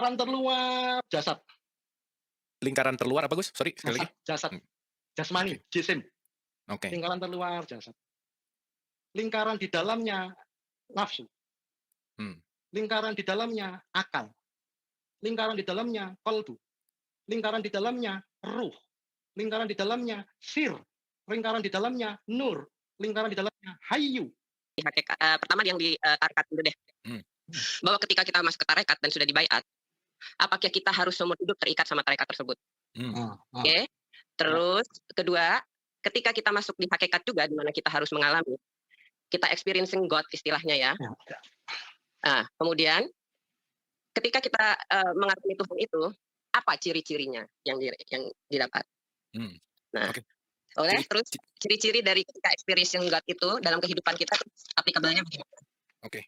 Lingkaran terluar jasad. Lingkaran terluar apa, Gus? Sorry, sekali Jasad lagi. jasad, Mmm, jasmani, oke jisim, oke. lingkaran terluar jasad. Lingkaran di dalamnya nafsu, Mmm, lingkaran di dalamnya akal, lingkaran di dalamnya qalbu, lingkaran di dalamnya ruh, lingkaran di dalamnya sir, lingkaran di dalamnya nur, lingkaran di dalamnya hayyu. Pertama yang di tarekat dulu deh, mmm, bahwa ketika kita masuk ke tarekat dan sudah dibaiat, apakah kita harus seumur hidup terikat sama tarekat tersebut? mmm, Ah, Oke. ya, Terus kedua, ketika kita masuk di hakikat juga di mana kita harus mengalami, kita experiencing God istilahnya ya. ya, ya. Nah, kemudian ketika kita, mengakui Tuhan itu, apa ciri-cirinya yang didapat? mmm. Nah, Oke. oleh Ciri terus ci ciri-ciri dari ketika experiencing God itu dalam kehidupan kita applicable-nya bagaimana? oke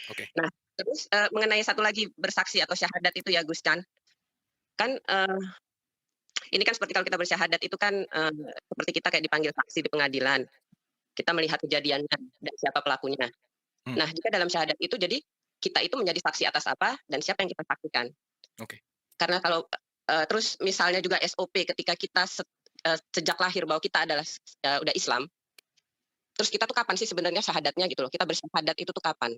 oke. Nah, terus, mengenai satu lagi bersaksi atau syahadat itu ya Gus Chan, kan, ini kan seperti kalau kita bersyahadat itu kan, seperti kita kayak dipanggil saksi di pengadilan, kita melihat kejadiannya dan siapa pelakunya. Mmm, Nah, jika dalam syahadat itu jadi, kita itu menjadi saksi atas apa dan siapa yang kita saksikan. oke. Karena kalau, terus misalnya juga SOP ketika kita sejak lahir bahwa kita adalah udah Islam, terus kita tuh kapan sih sebenarnya syahadatnya gitu loh, kita bersyahadat itu tuh kapan?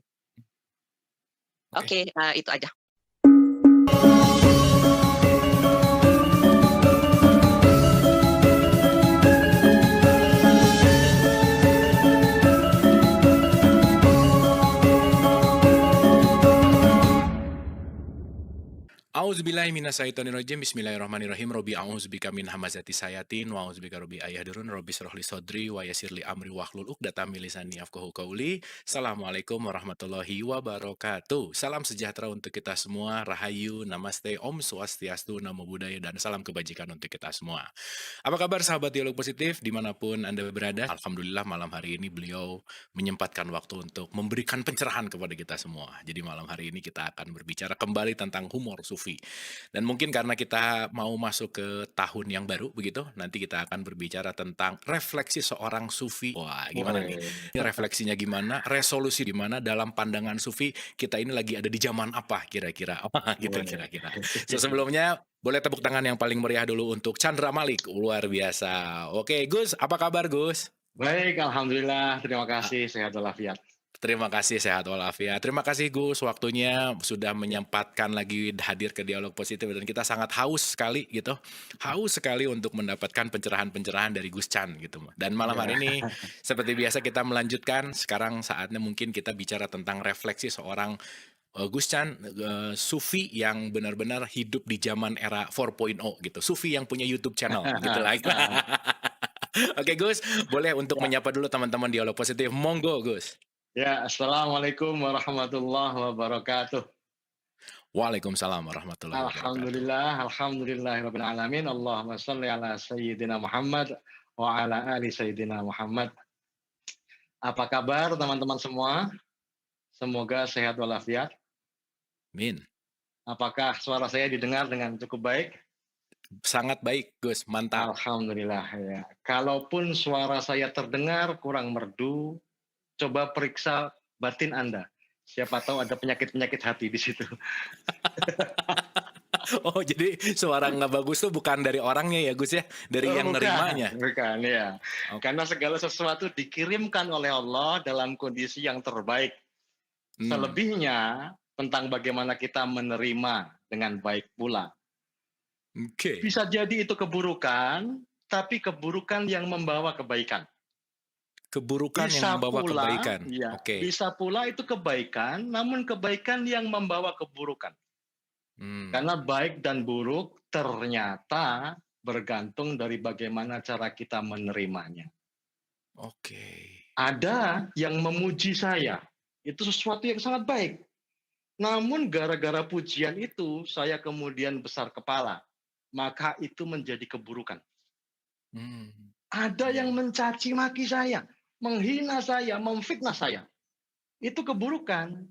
Oke. Oke, itu aja. A'udzubillahi minasyaitonirrajim. Bismillahirrahmanirrahim. Robbi a'udzubika min hamazati sayatin wa a'udzubika rabbi ayahdurun. Robbi shrah li sodri wa yassir li amri wahlul 'uqdatam min lisani yafqahu qawli. Assalamualaikum warahmatullahi wabarakatuh. Salam sejahtera untuk kita semua. Rahayu, namaste, Om Swastiastu, Namo Buddhaya, dan salam kebajikan untuk kita semua. Apa kabar sahabat Dialog Positif dimanapun Anda berada? Alhamdulillah malam hari ini beliau menyempatkan waktu untuk memberikan pencerahan kepada kita semua. Jadi malam hari ini kita akan berbicara kembali tentang humor sufi. Dan mungkin karena kita mau masuk ke tahun yang baru begitu, nanti kita akan berbicara tentang refleksi seorang sufi. Wah, gimana nih? Woi. Ini refleksinya gimana? Resolusi di mana dalam pandangan sufi kita ini lagi ada di zaman apa kira-kira? Apa gitu Woi. kira-kira. Sebelumnya boleh tepuk tangan yang paling meriah dulu untuk Chandra Malik, luar biasa. Oke, Gus, apa kabar Gus? Baik, alhamdulillah, terima Ah, kasih, sehat walafiat. terima kasih sehat walafiat. Terima kasih Gus waktunya sudah Ya. menyempatkan lagi hadir ke Dialog Positif dan kita sangat haus sekali gitu. Haus sekali untuk mendapatkan pencerahan-pencerahan dari Gus Chan gitu. Dan malam Ya. hari ini seperti biasa kita melanjutkan, sekarang saatnya mungkin kita bicara tentang refleksi seorang Gus Chan, sufi yang benar-benar hidup di zaman era 4.0 gitu. Sufi yang punya YouTube channel gitu lah. Oke Gus, boleh untuk Ya, menyapa dulu teman-teman Dialog Positif. Monggo Gus. ya, assalamualaikum warahmatullahi wabarakatuh. Waalaikumsalam warahmatullahi wabarakatuh. Alhamdulillahirabbil alamin. Allahumma shalli ala sayyidina Muhammad wa ala ali sayyidina Muhammad. Apa kabar teman-teman semua? Semoga sehat walafiat. Min. Apakah suara saya didengar dengan cukup baik? Sangat baik Gus, mantap. Alhamdulillah ya. Kalaupun suara saya terdengar kurang merdu, coba periksa batin Anda. Siapa tahu ada penyakit-penyakit hati di situ. Oh jadi suara nggak bagus tuh bukan dari orangnya ya Gus ya, dari Oh, yang bukan, nerimanya. bukan ya. Ok, Karena segala sesuatu dikirimkan oleh Allah dalam kondisi yang terbaik. hmm, Selebihnya tentang bagaimana kita menerima dengan baik pula. oke. Bisa jadi itu keburukan, tapi keburukan yang membawa kebaikan. Keburukan yang Bisa membawa pula, kebaikan. ya, Oke. bisa pula itu kebaikan, namun kebaikan yang membawa keburukan. Hmm, Karena baik dan buruk ternyata bergantung dari bagaimana cara kita menerimanya. oke. Ada yang memuji saya, itu sesuatu yang sangat baik. Namun gara-gara pujian itu saya kemudian besar kepala, maka itu menjadi keburukan. Hmm, Ada yang hmm, mencaci maki saya, menghina saya, memfitnah saya. Itu keburukan.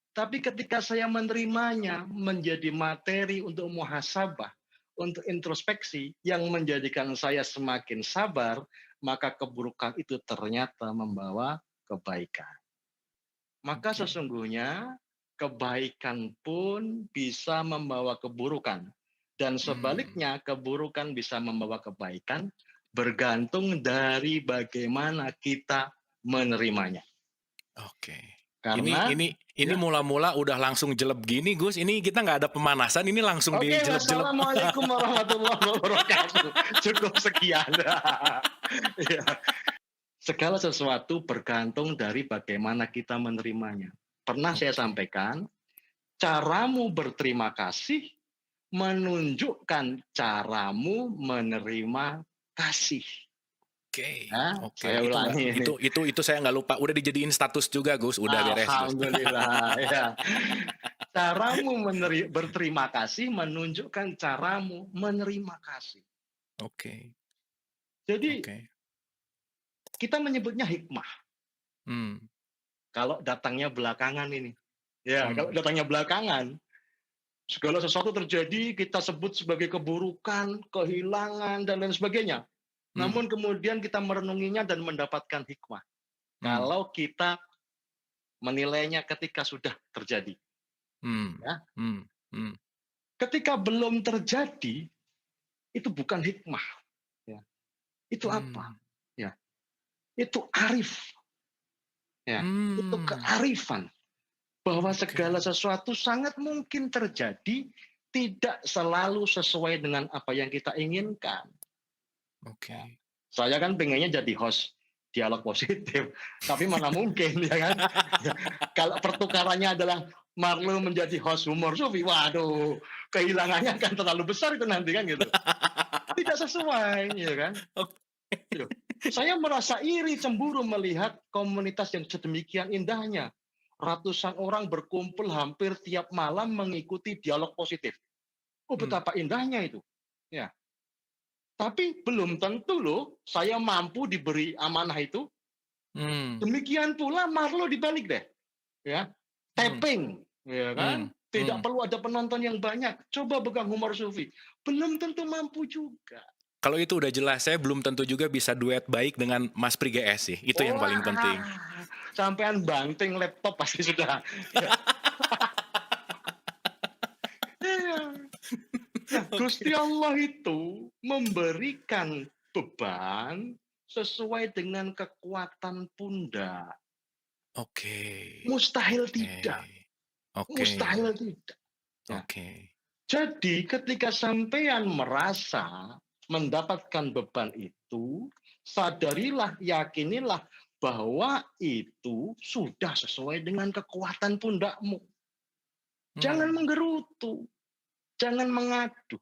Tapi ketika saya menerimanya menjadi materi untuk muhasabah, untuk introspeksi yang menjadikan saya semakin sabar, maka keburukan itu ternyata membawa kebaikan. Maka oke. sesungguhnya kebaikan pun bisa membawa keburukan. Dan Hmm. sebaliknya, keburukan bisa membawa kebaikan, bergantung dari bagaimana kita menerimanya. Oke. Karena, Ini ya, mula-mula udah langsung jelek gini, Gus. Ini kita nggak ada pemanasan, ini langsung oke, dijelep-jelep. wassalamualaikum warahmatullahi wabarakatuh. Cukup sekian. Ya. Segala sesuatu bergantung dari bagaimana kita menerimanya. Pernah saya Oke. sampaikan, caramu berterima kasih menunjukkan caramu menerima kasih. Oke. Ya, Oke. saya Itu nggak, ulangi ini. itu saya nggak lupa. Udah dijadiin status juga, Gus. Udah beres, Gus. Alhamdulillah. Ya. Caramu berterima kasih menunjukkan caramu menerima kasih. Oke. Jadi Oke. kita menyebutnya hikmah. Hmm. Kalau datangnya belakangan ini. Ya, kalau Hmm. datangnya belakangan, segala sesuatu terjadi, kita sebut sebagai keburukan, kehilangan, dan lain sebagainya. Hmm. Namun kemudian kita merenunginya dan mendapatkan hikmah. Hmm. Kalau kita menilainya ketika sudah terjadi. Hmm. Ya. Hmm. Hmm. Ketika belum terjadi, itu bukan hikmah. Ya. Itu apa? Hmm. Ya. Itu arif. Ya. Itu Hmm. kearifan. Bahwa Oke. segala sesuatu sangat mungkin terjadi, tidak selalu sesuai dengan apa yang kita inginkan. Oke. Saya kan pengennya jadi host dialog positif, tapi mana mungkin, ya kan? Kalau pertukarannya adalah Marlo menjadi host humor sufi, waduh, kehilangannya akan terlalu besar itu nanti kan gitu. Tidak sesuai, ya kan? Gitu. Saya merasa iri, cemburu melihat komunitas yang sedemikian indahnya. Ratusan orang berkumpul hampir tiap malam mengikuti dialog positif. Oh, Hmm. betapa indahnya itu. Ya. Tapi belum tentu loh saya mampu diberi amanah itu. Hmm. Demikian pula Marlo dibalik deh. Ya. Tapping, ya kan? Hmm. Tidak Hmm. perlu ada penonton yang banyak. Coba pegang humor sufi. Belum tentu mampu juga. Kalau itu udah jelas, saya belum tentu juga bisa duet baik dengan Mas Pri GS sih. Itu yang paling penting. Wah, sampean banting laptop pasti sudah. Ya. Nah, Gusti Allah itu memberikan beban sesuai dengan kekuatan pundak. Oke. Mustahil Oke. tidak. Oke. Mustahil tidak. Ya. Oke. Jadi ketika sampean merasa mendapatkan beban itu, sadarilah, yakinilah bahwa itu sudah sesuai dengan kekuatan pundakmu. Jangan Hmm. menggerutu, jangan mengadu.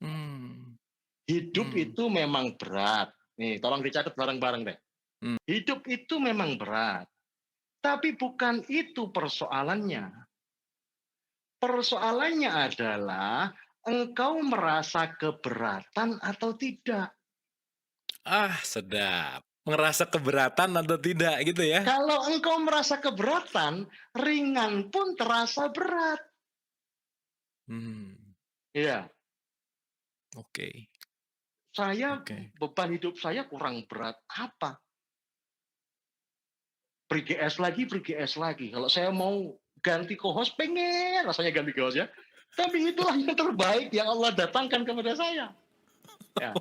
Hmm. Hidup Hmm. itu memang berat. Nih, tolong dicatat bareng-bareng deh. Hmm. Hidup itu memang berat. Tapi bukan itu persoalannya. Persoalannya adalah engkau merasa keberatan atau tidak. Ah, sedap. Ngerasa keberatan atau tidak gitu ya? Kalau engkau merasa keberatan, ringan pun terasa berat. Hmm. Ya, Oke. saya Oke. beban hidup saya kurang berat apa? Beri-GS lagi. Kalau saya mau ganti co-host, pengen rasanya ganti co-host ya. Tapi itulah yang terbaik yang Allah datangkan kepada saya. Ya.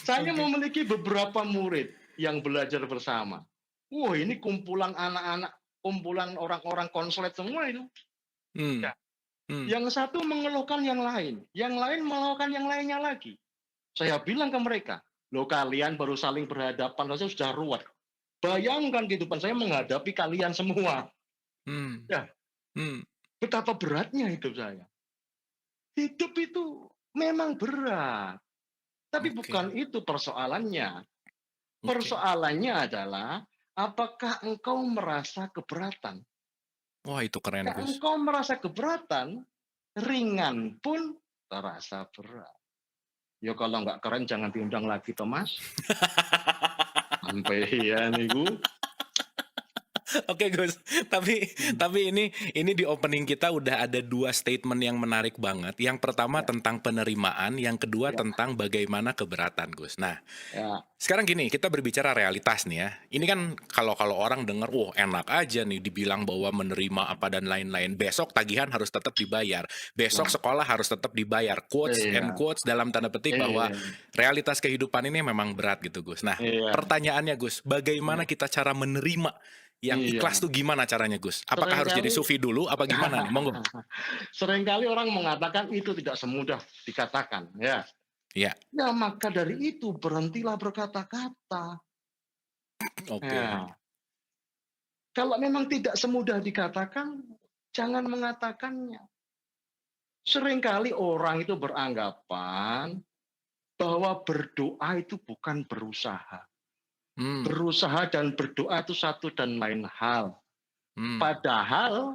Saya Oke. memiliki beberapa murid yang belajar bersama. Wah, ini kumpulan anak-anak, kumpulan orang-orang konslet semua itu. Hmm. Ya. Hmm. Yang satu mengeluhkan yang lain mengeluhkan yang lainnya lagi. Saya bilang ke mereka, loh kalian baru saling berhadapan saja sudah ruwet. Bayangkan kehidupan saya menghadapi kalian semua. Hmm. Ya, Hmm. betapa beratnya hidup saya. Hidup itu memang berat. Tapi Oke. bukan itu persoalannya. Oke. Persoalannya adalah apakah engkau merasa keberatan? Wah, itu keren, Jika Gus. engkau merasa keberatan, ringan pun terasa berat. Ya kalau nggak keren jangan diundang lagi, Thomas. Sampai ya niku. Oke Gus, tapi Mhm. tapi ini di opening kita udah ada 2 statement yang menarik banget. Yang pertama Ya, tentang penerimaan, yang kedua ya, tentang bagaimana keberatan, Gus. Nah, ya, sekarang gini, kita berbicara realitas nih ya. Ini kan kalau orang dengar, "Wah, enak aja nih dibilang bahwa menerima apa dan lain-lain. Besok tagihan harus tetap dibayar. Besok nah, sekolah harus tetap dibayar." Quotes and iya, quotes dalam tanda petik bahwa iya, realitas kehidupan ini memang berat gitu, Gus. Nah, iya, pertanyaannya Gus, bagaimana iya, kita cara menerima yang ikhlas iya. tuh gimana caranya, Gus? Apakah harus jadi Seringkali sufi dulu apa gimana nih? Monggo. seringkali orang mengatakan itu tidak semudah dikatakan, ya. Iya, Ya, maka dari itu berhentilah berkata-kata. oke. Ya, kalau memang tidak semudah dikatakan, jangan mengatakannya. Seringkali orang itu beranggapan bahwa berdoa itu bukan berusaha. Hmm, Berusaha dan berdoa itu satu dan lain hal. hmm, Padahal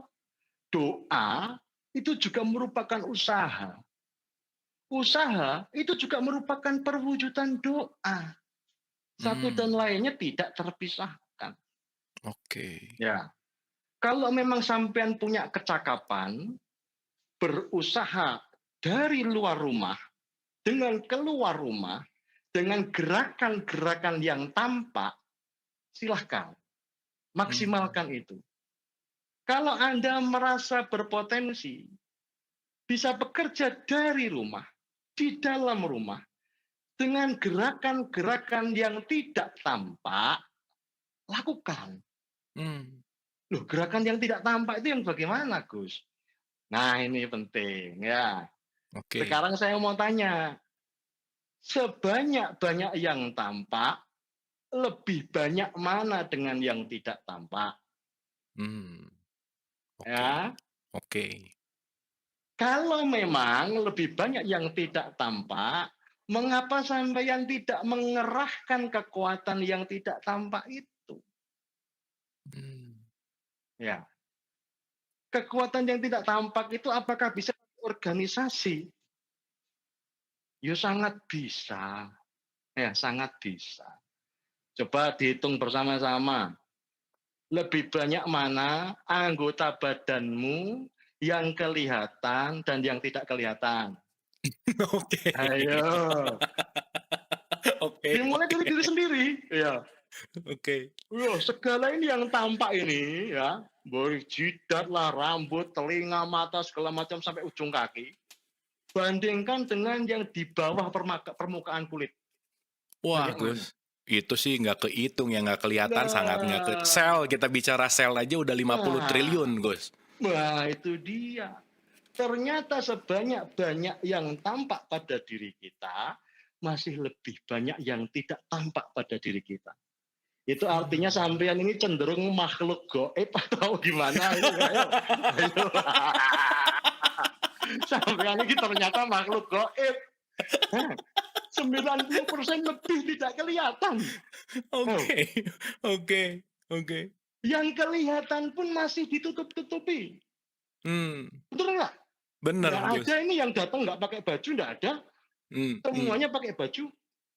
doa itu juga merupakan usaha. Usaha itu juga merupakan perwujudan doa. Satu dan hmm, lainnya tidak terpisahkan. oke. Ya, kalau memang sampean punya kecakapan berusaha dari luar rumah dengan keluar rumah dengan gerakan-gerakan yang tampak, silahkan Hmm, maksimalkan itu. Kalau Anda merasa berpotensi bisa bekerja dari rumah, di dalam rumah, dengan gerakan-gerakan yang tidak tampak, lakukan. hmm, Loh, gerakan yang tidak tampak itu yang bagaimana, Gus? Nah, ini penting ya. oke. Sekarang saya mau tanya, sebanyak-banyak yang tampak, lebih banyak mana dengan yang tidak tampak? Hmm, oke. Ya, Oke. kalau memang lebih banyak yang tidak tampak, mengapa sampeyan tidak mengerahkan kekuatan yang tidak tampak itu? Hmm, Ya, kekuatan yang tidak tampak itu apakah bisa organisasi? Ya sangat bisa. Ya, sangat bisa. Coba dihitung bersama-sama. Lebih banyak mana anggota badanmu yang kelihatan dan yang tidak kelihatan? oke. Ayo, Oke dimulai oke dari diri sendiri. Ya, oke. loh, segala ini yang tampak ini ya, boleh jidat lah, rambut, telinga, mata, segala macam sampai ujung kaki. Bandingkan dengan yang di bawah permukaan kulit. Wah, Gus, Bagaimana? itu sih nggak kehitung ya, nggak kelihatan, sangat nggak ke sel, Nah, kita bicara sel aja udah 50 triliun, nah, Gus. nah itu dia. Ternyata sebanyak-banyak yang tampak pada diri kita, masih lebih banyak yang tidak tampak pada diri kita. Itu artinya Hmm. sampean ini cenderung makhluk goib atau gimana? Ayo, ayo, ayo. Sampean ini ternyata makhluk goib. 90% lebih tidak kelihatan. Oh, Oke oke oke. yang kelihatan pun masih ditutup-tutupi. Hmm, Betul nggak? bener, Nggak ada Gus. ini yang datang nggak pakai baju, nggak ada. Hmm, Semuanya pakai baju.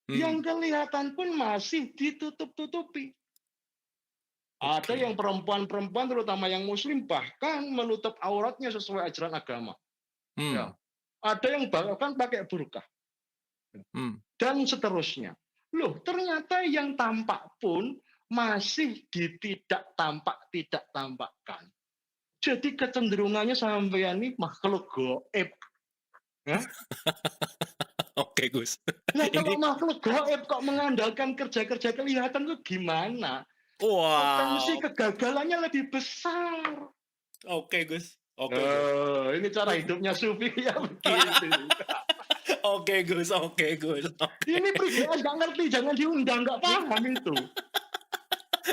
Yang hmm, kelihatan pun masih ditutup-tutupi. Ada oke. yang perempuan-perempuan terutama yang muslim bahkan menutup auratnya sesuai ajaran agama. Ya. Hmm, Ada yang bahkan pakai burkah hmm, dan seterusnya. Loh, ternyata yang tampak pun masih tidak tampak tidak tampakkan. Jadi kecenderungannya sampean ini makhluk goib. Ya? oke, Gus. Nah, kalau Ini makhluk goib kok mengandalkan kerja-kerja kelihatan itu gimana? Potensi wow, kegagalannya lebih besar. oke, Gus. Oke, Gus. Ini cara hidupnya sufi ya begitu. Oke, Gus, oke, Gus, oke. Ini pribadi nggak ngerti, jangan diundang, nggak paham itu.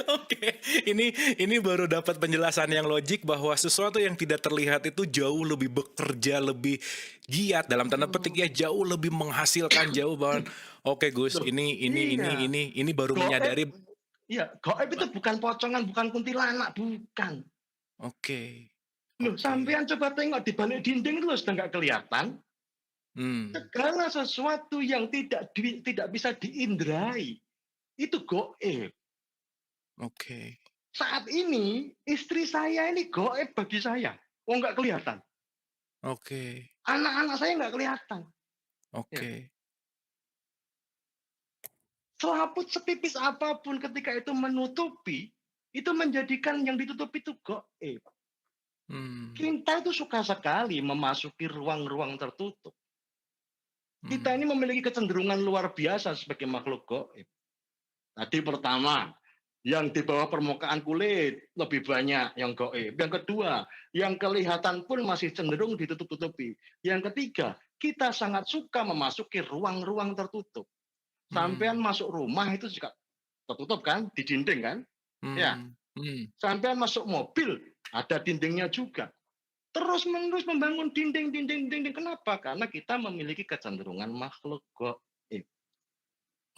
Oke, ini baru dapat penjelasan yang logik bahwa sesuatu yang tidak terlihat itu jauh lebih bekerja, lebih giat dalam tanda petik ya, jauh lebih menghasilkan, jauh banget. Oke, Gus, Loh, iya. ini baru Goib, menyadari. iya, goib itu bukan pocongan, bukan kuntilanak, bukan. Oke, Loh, oke. sampean coba tengok di balik dinding itu sudah nggak kelihatan. Hmm, Segala sesuatu yang tidak bisa diindrai itu goib. oke. Saat ini istri saya ini goib bagi saya. Oh nggak kelihatan. Oke. Anak-anak saya nggak kelihatan. Ya. Oke. Selaput setipis apapun ketika itu menutupi, itu menjadikan yang ditutupi itu goib. Kita itu suka sekali memasuki ruang-ruang tertutup. Kita ini memiliki kecenderungan luar biasa sebagai makhluk goib. Tadi pertama, yang di bawah permukaan kulit lebih banyak yang goib. Yang kedua, yang kelihatan pun masih cenderung ditutup-tutupi. Yang ketiga, kita sangat suka memasuki ruang-ruang tertutup. Sampean masuk rumah itu juga tertutup kan, di dinding kan? Ya. Sampean masuk mobil, ada dindingnya juga. Terus-menerus membangun dinding. Kenapa? Karena kita memiliki kecenderungan makhluk goib.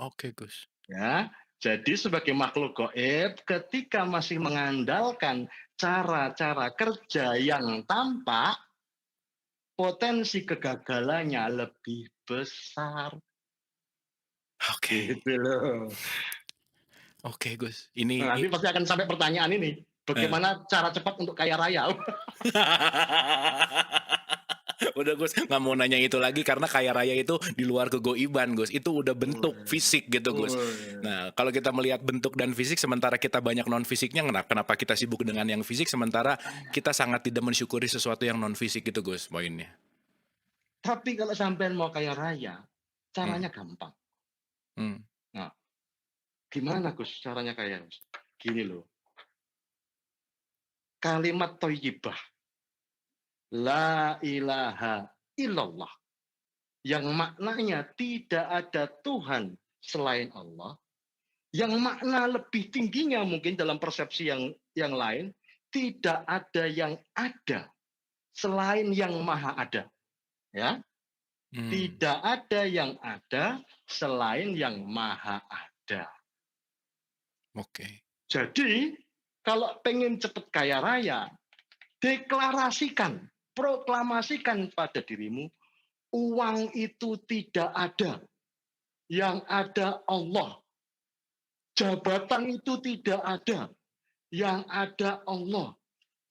Oke, Gus. Ya, jadi sebagai makhluk goib, ketika masih mengandalkan cara-cara kerja yang tampak, potensi kegagalannya lebih besar. Oke. Gitu loh. Oke, Gus. Nanti pasti akan sampai pertanyaan ini. Bagaimana cara cepat untuk kaya raya? Udah Gus, nggak mau nanya itu lagi karena kaya raya itu di luar kegoiban Gus. Itu udah bentuk fisik gitu Gus. Nah kalau kita melihat bentuk dan fisik sementara kita banyak non fisiknya, kenapa kita sibuk dengan yang fisik sementara kita sangat tidak mensyukuri sesuatu yang non fisik gitu Gus poinnya. Tapi kalau sampean mau kaya raya, caranya gampang. Nah, gimana Gus caranya kaya? Gini loh. Kalimat thayyibah. La ilaha illallah. Yang maknanya tidak ada Tuhan selain Allah. Yang makna lebih tingginya mungkin dalam persepsi yang lain. Tidak ada yang ada selain yang maha ada. Ya. Tidak ada yang ada selain yang maha ada. Oke. Jadi kalau pengen cepat kaya raya, deklarasikan, proklamasikan pada dirimu, uang itu tidak ada. Yang ada Allah. Jabatan itu tidak ada. Yang ada Allah.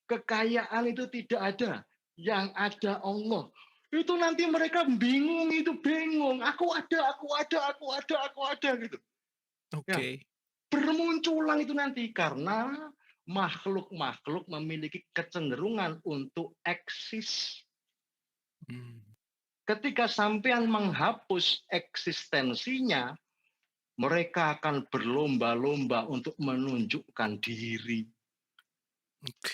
Kekayaan itu tidak ada. Yang ada Allah. Itu nanti mereka bingung, itu bingung. Aku ada gitu. Oke. Ya, bermunculan itu nanti karena makhluk-makhluk memiliki kecenderungan untuk eksis. Ketika sampean menghapus eksistensinya, mereka akan berlomba-lomba untuk menunjukkan diri.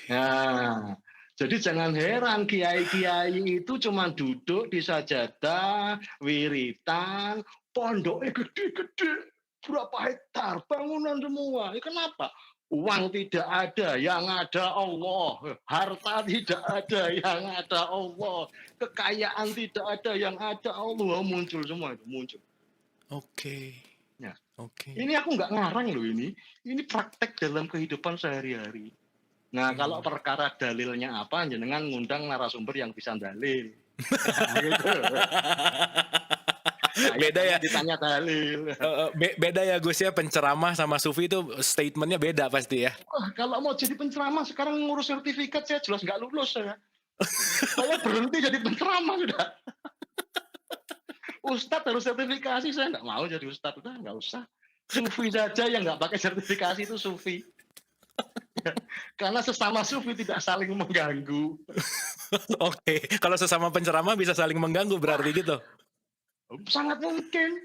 Nah, jadi jangan heran kiai-kiai itu cuma duduk di sajadah, wiritan, pondoknya gede-gede, berapa hektar, bangunan semua. Kenapa? Uang tidak ada, yang ada Allah. Harta tidak ada, yang ada Allah. Kekayaan tidak ada, yang ada Allah. Muncul semua itu, muncul. Oke. Ya. Oke. Ini aku nggak ngarang loh ini. Ini praktek dalam kehidupan sehari-hari. Nah, kalau perkara dalilnya apa, jenengan ngundang narasumber yang bisa dalil. Gitu. Beda ya, ditanya dalil. Beda ya Gus ya, penceramah sama sufi itu statementnya beda pasti ya. Kalau mau jadi penceramah sekarang ngurus sertifikat saya jelas nggak lulus saya. Saya berhenti jadi penceramah sudah. Ustadz harus sertifikasi, saya nggak mau jadi ustadz, udah nggak usah. Sufi saja yang nggak pakai sertifikasi itu sufi. Karena sesama sufi tidak saling mengganggu. Oke, kalau sesama penceramah bisa saling mengganggu berarti gitu. Sangat mungkin.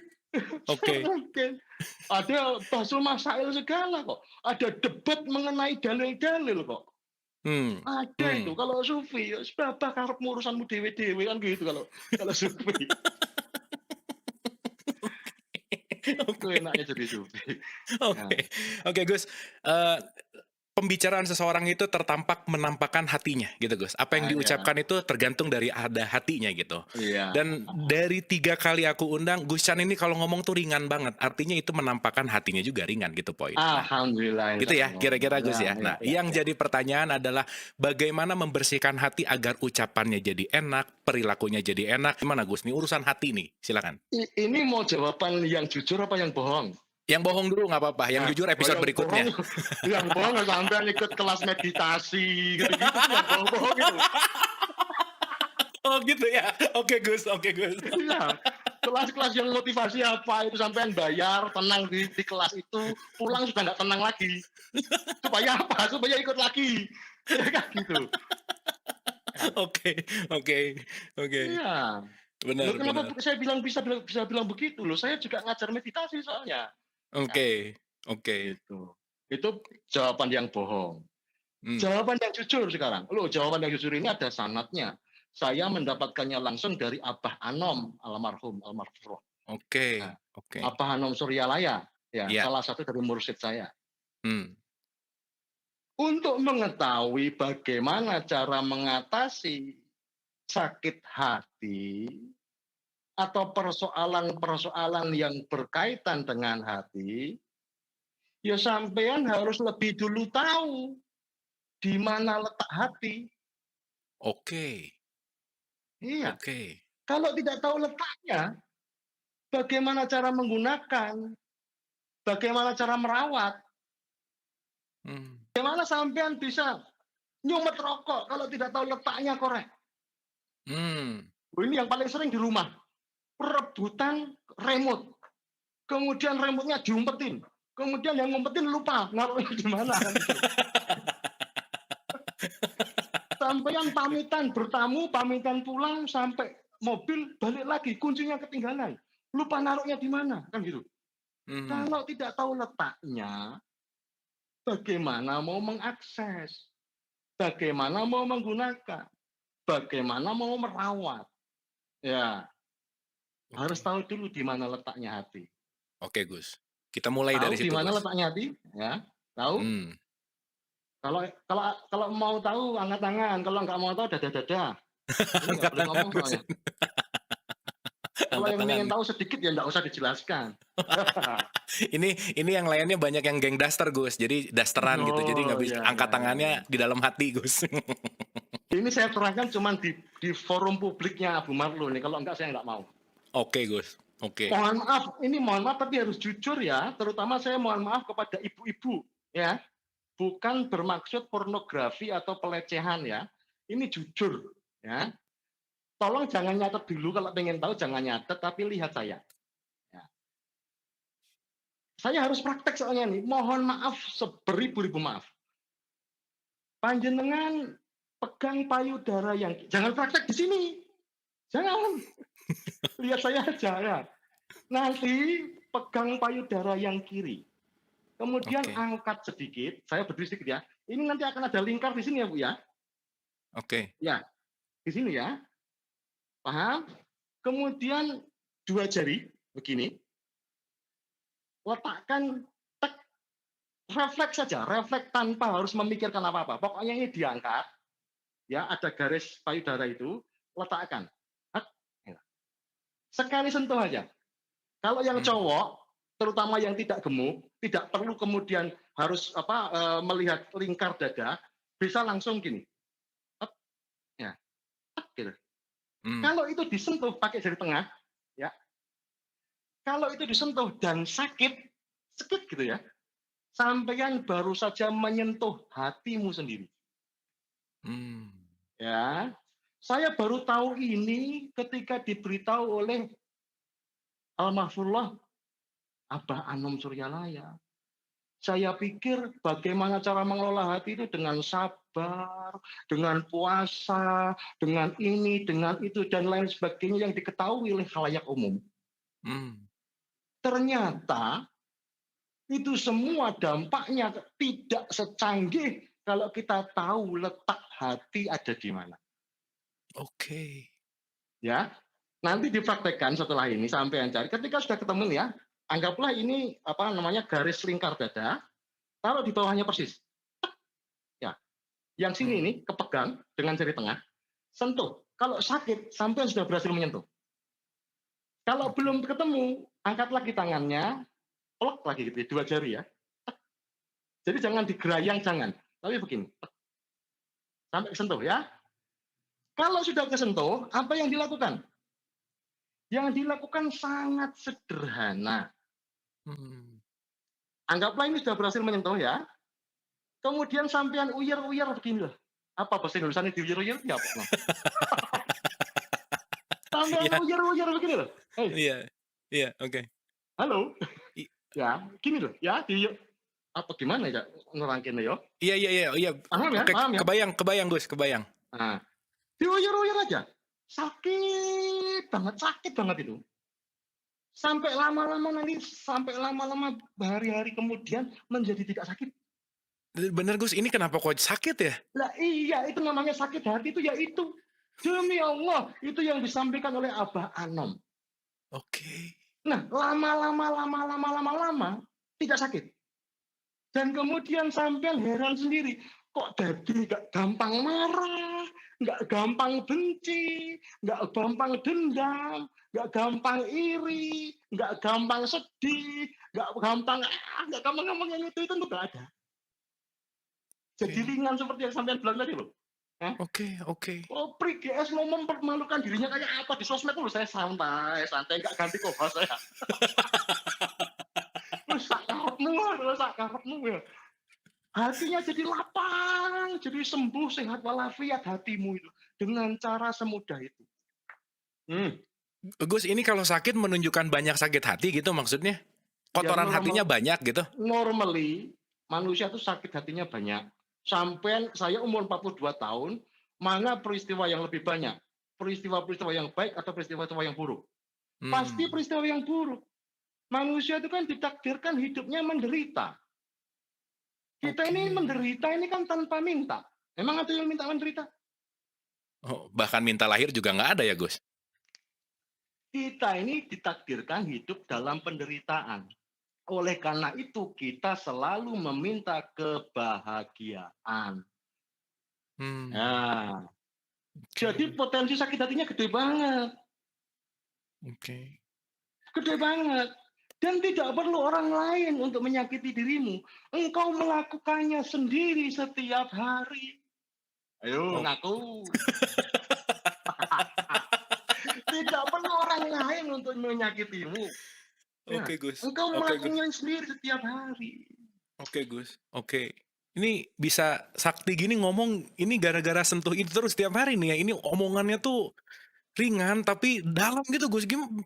Oke. Sangat mungkin. Ada basul masail segala kok. Ada debat mengenai dalil-dalil kok. Ada itu. Kalau sufi, sebab karep urusanmu dewe-dewe kan gitu kalau sufi. Oke. Enaknya jadi sufi. Oke Gus. Pembicaraan seseorang itu menampakkan hatinya gitu Gus. Apa yang diucapkan itu tergantung dari ada hatinya gitu. Dan dari 3 kali aku undang, Gus Chan ini kalau ngomong tuh ringan banget. Artinya itu menampakkan hatinya juga ringan gitu poin. Alhamdulillah. Gitu ya kira-kira Gus ya. Nah yang jadi pertanyaan adalah bagaimana membersihkan hati agar ucapannya jadi enak, perilakunya jadi enak. Gimana Gus? Ini urusan hati nih, silakan. Ini mau jawaban yang jujur apa yang bohong? Yang bohong dulu nggak apa-apa, yang Nah, jujur kalau episode yang bohong berikutnya. yang bohong sampean ikut kelas meditasi gitu-gitu tuh yang bohong-bohong itu. Oh gitu ya? Oke Gus, oke Gus. Iya, kelas-kelas yang motivasi apa itu sampean bayar, tenang di kelas itu, pulang sudah nggak tenang lagi. Supaya apa? Supaya ikut lagi. Ya kan gitu. Ya. Oke, oke, oke. Iya. Benar, Loh kenapa benar. saya bisa bilang begitu loh, saya juga ngajar meditasi soalnya. Ya, Oke, oke. gitu. Itu jawaban yang bohong. Hmm, Jawaban yang jujur sekarang. Loh, jawaban yang jujur ini ada sanadnya. Saya mendapatkannya langsung dari Abah Anom almarhum almarhum. oke, Nah, oke. Abah Anom Suryalaya, ya, Ya, salah satu dari mursyid saya. hmm, Untuk mengetahui bagaimana cara mengatasi sakit hati atau persoalan-persoalan yang berkaitan dengan hati, ya sampean harus lebih dulu tahu di mana letak hati. oke, Iya, oke. kalau tidak tahu letaknya, bagaimana cara menggunakan, bagaimana cara merawat, Hmm, bagaimana sampean bisa nyumet rokok kalau tidak tahu letaknya korek. hmm. Ini yang paling sering di rumah, perebutan remote. Kemudian remote-nya diumpetin. Kemudian yang ngumpetin lupa naruhnya di mana kan gitu. Sampean pamitan bertamu, pamitan pulang sampai mobil balik lagi, kuncinya ketinggalan. Lupa naruhnya di mana kan gitu. Hmm, Kalau tidak tahu letaknya, bagaimana mau mengakses? Bagaimana mau menggunakan? Bagaimana mau merawat? Ya, harus oke. tahu dulu di mana letaknya hati. Oke Gus. Kita mulai Tahu dari di situ mana Gus. letaknya hati? Ya, tahu. Hmm. Kalau kalau kalau mau tahu angkat tangan, kalau nggak mau tahu dada-dada. Ini nggak Angkat boleh tangan ngomong Gus. soalnya. Kalau Angkat yang tangan. ingin tahu sedikit ya nggak usah dijelaskan. Ini yang lainnya banyak yang geng daster Gus. Jadi dasteran gitu. Jadi nggak Oh bisa ya angkat ya ya tangannya ya. di dalam hati Gus. Ini saya terangkan cuma di forum publiknya Abu Marlo nih. Kalau enggak saya nggak mau. Oke Gus. Oke. Mohon maaf, ini mohon maaf tapi harus jujur ya. Terutama saya mohon maaf kepada ibu-ibu ya. Bukan bermaksud pornografi atau pelecehan ya. Ini jujur ya. Tolong jangan nyatet dulu kalau pengen tahu jangan nyatet tapi lihat saya. Ya. Saya harus praktek soalnya nih. Mohon maaf seberibu-ribu maaf. Panjenengan pegang payudara yang jangan praktek di sini. Jangan. Lihat saya aja ya. Nanti pegang payudara yang kiri. Kemudian Oke. angkat sedikit, saya berdiri sedikit ya. Ini nanti akan ada lingkar di sini ya, Bu ya. Oke. Ya, di sini ya. Paham? Kemudian dua jari begini, letakkan tek, refleks saja, refleks tanpa harus memikirkan apa-apa. Pokoknya ini diangkat, ya ada garis payudara itu, letakkan. Hak, ya. Sekali sentuh aja. Kalau yang Hmm. cowok, terutama yang tidak gemuk, tidak perlu kemudian harus melihat lingkar dada, bisa langsung gini. Hak, ya, hak, gitu. Hmm. Kalau itu disentuh pakai jari tengah, ya. Kalau itu disentuh dan sakit gitu ya. Sampean baru saja menyentuh hatimu sendiri. Hmm. Ya, saya baru tahu ini ketika diberitahu oleh almarhumullah Abah Anom Suryalaya. Saya pikir bagaimana cara mengelola hati itu dengan sabar, dengan puasa, dengan ini, dengan itu, dan lain sebagainya yang diketahui oleh khalayak umum. Hmm. Ternyata itu semua dampaknya tidak secanggih kalau kita tahu letak hati ada di mana. Oke. Ya, nanti dipraktekkan setelah ini sampai yang cari. Ketika sudah ketemu ya, anggaplah ini apa namanya garis lingkar dada, taruh di bawahnya persis. Ya, yang sini Hmm. ini kepegang dengan jari tengah, sentuh. Kalau sakit, sampai sudah berhasil menyentuh. Kalau Oke. belum ketemu, angkat lagi tangannya, peluk lagi gitu, dua jari ya. Jadi jangan digerayang, jangan. Tapi begini, sampai kesentuh ya. Kalau sudah kesentuh, apa yang dilakukan? Yang dilakukan sangat sederhana. Hmm. Anggaplah ini sudah berhasil menyentuh ya. Kemudian sampean uyar-uyar begini loh. Apa bahasa Indonesianya diuyar-uyar? Ya apa? Nah. Sampean Iya, uyar-uyar begini loh. Hei, iya, iya, oke. halo. I- Ya, gini loh. Ya, apa gimana ya nerangkinnya ya? Iya, iya, iya, iya. Paham ya? Oke, Paham ya? kebayang Gus, kebayang. Nah, diuyar-uyar aja. Sakit banget itu. Sampai lama-lama berhari-hari kemudian menjadi tidak sakit. Bener Gus, ini kenapa kok sakit ya? Lah iya, itu namanya sakit hati itu ya itu. Demi Allah, itu yang disampaikan oleh Abah Anom. Oke. Nah, lama-lama tidak sakit. Dan kemudian sampean heran sendiri, kok jadi gak gampang marah, gak gampang benci, gak gampang dendam, gak gampang iri, gak gampang sedih, gak gampang yang itu tuh gak ada. Jadi Oke. ringan seperti yang sampean bilang tadi loh. Hah? Oke, oke. Oh, Pri GS mau mempermalukan dirinya kayak apa di sosmed tuh saya santai, nggak ganti kohos saya. Sakarepmu ya. Hatinya jadi lapang, jadi sembuh, sehat walafiat hatimu itu dengan cara semudah itu. Gus, ini kalau sakit menunjukkan banyak sakit hati gitu maksudnya? Ya Kotoran hatinya banyak gitu? normally manusia tuh sakit hatinya banyak. Sampai saya umur 42 tahun, mana peristiwa yang lebih banyak? Peristiwa-peristiwa yang baik atau peristiwa-peristiwa yang buruk? Pasti peristiwa yang buruk. Manusia itu kan ditakdirkan hidupnya menderita. Kita ini menderita ini kan tanpa minta. Emang ada yang minta menderita? Oh, bahkan minta lahir juga nggak ada ya Gus? Kita ini ditakdirkan hidup dalam penderitaan. Oleh karena itu kita selalu meminta kebahagiaan. Nah, jadi potensi sakit hatinya gede banget. Oke. Gede banget. Dan tidak perlu orang lain untuk menyakiti dirimu. Engkau melakukannya sendiri setiap hari. Ayo, ngaku. Tidak perlu orang lain untuk menyakitimu. Oke, Gus. Engkau Oke, Gus. melakukannya sendiri setiap hari. Oke, Gus. Oke. Ini bisa sakti gini ngomong ini gara-gara sentuh itu terus setiap hari nih ya. Ini omongannya tuh ringan tapi dalam gitu Gus. Gimana?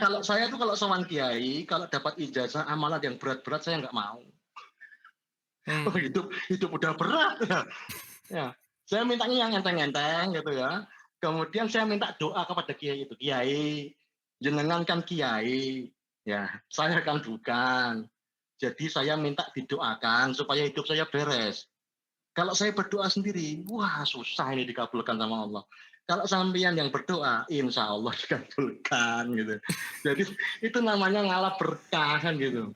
Loh, saya tuh kalau sowan kiai, kalau dapat ijazah amalan yang berat-berat saya nggak mau. Oh, hidup udah berat ya. Ya, saya mintanya yang enteng-enteng gitu ya. Kemudian saya minta doa kepada kiai itu. Kiai, jenengan kan kiai. Ya, saya kan bukan. Jadi saya minta didoakan supaya hidup saya beres. Kalau saya berdoa sendiri, wah susah ini dikabulkan sama Allah. Kalau sampean yang berdoa, insya Allah dikabulkan gitu. Jadi itu namanya ngalah berkah kan gitu.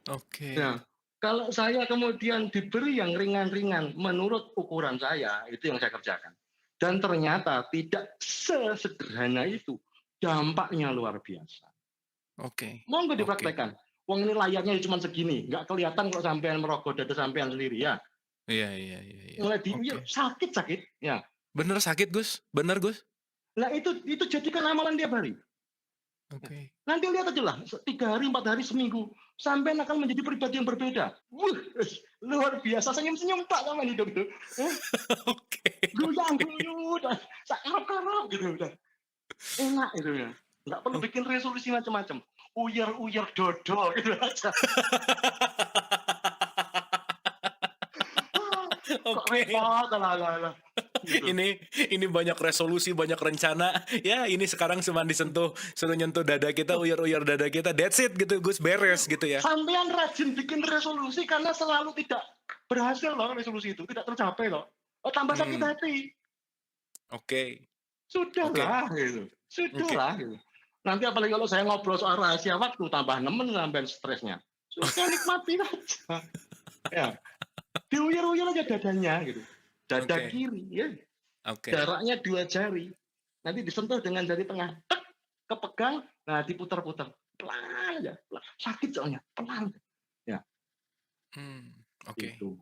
Oke. Nah, kalau saya kemudian diberi yang ringan-ringan menurut ukuran saya, itu yang saya kerjakan. Dan ternyata tidak sesederhana itu. Dampaknya luar biasa. Oke. Monggo dipraktekkan. Wong ini layarnya cuma segini, nggak kelihatan kalau sampean merogoh dada sampean sendiri ya. Iya. Mulai sakit ya. Bener sakit Gus? Bener Gus? Nah itu jadikan amalan tiap hari. Oke. Nanti lihat aja lah, 3 hari, 4 hari, seminggu, sampean akan menjadi pribadi yang berbeda. Luar biasa, senyum-senyum tak sama hidup itu. Oke. Guyu, sakarap-karap gitu udah. Enak itu ya. Nggak perlu bikin resolusi macam-macam. Uyar-uyar dodol gitu aja. Oke. Ini banyak resolusi, banyak rencana. Ya, ini sekarang cuma suruh nyentuh dada kita, uyar-uyar dada kita. That's it gitu, Gus, beres gitu ya. Sampean rajin bikin resolusi karena selalu tidak berhasil loh resolusi itu, tidak tercapai loh. Oh, tambah sakit hati. Oke. Sudahlah gitu. Sudahlah gitu. Nanti apalagi kalau saya ngobrol soal rahasia waktu, tambah nemen sampai stresnya. Sudah nikmatin aja. Ya. Diuyar-uyar aja dadanya gitu. Dada kiri ya. Jaraknya 2 jari. Nanti disentuh dengan jari tengah. Tek, kepegang, nah diputar-putar. Pelan aja. Sakit soalnya, pelan. Ya. Oke. Gitu.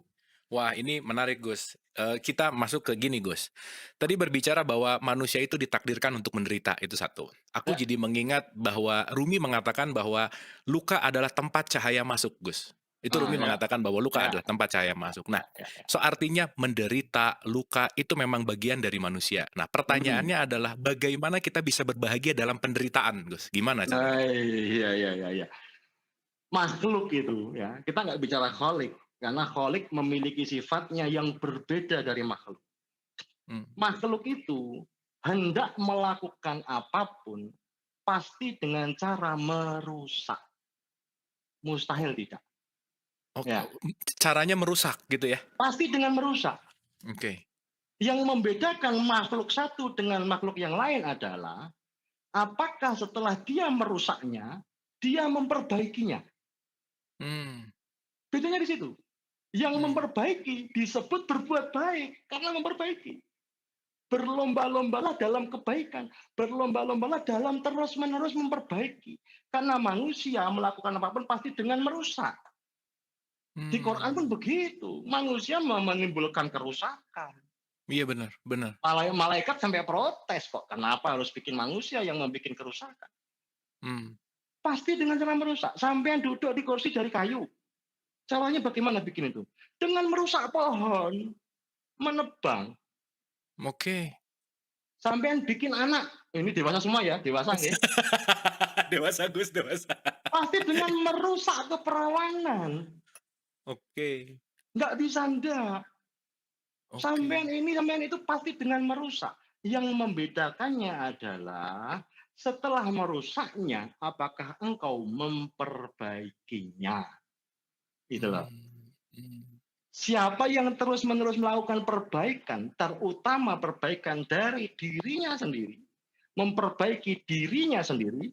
Wah, ini menarik, Gus. Kita masuk ke gini, Gus. Tadi berbicara bahwa manusia itu ditakdirkan untuk menderita, itu satu. Aku jadi mengingat bahwa Rumi mengatakan bahwa luka adalah tempat cahaya masuk, Gus. Itu Rumi Ya, mengatakan bahwa luka ya, adalah tempat cahaya masuk. Nah, ya. so artinya menderita, luka itu memang bagian dari manusia. Nah, Hmm. pertanyaannya adalah bagaimana kita bisa berbahagia dalam penderitaan, Gus? Gimana caranya? Nah, iya, iya, iya, iya. Makhluk itu ya, kita nggak bicara kholik karena kholik memiliki sifatnya yang berbeda dari makhluk. Hmm. Makhluk itu hendak melakukan apapun pasti dengan cara merusak. Mustahil tidak. Oh, Ya, caranya merusak gitu ya? pasti dengan merusak. Oke. Yang membedakan makhluk satu dengan makhluk yang lain adalah apakah setelah dia merusaknya, dia memperbaikinya. Hmm. Bedanya di situ. Yang Hmm. memperbaiki disebut berbuat baik karena memperbaiki. Berlomba-lombalah dalam kebaikan, berlomba-lombalah dalam terus-menerus memperbaiki. Karena manusia melakukan apapun pasti dengan merusak. Di Quran pun Hmm. begitu. Manusia menimbulkan kerusakan. Iya benar, benar. Malaikat sampai protes kok. Kenapa harus bikin manusia yang membuat kerusakan? Hmm. Pasti dengan cara merusak. Sampai yang duduk di kursi dari kayu. Caranya bagaimana bikin itu? Dengan merusak pohon, menebang. Oke. Sampai bikin anak. Ini dewasa semua ya, dewasa ya. Dewasa Gus, dewasa. Pasti dengan merusak keperawanan. Oke. Nggak bisa ndak. Sampean Oke. ini, sampean itu pasti dengan merusak. Yang membedakannya adalah setelah merusaknya, apakah engkau memperbaikinya? Itu loh. Hmm. Hmm. Siapa yang terus-menerus melakukan perbaikan, terutama perbaikan dari dirinya sendiri, memperbaiki dirinya sendiri,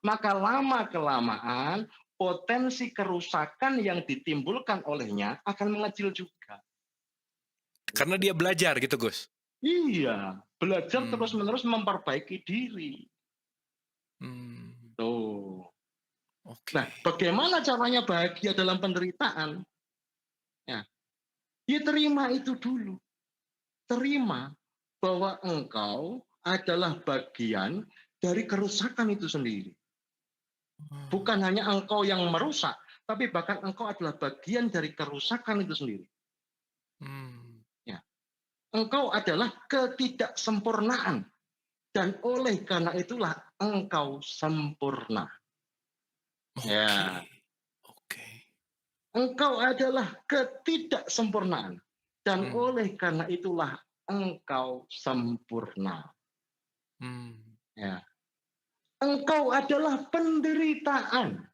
maka lama-kelamaan potensi kerusakan yang ditimbulkan olehnya akan mengecil juga. Karena dia belajar gitu, Gus? Iya, belajar Hmm. terus-menerus memperbaiki diri. Hmm. Tuh. Oke. Nah, bagaimana caranya bahagia dalam penderitaan? Ya, ya terima itu dulu. Terima bahwa engkau adalah bagian dari kerusakan itu sendiri. Bukan Hmm. hanya engkau yang merusak, tapi bahkan engkau adalah bagian dari kerusakan itu sendiri. Hmm. Ya. Engkau adalah ketidaksempurnaan. Dan oleh karena itulah engkau sempurna. Oke. Ya. Oke. Engkau adalah ketidaksempurnaan. Dan Hmm. oleh karena itulah engkau sempurna. Hmm. Ya. Engkau adalah penderitaan.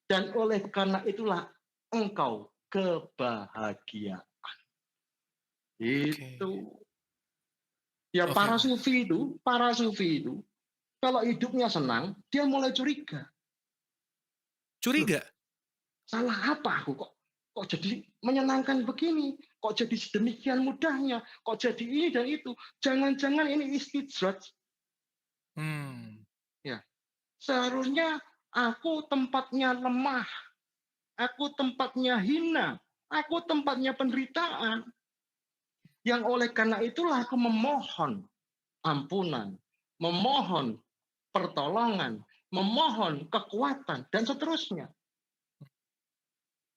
Dan oleh karena itulah engkau kebahagiaan. Oke. Itu. Ya Oke, para sufi itu, kalau hidupnya senang, dia mulai curiga. Loh, curiga? salah apa aku kok? Kok jadi menyenangkan begini? Kok jadi sedemikian mudahnya? Kok jadi ini dan itu? Jangan-jangan ini istidraj. Hmm. Ya, seharusnya aku tempatnya lemah, aku tempatnya hina, aku tempatnya penderitaan. Yang oleh karena itulah aku memohon ampunan, memohon pertolongan, memohon kekuatan, dan seterusnya.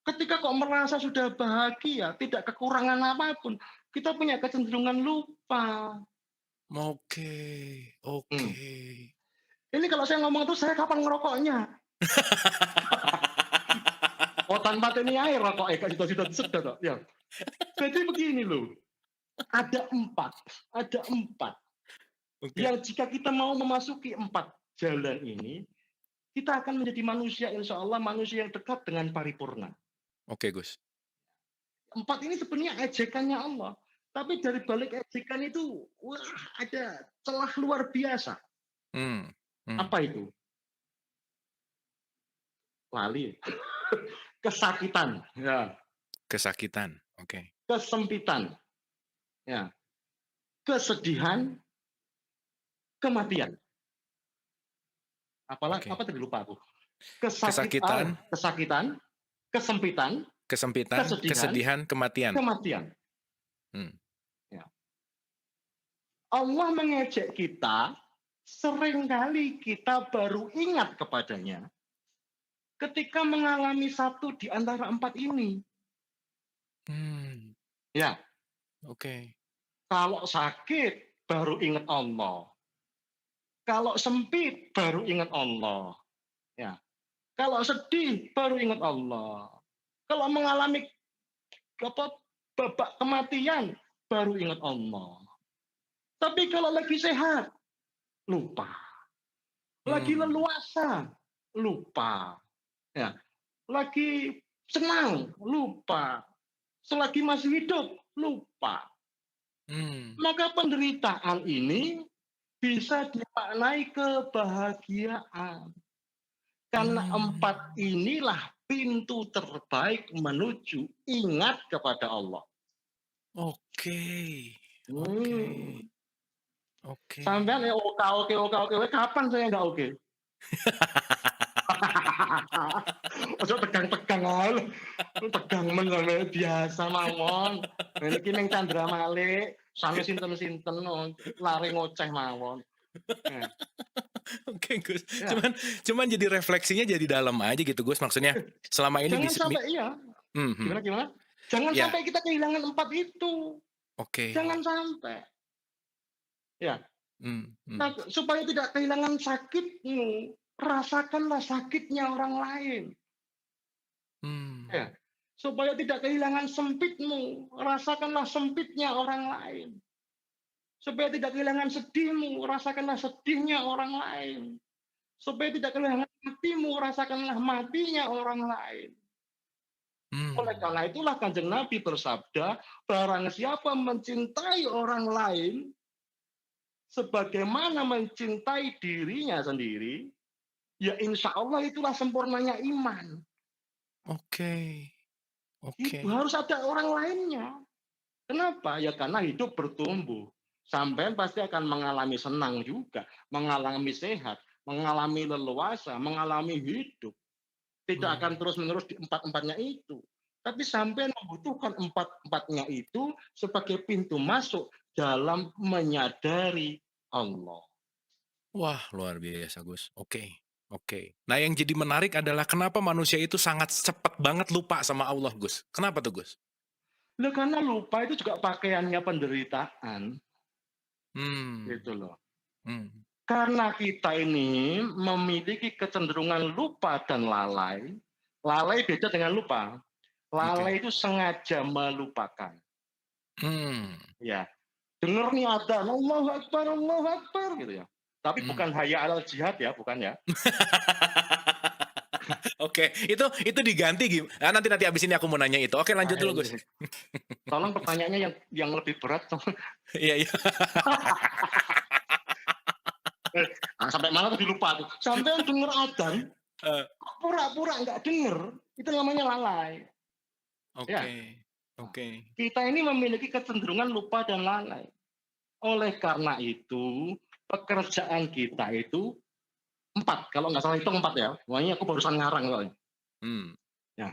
Ketika kok merasa sudah bahagia, tidak kekurangan apapun, kita punya kecenderungan lupa. Oke. Hmm. Oke. Ini kalau saya ngomong terus, saya kapan ngerokoknya? Oh, tanpa ini air rokok, sudah sedot. Ya. Jadi begini loh, ada empat, ada empat. Oke. Yang jika kita mau memasuki empat jalan ini, kita akan menjadi manusia, insya Allah manusia yang dekat dengan paripurna. Oke, Gus. Empat ini sebenarnya ejekannya Allah. Tapi dari balik ejekan itu, wah, ada celah luar biasa. Hmm. Hmm. Apa itu? Lali. Kesakitan, ya. Kesakitan. Oke. Kesempitan, ya. Kesedihan, kematian. Apa Oke. tadi lupa aku? Kesakitan, Kesakitan, kesempitan, kesempitan, kesedihan, kesedihan, kematian. kematian. Hmm. Ya. Allah mengejek kita, seringkali kita baru ingat kepadanya ketika mengalami satu di antara 4 ini. Hmm, Ya, oke. kalau sakit baru ingat Allah. Kalau sempit baru ingat Allah. Ya. Kalau sedih baru ingat Allah. Kalau mengalami apa babak kematian baru ingat Allah. Tapi kalau lagi sehat lupa. Lagi Hmm, leluasa lupa. Ya. Lagi senang lupa. Selagi masih hidup lupa. hmm, Maka penderitaan ini bisa dimaknai kebahagiaan. Karena 4 hmm. inilah pintu terbaik menuju ingat kepada Allah. Oke, oke, Hmm. oke. Sampean ya oke. Kapan saya nggak oke? Ojo tegang-tegang ae. Tegang men sampe biasa mawon. Niki ning Chandra Malik, sami sinten-sinten lari ngoceh mawon. Nah, Oke, Gus. ya. Cuman jadi refleksinya jadi dalam aja gitu, Gus. Maksudnya selama ini Jangan sampai iya. mhm, Gimana? Jangan ya, sampai kita kehilangan 4 itu. oke. Jangan sampai. Ya. Hmm. Nah, supaya tidak kehilangan sakitmu, rasakanlah sakitnya orang lain. Hmm. Ya. Supaya tidak kehilangan sempitmu, rasakanlah sempitnya orang lain. Supaya tidak kehilangan sedihmu, rasakanlah sedihnya orang lain. Supaya tidak kehilangan matimu, rasakanlah matinya orang lain. Oleh Hmm. karena itulah Kanjeng Nabi bersabda, barang siapa mencintai orang lain sebagaimana mencintai dirinya sendiri, ya insya Allah itulah sempurnanya iman. Oke, Itu oke. harus ada orang lainnya. Kenapa? Ya karena hidup bertumbuh. Sampai pasti akan mengalami senang juga, mengalami sehat, mengalami leluasa, mengalami hidup. Tidak akan Hmm. terus-menerus di empat-empatnya itu. Tapi sampai membutuhkan empat-empatnya itu sebagai pintu masuk dalam menyadari Allah. Wah, luar biasa, Gus. Oke, oke. Nah, yang jadi menarik adalah kenapa manusia itu sangat cepat banget lupa sama Allah, Gus? Kenapa tuh, Gus? Loh, karena lupa itu juga pakaiannya penderitaan, Hmm. gitu loh. Hmm. Karena kita ini memiliki kecenderungan lupa dan lalai. Lalai beda dengan lupa. Oke. Lalai itu sengaja melupakan. Hmm. Ya, dengar nih adzan, Allahu Akbar gitu ya. Tapi Hmm. bukan hayya alal jihad ya, bukan ya. Oke, itu diganti nanti abis ini aku mau nanya itu. Oke, Nah, lanjut dulu, Gus. tolong pertanyaannya yang lebih berat. Iya, iya. Nah, sampai mana tadi lupa tuh. Sampai dengar adzan, Eh, pura-pura nggak dengar, itu namanya lalai. oke, Ya, oke. kita ini memiliki kecenderungan lupa dan lalai. Oleh karena itu, pekerjaan kita itu 4. Kalau nggak salah hitung 4 ya. Pokoknya aku barusan ngarang soalnya. Hmm. Ya.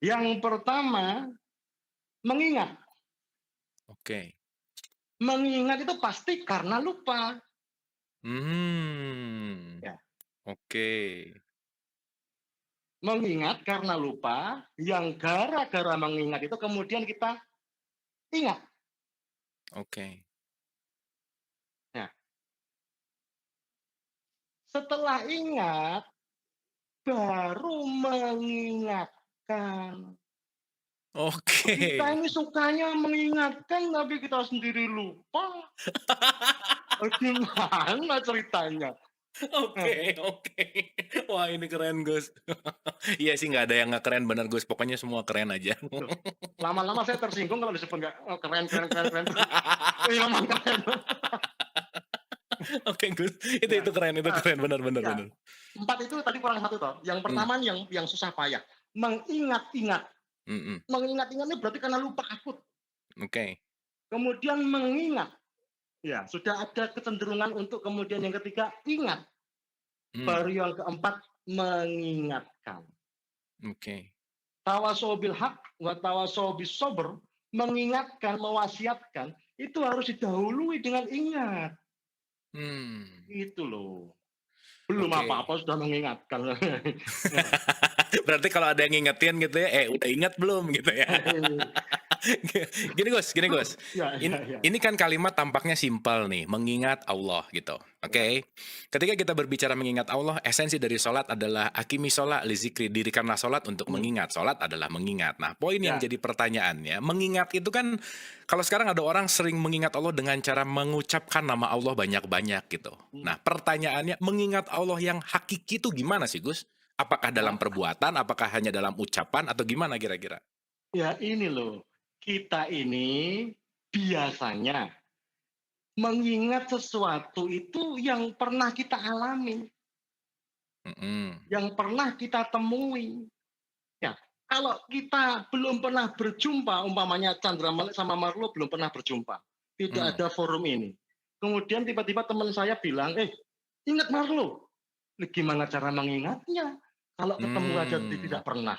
Yang pertama, mengingat. Oke. Mengingat itu pasti karena lupa. Hmm. Ya. Oke. Mengingat karena lupa, yang gara-gara mengingat itu kemudian kita ingat. Oke. Nah, setelah ingat, baru mengingatkan. Kita Oke. ini sukanya mengingatkan, tapi kita sendiri lupa. Gimana ceritanya? Nah, Oke, oke. Wah, ini keren, Gus. Iya sih, nggak ada yang nggak keren, bener, Gus. Pokoknya semua keren aja. tuh. Lama-lama saya tersinggung kalau disebut nggak keren, keren, keren, keren. Memang keren. Oke, Gus. Ya, Itu keren, itu keren. Bener, bener, ya. bener. 4 itu tadi kurang 1 toh. Yang Hmm. pertama yang susah payah. Mengingat-ingat. Mm-mm. Mengingat-ingat ini berarti karena lupa akut. Oke. Kemudian mengingat. Ya, sudah ada kecenderungan untuk kemudian yang ketiga ingat. Hmm. Baru yang keempat mengingatkan. Oke. Tawasau bil haq wa tawasau bis sabr, mengingatkan, mewasiatkan itu harus didahului dengan ingat. Hmm. Itu loh. Belum Oke. apa-apa sudah mengingatkan. Ya. Berarti kalau ada yang ngingetin gitu ya, udah ingat belum gitu ya? Gini Gus, Ya, ya, ya. ini kan kalimat tampaknya simpel nih, mengingat Allah gitu, Ya, oke? Ketika kita berbicara mengingat Allah, esensi dari sholat adalah akimi sholat li zikri, dirikanlah sholat untuk mhm, mengingat, sholat adalah mengingat. Nah, poin yang ya, jadi pertanyaannya, mengingat itu kan kalau sekarang ada orang sering mengingat Allah dengan cara mengucapkan nama Allah banyak-banyak gitu. mmm, Nah, pertanyaannya, mengingat Allah yang hakiki itu gimana sih Gus? Apakah dalam nah, perbuatan, apakah hanya dalam ucapan, atau gimana kira-kira? ya ini loh, kita ini biasanya mengingat sesuatu itu yang pernah kita alami, Mhm, yang pernah kita temui. Ya, kalau kita belum pernah berjumpa, umpamanya Chandra Malik sama Marlo belum pernah berjumpa, tidak mmm, ada forum ini. Kemudian tiba-tiba teman saya bilang, ingat Marlo. Lah, gimana cara mengingatnya? Kalau ketemu aja mmm, tidak pernah.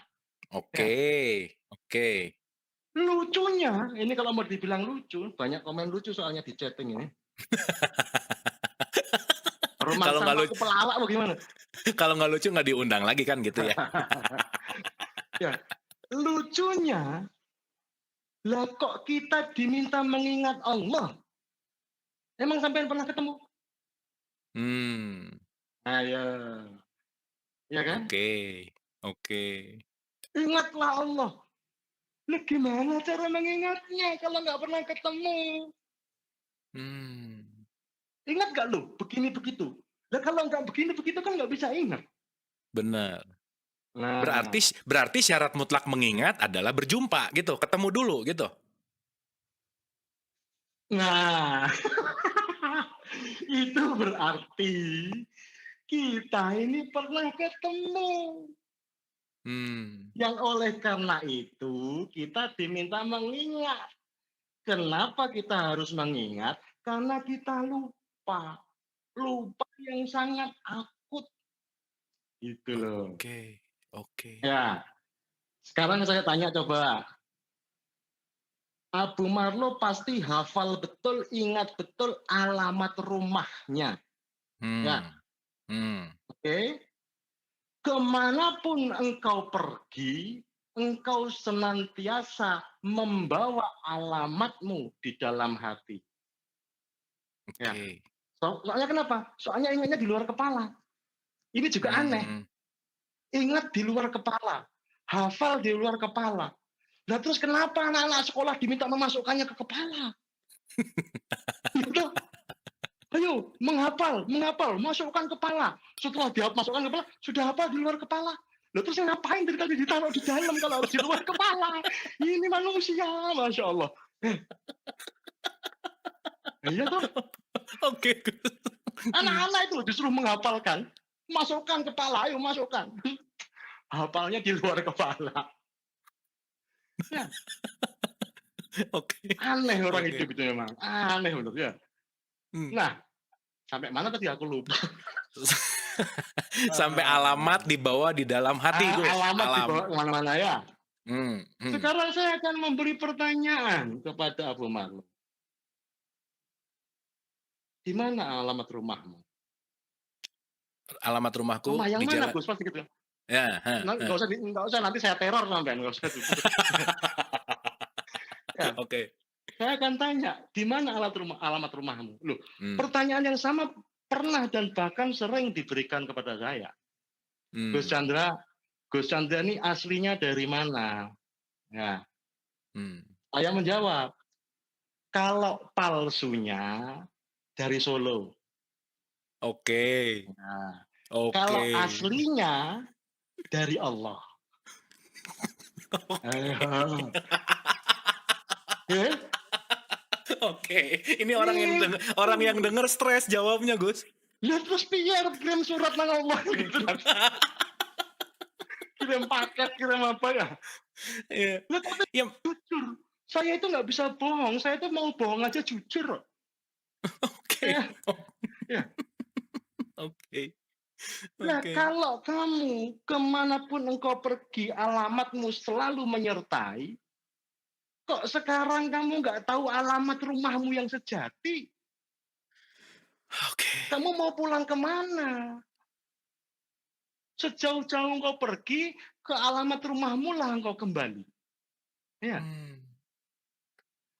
oke Ya, oke. lucunya, ini kalau mau dibilang lucu, banyak komen lucu soalnya di chatting ini. Rumah Kalau nggak sama aku lucu pelawak bagaimana? kalau nggak lucu nggak diundang lagi kan gitu ya? Ya, lucunya, lah kok kita diminta mengingat Allah? Emang sampean pernah ketemu? Mmm, Ayo, ya kan? oke oke. Ingatlah Allah. Lah gimana cara mengingatnya kalau nggak pernah ketemu? Mmm, Ingat nggak lu begini begitu? Lah kalau nggak begini begitu kan nggak bisa ingat. bener. Nah, Berarti syarat mutlak mengingat adalah berjumpa gitu, ketemu dulu gitu? nah, itu berarti kita ini pernah ketemu. Mmm, Yang oleh karena itu kita diminta mengingat. Kenapa kita harus mengingat? Karena kita lupa. Lupa yang sangat akut gitu loh. oke oke. Ya, sekarang saya tanya coba. Abu Marlo pasti hafal betul, ingat betul alamat rumahnya. Ya, Mmm, mmm, oke. Kemanapun engkau pergi, engkau senantiasa membawa alamatmu di dalam hati. Ya, oke. soalnya kenapa? Soalnya ingatnya di luar kepala. Ini juga aneh. Mmm. Ingat di luar kepala, hafal di luar kepala. Nah terus kenapa anak-anak sekolah diminta memasukkannya ke kepala? Gitu. Ayo, menghafal, menghafal, masukkan kepala. Setelah masukkan kepala, sudah apa di luar kepala? Loh terus ngapain dari tadi ditaruh di dalam kalau harus di luar kepala? Ini manusia, Masya Allah. Iya toh, Oke. anak-anak itu disuruh menghafalkan. Masukkan kepala, ayo masukkan. Hafalnya di luar kepala. Ya, Oke aneh orang oke. hidup itu memang. Aneh betul ya. Mmm. Nah, sampai mana tadi aku lupa. Sampai alamat Ah, dibawa di dalam hati, Gus. alamat dibawa kemana-mana ya. Mhm. Sekarang saya akan memberi pertanyaan kepada Abu Marlo. Di mana alamat rumahmu? Alamat rumahku Rumah yang di mana, jalan Gus? Pasti gitu. ya, heeh heeh. Nggak usah nanti saya teror sampean, nggak usah disebut. Ya, Oke. saya akan tanya, di mana alamat rumahmu? Loh, Mmm, pertanyaan yang sama pernah dan bahkan sering diberikan kepada saya. Gus mmm, Chandra, Gus Chandra ini aslinya dari mana? Ya, mmm. saya menjawab, kalau palsunya dari Solo. Oke Nah, oke. kalau aslinya dari Allah. Ayo. Ya, Oke. Ini itu. orang yang denger stres jawabnya, Gus. Ya terus piye kirim surat nang Allah gitu. Kirim paket, kirim apa ya. Iya. Lah tapi Iya, jujur, saya itu nggak bisa bohong, saya itu mau bohong aja jujur. oke. Ya, ya. Oke Nah oke. kalau kamu kemanapun engkau pergi, alamatmu selalu menyertai, kok sekarang kamu nggak tahu alamat rumahmu yang sejati? Oke. Kamu mau pulang kemana? Sejauh-jauh engkau pergi, ke alamat rumahmu lah engkau kembali. Ya. Hmm.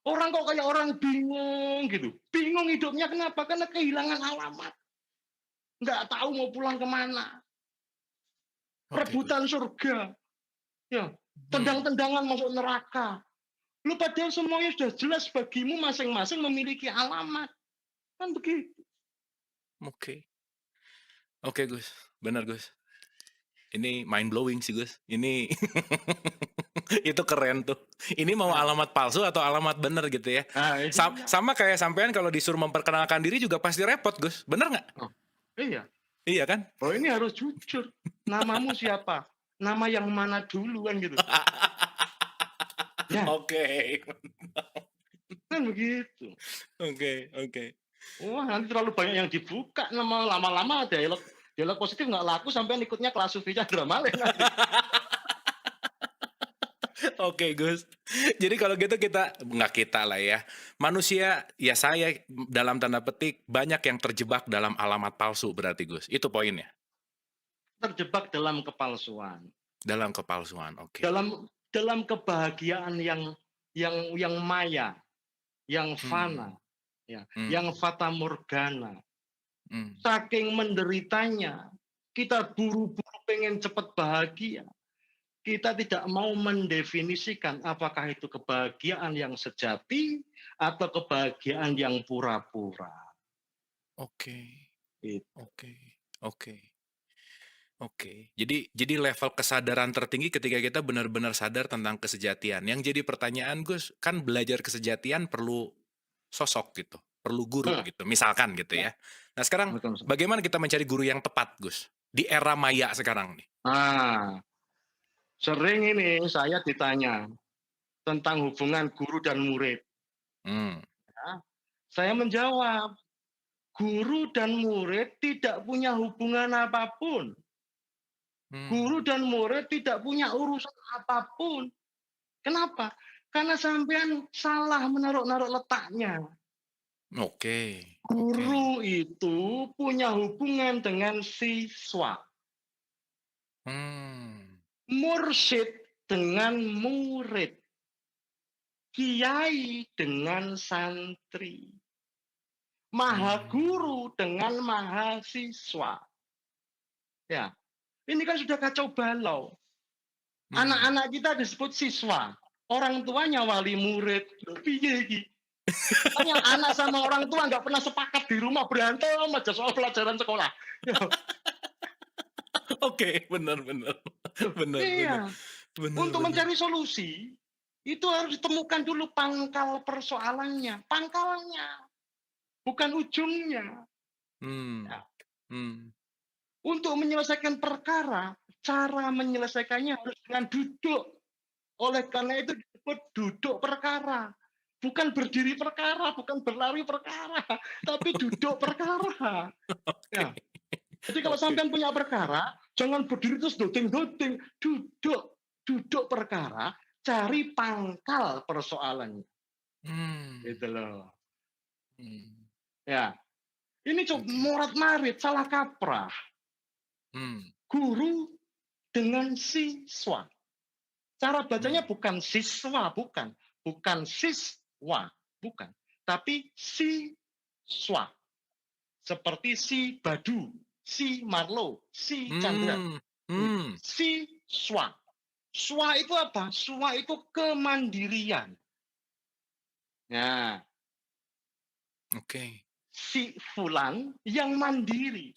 Orang kok kayak orang bingung gitu. Bingung hidupnya kenapa? Karena kehilangan alamat. Nggak tahu mau pulang kemana. Oke, Gus. Rebutan surga. Ya. Hmm. Tendang-tendangan masuk neraka. Lu padahal semuanya sudah jelas bagimu masing-masing memiliki alamat. Kan begitu. Oke. Oke, Gus. Benar, Gus. Ini mind blowing sih, Gus. Ini itu keren tuh. Ini mau Nah, alamat palsu atau alamat bener gitu ya. iya. Sama kayak sampean kalau disuruh memperkenalkan diri juga pasti repot, Gus. Bener nggak? Oh, iya. Iya kan? Oh, ini harus jujur. Namamu siapa? Nama yang mana dulu kan gitu. Ya, Oke. kan begitu. Oke. Wah, nanti terlalu banyak yang dibuka nama lama-lama dialog positif nggak laku sampai ikutnya kelas Sufi Chandra Malik nanti. Oke, Gus. Jadi kalau gitu nggak kita lah ya. Manusia, ya saya dalam tanda petik banyak yang terjebak dalam alamat palsu berarti, Gus. Itu poinnya. Terjebak dalam kepalsuan. Dalam kepalsuan, oke. Dalam kebahagiaan yang maya, yang fana, ya, yang fata morgana. Saking menderitanya, kita buru-buru pengen cepat bahagia. Kita tidak mau mendefinisikan apakah itu kebahagiaan yang sejati atau kebahagiaan yang pura-pura. Oke. Gitu. Oke. Jadi level kesadaran tertinggi ketika kita benar-benar sadar tentang kesejatian. Yang jadi pertanyaan, Gus, kan belajar kesejatian perlu sosok gitu, perlu guru gitu, misalkan gitu ya. Nah sekarang bagaimana kita mencari guru yang tepat, Gus? Di era maya sekarang nih. Sering ini saya ditanya tentang hubungan guru dan murid. Ya, saya menjawab, guru dan murid tidak punya hubungan apapun. Guru dan murid tidak punya urusan apapun. Kenapa? Karena sampean salah menaruh letaknya. Oke. Guru itu punya hubungan dengan siswa. Mursyid dengan murid. Kiai dengan santri. Maha guru dengan mahasiswa. Ya. Ini kan sudah kacau balau. Anak-anak kita disebut siswa. Orang tuanya wali murid. Piye iki? Anak sama orang tua nggak pernah sepakat di rumah, berantem aja soal pelajaran sekolah. Oke, benar. Iya. Untuk mencari solusi, itu harus ditemukan dulu pangkal persoalannya. Pangkalnya. Bukan ujungnya. Ya. Untuk menyelesaikan perkara, cara menyelesaikannya harus dengan duduk. Oleh karena itu disebut duduk perkara. Bukan berdiri perkara, bukan berlari perkara, tapi duduk perkara. Ya. Jadi kalau sampean punya perkara, jangan berdiri terus doting-doting. Duduk perkara, cari pangkal persoalannya. Gitu loh. Ya. Ini morat-marit, salah kaprah. Guru dengan siswa. Cara bacanya bukan siswa, bukan siswa, bukan. Tapi siswa. Seperti si Badu, si Marlo, si Chandra. Siswa. Swa itu apa? Swa itu kemandirian. Nah. Oke. Si fulan yang mandiri.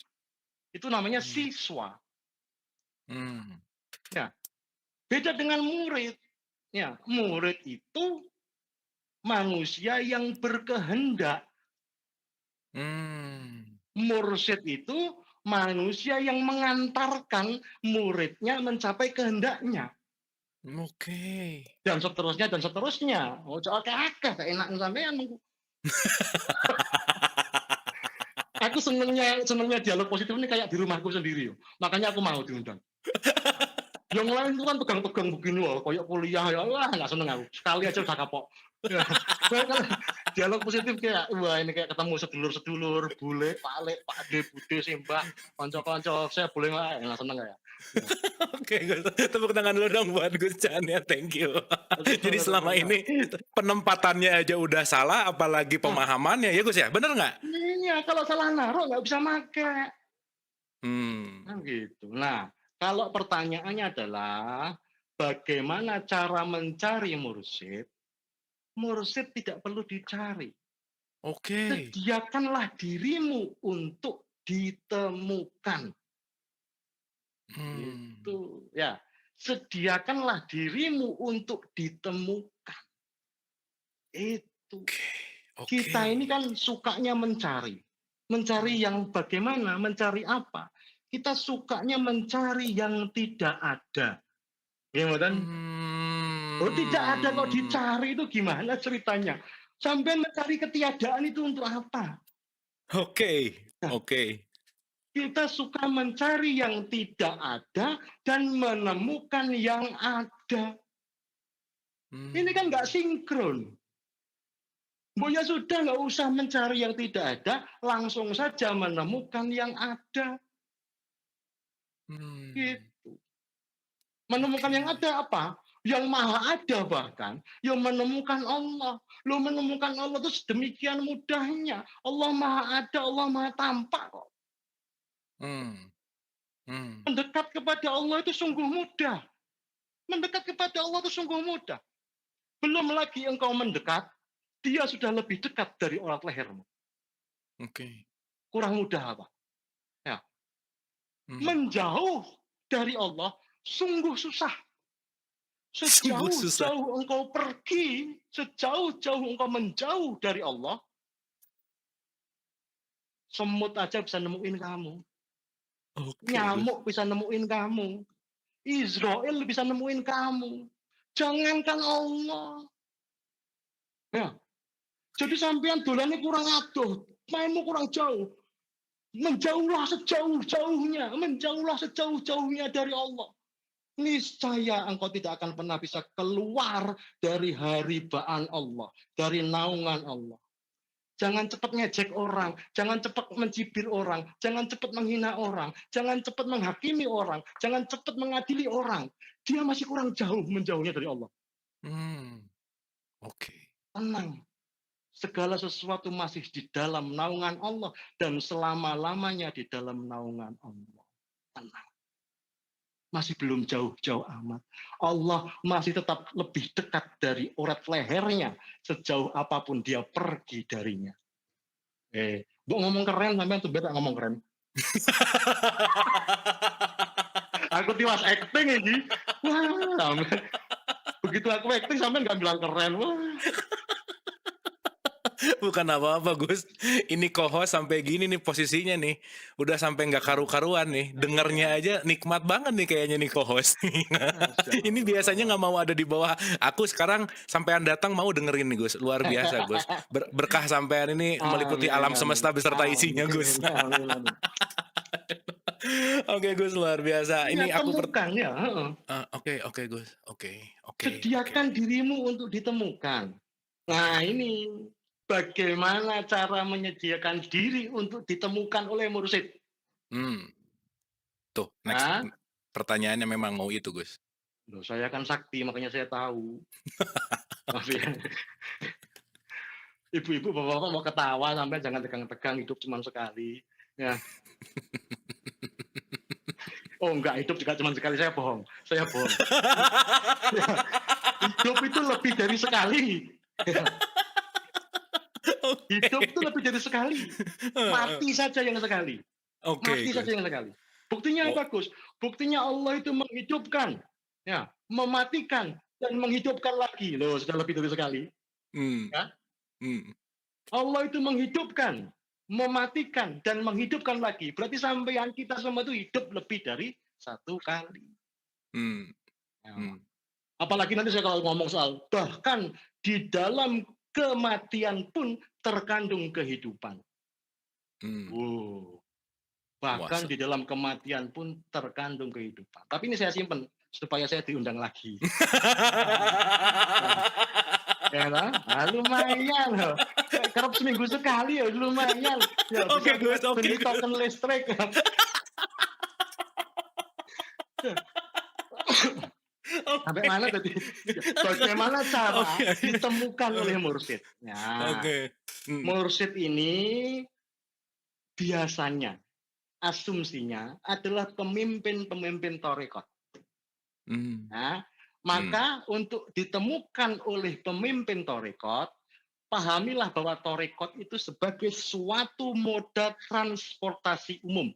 Itu namanya siswa. Ya. Beda dengan murid. Ya, murid itu manusia yang berkehendak. Mursyid itu manusia yang mengantarkan muridnya mencapai kehendaknya. Oke. Dan seterusnya. Oh, akeh enak sampean. Aku senengnya dialog positif ini kayak di rumahku sendiri. Makanya aku mau diundang. Yang lain itu kan pegang-pegang begini loh, kayak kuliah ya, wah nggak seneng aku. Sekali aja udah kapok. Ya, kalau dialog positif kayak, wah ini kayak ketemu sedulur-sedulur, bule, Pak De, Bude, Simbah, konco-konco, saya boleh nggak seneng ya. Oke, Gus. Tepuk tangan dulu dong buat Gus Chan ya, thank you. Jadi selama ini penempatannya aja udah salah, apalagi pemahamannya ya Gus ya, bener nggak? Iya, kalau salah naruh nggak bisa make. Hmm. Kan gitu. Nah, kalau pertanyaannya adalah bagaimana cara mencari mursyid? Mursyid tidak perlu dicari. Oke. Sediakanlah dirimu untuk ditemukan. Hmm. Itu ya. Sediakanlah dirimu untuk ditemukan. Itu. Oke. Kita ini kan sukanya mencari. Mencari yang bagaimana? Mencari apa? Kita sukanya mencari yang tidak ada. Ya, kan? Oh, tidak ada kok dicari itu gimana ceritanya? Sampai mencari ketiadaan itu untuk apa? Oke. Nah, Oke. kita suka mencari yang tidak ada dan menemukan yang ada. Ini kan nggak sinkron. Bu ya sudah nggak usah mencari yang tidak ada, langsung saja menemukan yang ada. Gitu. Menemukan yang ada apa? Yang maha ada bahkan, yang menemukan Allah. Lo menemukan Allah itu sedemikian mudahnya. Allah maha ada, Allah maha tampak kok. Mendekat kepada Allah itu sungguh mudah. Mendekat kepada Allah itu sungguh mudah. Belum lagi engkau mendekat, dia sudah lebih dekat dari urat lehermu. Oke. Kurang mudah apa? Ya. Menjauh dari Allah sungguh susah. Sejauh-jauh engkau pergi, sejauh-jauh engkau menjauh dari Allah, semut aja bisa nemuin kamu. Nyamuk bisa nemuin kamu. Israel bisa nemuin kamu. Jangankan Allah. Ya. Jadi sampean dolannya kurang adoh, mainmu kurang jauh. Menjauhlah sejauh-jauhnya, menjauhlah sejauh-jauhnya dari Allah. Niscaya engkau tidak akan pernah bisa keluar dari haribaan Allah, dari naungan Allah. Jangan cepat ngejek orang, jangan cepat mencibir orang, jangan cepat menghina orang, jangan cepat menghakimi orang, jangan cepat mengadili orang. Dia masih kurang jauh menjauhnya dari Allah. Oke. Tenang. Segala sesuatu masih di dalam naungan Allah dan selama-lamanya di dalam naungan Allah. Tenang. Masih belum jauh-jauh amat. Allah masih tetap lebih dekat dari urat lehernya sejauh apapun dia pergi darinya. Bu ngomong keren sampai tuh beda ngomong keren. Aku tiwas acting ini. Wah, begitu aku acting sampai nggak bilang keren. Wah. Bukan apa-apa Gus, ini co-host sampai gini nih posisinya nih, udah sampai nggak karu-karuan nih, dengernya aja nikmat banget nih kayaknya nih co-host. Ini biasanya nggak mau ada di bawah, aku sekarang sampean datang mau dengerin nih Gus, luar biasa Gus, berkah sampean ini meliputi alam semesta beserta isinya Gus. Oke Gus, luar biasa. Ini aku ya. Oke Gus, oke. Sediakan dirimu untuk ditemukan. Nah ini bagaimana cara menyediakan diri untuk ditemukan oleh mursyid? Tuh, next pertanyaannya memang mau itu Gus. Loh, saya kan sakti makanya saya tahu. Ibu-ibu, bapak-bapak mau ketawa sampai jangan tegang-tegang, hidup cuma sekali. Ya. Oh enggak, hidup juga cuma sekali, saya bohong. Ya. Hidup itu lebih dari sekali. Ya. Hidup itu lebih dari sekali. Mati saja yang sekali. Mati saja yang sekali. Buktinya bagus. Buktinya Allah itu menghidupkan, ya, mematikan dan menghidupkan lagi. Loh, sudah lebih dari sekali. Ya? Allah itu menghidupkan, mematikan dan menghidupkan lagi. Berarti sampean kita semua itu hidup lebih dari satu kali. Ya. Apalagi nanti saya kalau ngomong soal bahkan di dalam kematian pun terkandung kehidupan. Bahkan di dalam kematian pun terkandung kehidupan. Tapi ini saya simpen. supaya saya diundang lagi. Ya kan? Lumayan loh. Kerap seminggu sekali ya lumayan. Ya bisa Oke, Gus, kita oke, beli Gus. token listrik. Sampai Oke. mana tadi? Bagaimana cara Oke. ditemukan oleh mursyid? Nah, Oke. mursyid ini biasanya asumsinya adalah pemimpin-pemimpin tarekat. Hmm. Nah, maka untuk ditemukan oleh pemimpin tarekat, pahamilah bahwa tarekat itu sebagai suatu moda transportasi umum.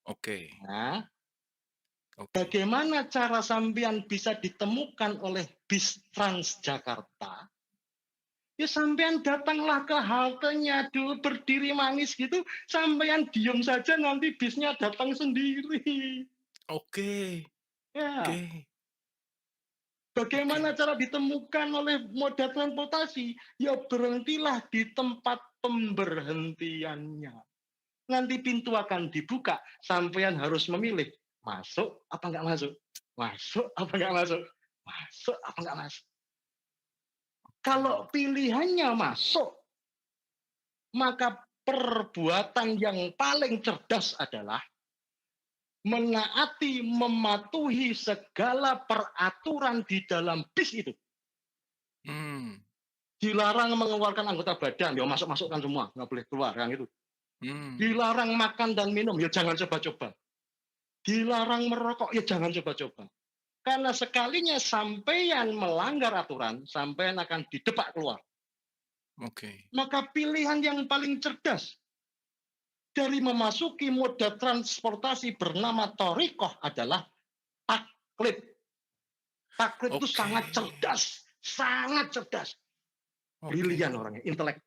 Oke. Nah, Oke. bagaimana cara sampean bisa ditemukan oleh bis Transjakarta? Ya sampean datanglah ke haltenya dulu berdiri manis gitu, sampean diem saja nanti bisnya datang sendiri. Oke. Ya, Oke. bagaimana Oke. cara ditemukan oleh moda transportasi? Ya berhentilah di tempat pemberhentiannya. Nanti pintu akan dibuka, sampean harus memilih masuk apa enggak masuk, masuk apa enggak masuk, masuk apa enggak masuk. Kalau pilihannya masuk, maka perbuatan yang paling cerdas adalah menaati, mematuhi segala peraturan di dalam bis itu. Hmm. Dilarang mengeluarkan anggota badan, ya masuk-masukkan semua, nggak boleh keluar, yang itu. Hmm. Dilarang makan dan minum, ya jangan coba-coba. Dilarang merokok, ya jangan coba-coba. Karena sekalinya sampean melanggar aturan, sampean akan didepak keluar. Oke. Maka pilihan yang paling cerdas dari memasuki moda transportasi bernama thariqah adalah taklid. Taklid itu sangat Oke. cerdas, sangat cerdas. Brilian Oke. orangnya, intelek.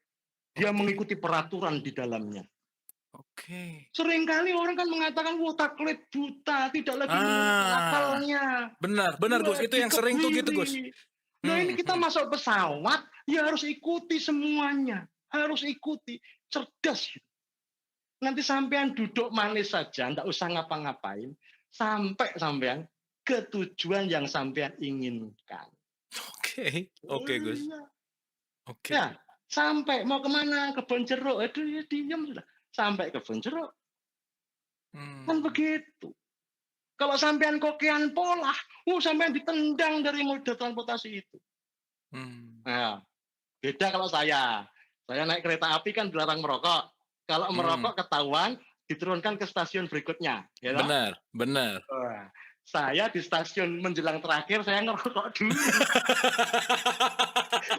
Dia Oke. mengikuti peraturan di dalamnya. Oke. Seringkali orang kan mengatakan, wah taklid buta, tidak lagi menggunakan Ah, akalnya. benar, Gus. Wah, Itu yang sering tuh gitu, Gus. dikebiri. Nah ini kita masuk pesawat, ya harus ikuti semuanya. Harus ikuti. Cerdas. Nanti sampean duduk manis saja, enggak usah ngapa-ngapain. Sampai sampean ke tujuan yang sampean inginkan. Oke. Oke, Gus. Iya. Oke. Ya, sampai mau kemana? Kebun jeruk. Aduh, ya diam sudah. Sampai kebun jeruk. Kan begitu. Kalau sampean kokean pola, sampean ditendang dari moda transportasi itu. Nah, beda kalau saya. Saya naik kereta api kan dilarang merokok. Kalau merokok ketahuan, diturunkan ke stasiun berikutnya. Ya toh? Benar, benar. Wah, saya di stasiun menjelang terakhir, saya ngerokok dulu.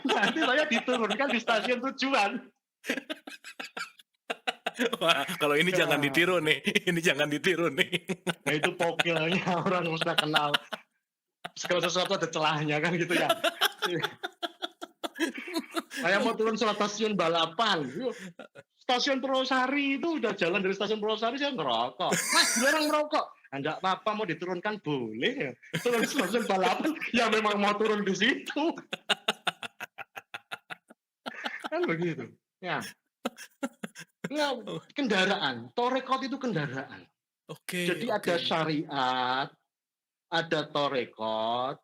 Nanti saya diturunkan di stasiun tujuan. Wah, kalau ini jangan ditiru nih. Ini jangan ditiru nih. Nah itu pokilnya orang sudah kenal. Segala sesuatu ada celahnya kan gitu ya. Saya mau turun stasiun balapan. Stasiun Purwosari itu udah jalan dari stasiun Purwosari saya ngerokok. Mas, dilarang merokok. Enggak apa-apa mau diturunkan boleh ya. Turun stasiun balapan ya memang mau turun di situ. Kan begitu. Ya. Nah, kendaraan. Thariqat itu kendaraan. Oke. Jadi ada syariat, ada thariqat,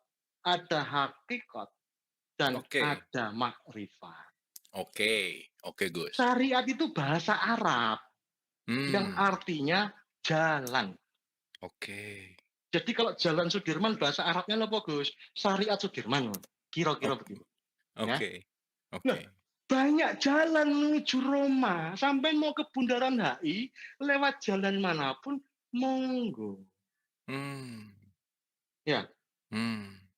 ada hakikat, dan ada makrifat. Oke, Gus. Syariat itu bahasa Arab yang artinya jalan. Oke. Jadi kalau jalan Sudirman bahasa Arabnya apa, Gus? Syariat Sudirman. Kira-kira begitu. Oke. Nah, banyak jalan menuju Roma. Sampai mau ke Bundaran HI, lewat jalan manapun, monggo. Ya.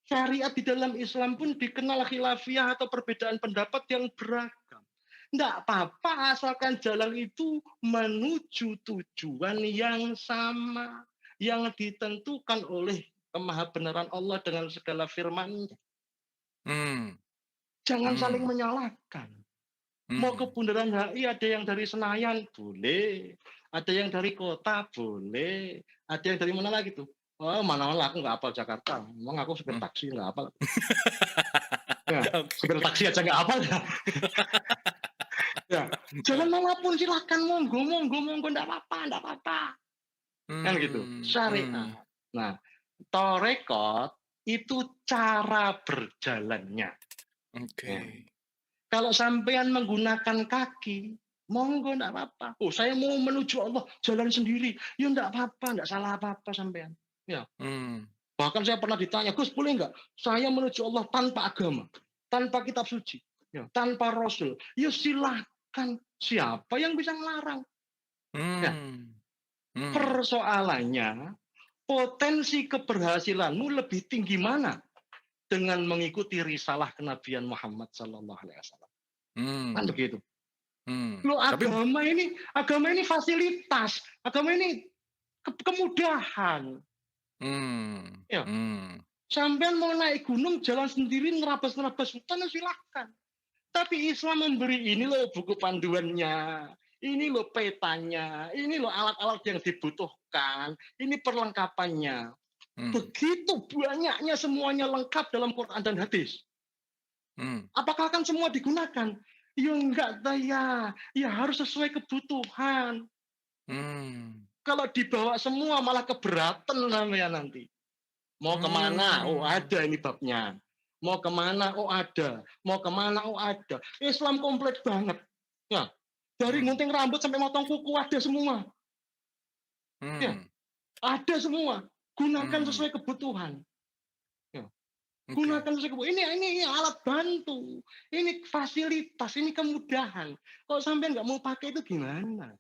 Syariat di dalam Islam pun dikenal khilafiyah atau perbedaan pendapat yang beragam. Tidak apa-apa asalkan jalan itu menuju tujuan yang sama. Yang ditentukan oleh kemahabenaran Allah dengan segala firman-Nya. Jangan saling menyalahkan. Mau ke Bundaran HI ada yang dari Senayan, boleh. Ada yang dari kota, boleh. Ada yang dari mana lagi tuh? Oh, mana-mana aku nggak hafal Jakarta. Emang aku supir taksi nggak hafal. Ya, supir taksi aja nggak hafal ya. Ya, jalan manapun silahkan monggo, nggak apa-apa. Kan gitu. Syariat. Nah, Torekot itu cara berjalannya. Oke. Ya. Kalau sampean menggunakan kaki, monggo enggak apa-apa. Oh, saya mau menuju Allah jalan sendiri. Ya enggak apa-apa, enggak salah apa-apa sampean. Ya. Hmm. Bahkan saya pernah ditanya, Gus boleh enggak saya menuju Allah tanpa agama, tanpa kitab suci, ya, tanpa Rasul? Ya silahkan. Siapa yang bisa melarang? Ya. Hmm. Hmm. Persoalannya, potensi keberhasilanmu lebih tinggi mana dengan mengikuti risalah kenabian Muhammad Sallallahu Alaihi Wasallam? Kan Hmm. begitu. Hmm. Loh, Tapi agama ini fasilitas, agama ini kemudahan. hmm. Ya, Hmm. sampean mau naik gunung jalan sendiri nerabas-nerabas hutan, silahkan. Tapi Islam memberi ini loh buku panduannya, ini loh petanya, ini loh alat-alat yang dibutuhkan, ini perlengkapannya. Hmm. Begitu banyaknya semuanya lengkap dalam Quran dan hadis. Hmm. Apakah akan semua digunakan? Ya enggak, ya. Ya harus sesuai kebutuhan. Hmm. Kalau dibawa semua malah keberatan namanya nanti. Mau kemana? Oh ada ini babnya. Mau kemana? Oh ada. Mau kemana? Oh ada. Islam komplit banget. Ya. Dari gunting rambut sampai motong kuku ada semua. Ya. Hmm. Ada semua. Gunakan Hmm. sesuai kebutuhan. Ya. Oke. Gunakan sesuai kebutuhan. Ini alat bantu. Ini fasilitas. Ini kemudahan. Kalau sampai nggak mau pakai itu gimana?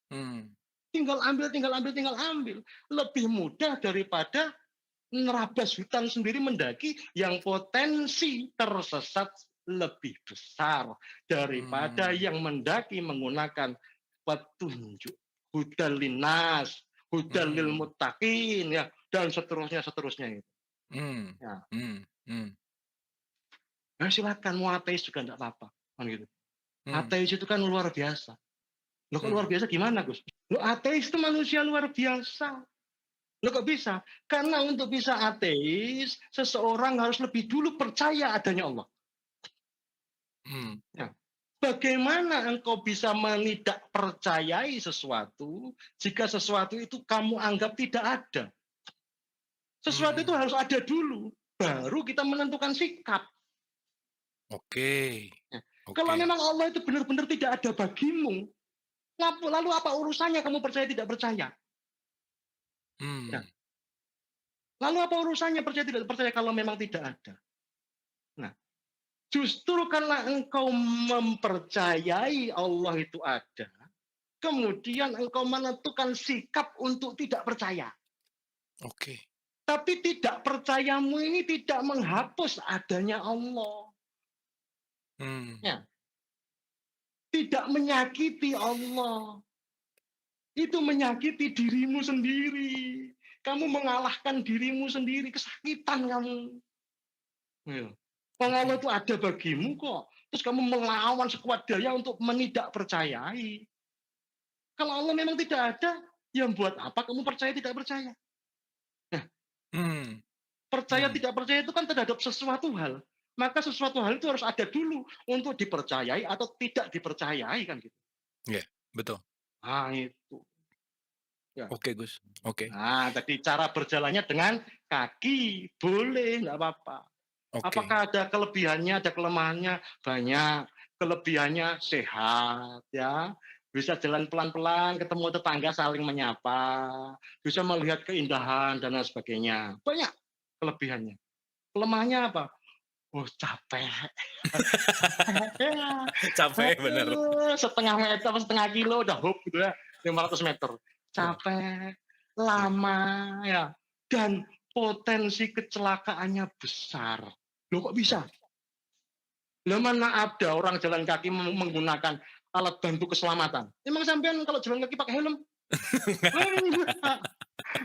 Hmm. Tinggal ambil, tinggal ambil, tinggal ambil. Lebih mudah daripada nerabas hutan sendiri mendaki yang potensi tersesat lebih besar daripada yang mendaki menggunakan petunjuk hudalinas, hudalil muttaqin, ya, dan seterusnya itu. Ya. Nah, silakan mau ateis juga enggak apa-apa, kan gitu. Ateis itu kan luar biasa. Loh, kok luar biasa gimana, Gus? Loh, ateis itu manusia luar biasa. Loh, kok bisa? Karena untuk bisa ateis, seseorang harus lebih dulu percaya adanya Allah. Ya. Bagaimana engkau bisa tidak percayai sesuatu jika sesuatu itu kamu anggap tidak ada? Sesuatu itu harus ada dulu, baru kita menentukan sikap. Oke. Ya. Kalau Oke. memang Allah itu benar-benar tidak ada bagimu, lalu apa urusannya kamu percaya tidak percaya? Ya. Lalu apa urusannya percaya tidak percaya kalau memang tidak ada? Nah, justru karena engkau mempercayai Allah itu ada, kemudian engkau menentukan sikap untuk tidak percaya. Oke. Tapi tidak percayamu ini tidak menghapus adanya Allah. Ya. Tidak menyakiti Allah. Itu menyakiti dirimu sendiri. Kamu mengalahkan dirimu sendiri, kesakitan kamu. Ya. Allah itu ada bagimu kok. Terus kamu melawan sekuat daya untuk menidak percayai. Kalau Allah memang tidak ada, yang buat apa kamu percaya tidak percaya? Nah, percaya tidak percaya itu kan terhadap sesuatu hal. Maka sesuatu hal itu harus ada dulu untuk dipercayai atau tidak dipercayai kan gitu. Iya, betul. Nah, itu. Ya. Oke, Gus. Oke. Nah, tadi cara berjalannya dengan kaki, boleh, nggak apa-apa. Oke. Apakah ada kelebihannya, ada kelemahannya? Banyak. Kelebihannya sehat, ya. Bisa jalan pelan-pelan, ketemu tetangga saling menyapa, bisa melihat keindahan dan lain sebagainya. Banyak kelebihannya. Kelemahannya apa? Oh, capek. Capek bener. Setengah meter, setengah kilo udah hop gitu ya, 500 meter. Capek, lama ya, dan potensi kecelakaannya besar. Loh, kok bisa? Lah mana ada orang jalan kaki menggunakan alat bantu keselamatan? Emang sampean kalau jalan kaki pakai helm? Enggak.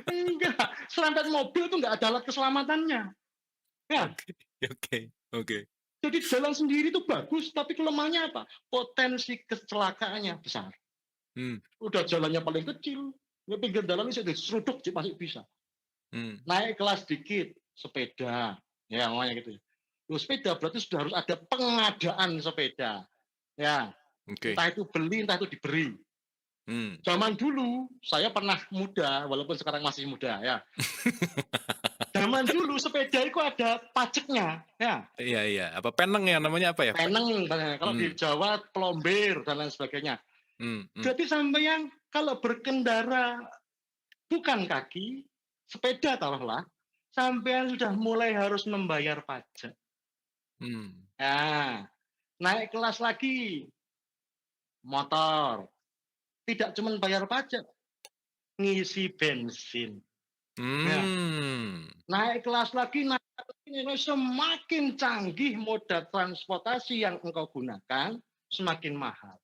Enggak. Serempet mobil tuh enggak ada alat keselamatannya. Ya. Oke. Jadi jalan sendiri itu bagus, tapi kelemahannya apa? Potensi kecelakaannya besar. Udah jalannya paling kecil, ya pinggir jalan ini sudah diseruduk masih bisa. Naik kelas dikit, sepeda, ya namanya gitu. Loh, sepeda berarti sudah harus ada pengadaan sepeda, ya. Entah itu beli, entah itu diberi. Hmm. Zaman dulu saya pernah muda, walaupun sekarang masih muda ya. Zaman dulu sepeda itu ada pajaknya, ya. Iya iya, apa peneng ya namanya apa ya? Peneng, kalau di Hmm, Jawa pelombir dan lain sebagainya. hmm. Jadi sampeyan kalau berkendara bukan kaki, sepeda taruhlah, sampean sudah mulai harus membayar pajak. Hmm. Nah, naik kelas lagi, motor. Tidak cuma bayar pajak, ngisi bensin. Ya, Hmm. naik kelas lagi, semakin canggih moda transportasi yang engkau gunakan, semakin mahal.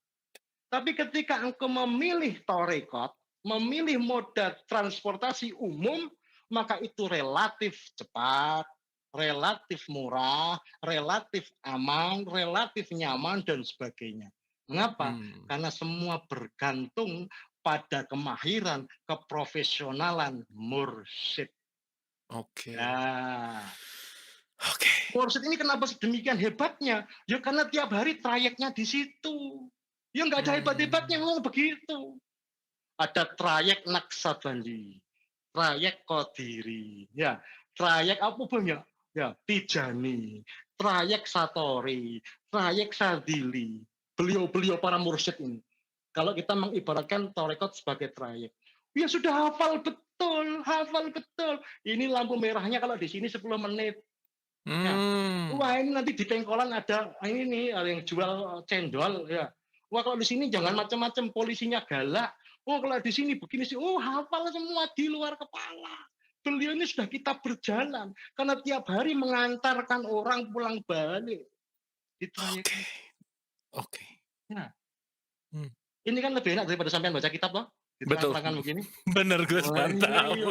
Tapi ketika engkau memilih torekot, memilih moda transportasi umum, maka itu relatif cepat, relatif murah, relatif aman, relatif nyaman, dan sebagainya. Mengapa? Hmm. Karena semua bergantung pada kemahiran, keprofesionalan mursyid. Oke. Nah, Oke. mursyid ini kenapa sedemikian hebatnya? Ya karena tiap hari trayeknya di situ. Ya nggak ada hebat-hebatnya, Hmm. ngomong begitu. Ada trayek Naksabandi, trayek Qadiri, ya, trayek apa banyak? Ya, Tijani, trayek Satori, trayek Sadili. Beliau-beliau para mursyid ini. Kalau kita mengibaratkan tarekat sebagai trayek, ya sudah hafal betul, hafal betul. Ini lampu merahnya kalau di sini 10 menit. Ya. Hmm. Wah, ini nanti di pengkolan ada ini nih yang jual cendol ya. Wah, kalau di sini jangan macam-macam, polisinya galak. Oh, kalau di sini begini sih. Oh, hafal semua di luar kepala. Beliau ini sudah kita berjalan karena tiap hari mengantarkan orang pulang balik di trayek Oke. itu. Oke. Nah, Hmm. ini kan lebih enak daripada sampean baca kitab loh di Betul. terang-terangan begini. Bener Gus, Wah, mantap. iya.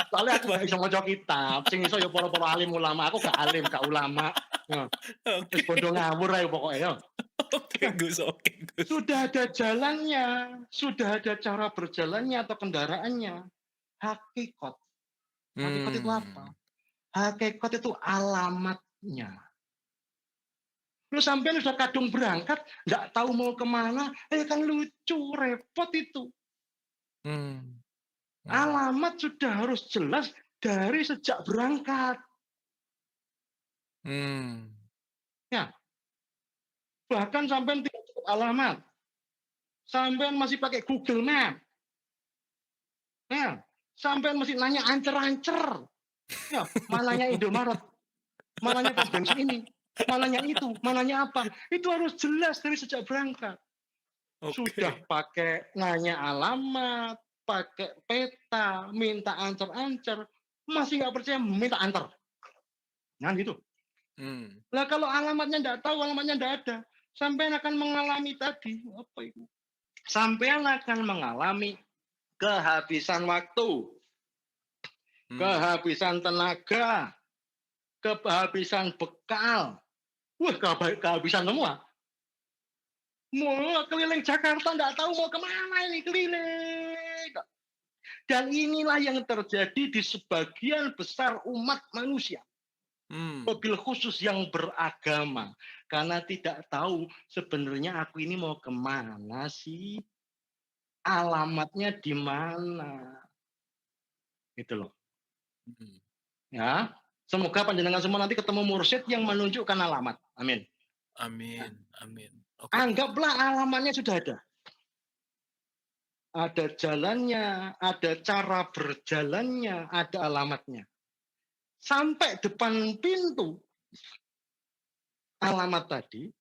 Soalnya aku gak bisa maca kitab, sing iso ya para-para alim ulama. Aku gak alim, gak ulama. Ya, Oke. wis bondo ngawur ae pokoknya ya. Oke Gus, oke Gus. Sudah ada jalannya, sudah ada cara berjalannya atau kendaraannya. Hakikat. Hakikat itu apa? Hmm. Hakikat itu alamatnya. Lu sampean sudah kadung berangkat, nggak tahu mau kemana, kan lucu, repot itu. Hmm. Alamat sudah harus jelas dari sejak berangkat. Hmm. Ya, bahkan sampean tidak cukup alamat. Sampean masih pakai Google Map. Ya, sampean masih nanya ancer-ancer. Ya, mananya Indomaret, mananya pom bensin ini, mananya itu, mananya apa. Itu harus jelas dari sejak berangkat. Sudah Oke. pakai nanya alamat, pakai peta, minta ancer-ancer, masih nggak percaya minta antar. Nah gitu. Hmm. Lah kalau alamatnya nggak tahu, alamatnya nggak ada, sampean akan mengalami tadi apa itu? Sampean akan mengalami kehabisan waktu, Hmm. kehabisan tenaga, kehabisan bekal. Wah, kehabisan semua. Mau keliling Jakarta nggak tahu mau kemana ini keliling. Dan inilah yang terjadi di sebagian besar umat manusia. Hmm. Mobil khusus yang beragama. Karena tidak tahu sebenarnya aku ini mau kemana sih. Alamatnya di mana. Gitu loh. Hmm. Ya, semoga panjenengan semua nanti ketemu mursyid yang menunjukkan alamat. Amin. Nah, Amin. Amin. Oke. anggaplah alamatnya sudah ada. Ada jalannya, ada cara berjalannya, ada alamatnya. Sampai depan pintu alamat tadi,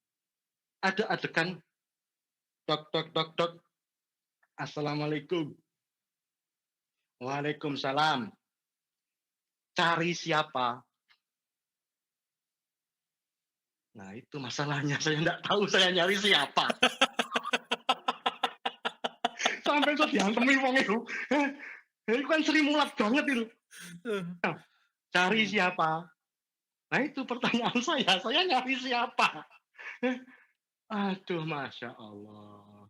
ada adegan dok dok dok dok. Assalamualaikum. Waalaikumsalam. Cari siapa? Nah itu masalahnya, saya nggak tahu saya nyari siapa. Sampai itu diantemi wong itu. Itu kan Sri Mulat banget itu. Nah, cari Hmm. siapa? Nah itu pertanyaan saya nyari siapa? Aduh, Masya Allah.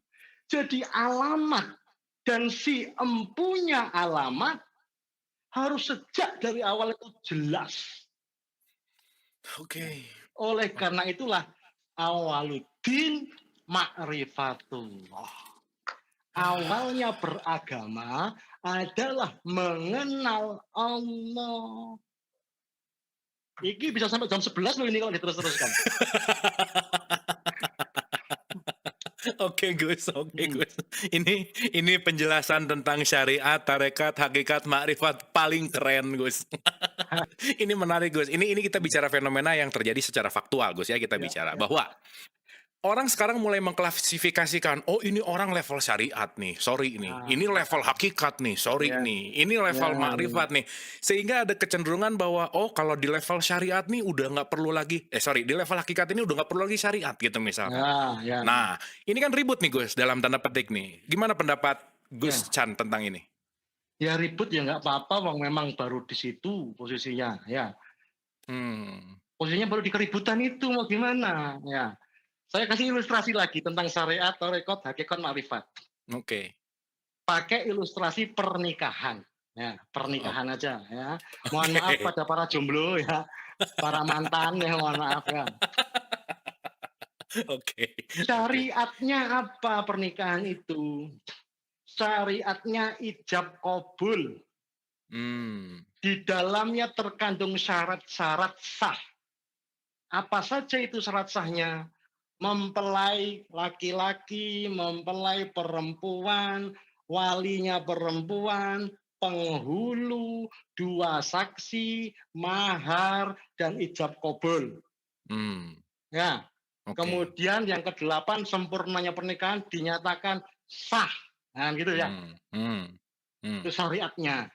Jadi alamat dan si empunya alamat harus sejak dari awal itu jelas. Oke. Oleh karena itulah awaluddin ma'rifatullah. Awalnya beragama adalah mengenal Allah. Iki bisa sampai jam 11 loh ini kalau diterus-teruskan. Oke Gus, oke Hmm. Gus. Ini penjelasan tentang syariat, tarekat, hakikat, makrifat paling keren Gus. Ini menarik Gus. Ini kita bicara fenomena yang terjadi secara faktual Gus ya, kita Ya, bicara ya, bahwa orang sekarang mulai mengklasifikasikan, oh ini orang level syariat nih, sorry nih. Ini level hakikat nih, sorry ya, nih. Ini ya, level makrifat nih. Sehingga ada kecenderungan bahwa, oh kalau di level syariat nih udah nggak perlu lagi, di level hakikat ini udah nggak perlu lagi syariat gitu misalkan. ya, ya, Nah, ini kan ribut nih Gus, dalam tanda petik nih. Gimana pendapat Gus ya. Chan tentang ini? Ya ribut ya nggak apa-apa, wong memang baru di situ posisinya. Ya, Hmm, posisinya baru di keributan itu mau gimana? Ya, saya kasih ilustrasi lagi tentang syariat, tarekat, hakikat, makrifat. oke. Pakai ilustrasi pernikahan. Ya, Oh, pernikahan aja ya. Mohon maaf oke. pada para jomblo ya, para mantan ya, mohon maaf ya. Oke. Oke. Syariatnya apa pernikahan itu? Syariatnya ijab kabul. Hmm, Di dalamnya terkandung syarat-syarat sah. Apa saja itu syarat sahnya? Mempelai laki-laki, mempelai perempuan, walinya perempuan, penghulu, dua saksi, mahar, dan ijab kabul. hmm, Ya, oke. kemudian yang kedelapan sempurnanya pernikahan dinyatakan sah. Nah, gitu ya. Hmm, hmm, hmm, Itu syariatnya.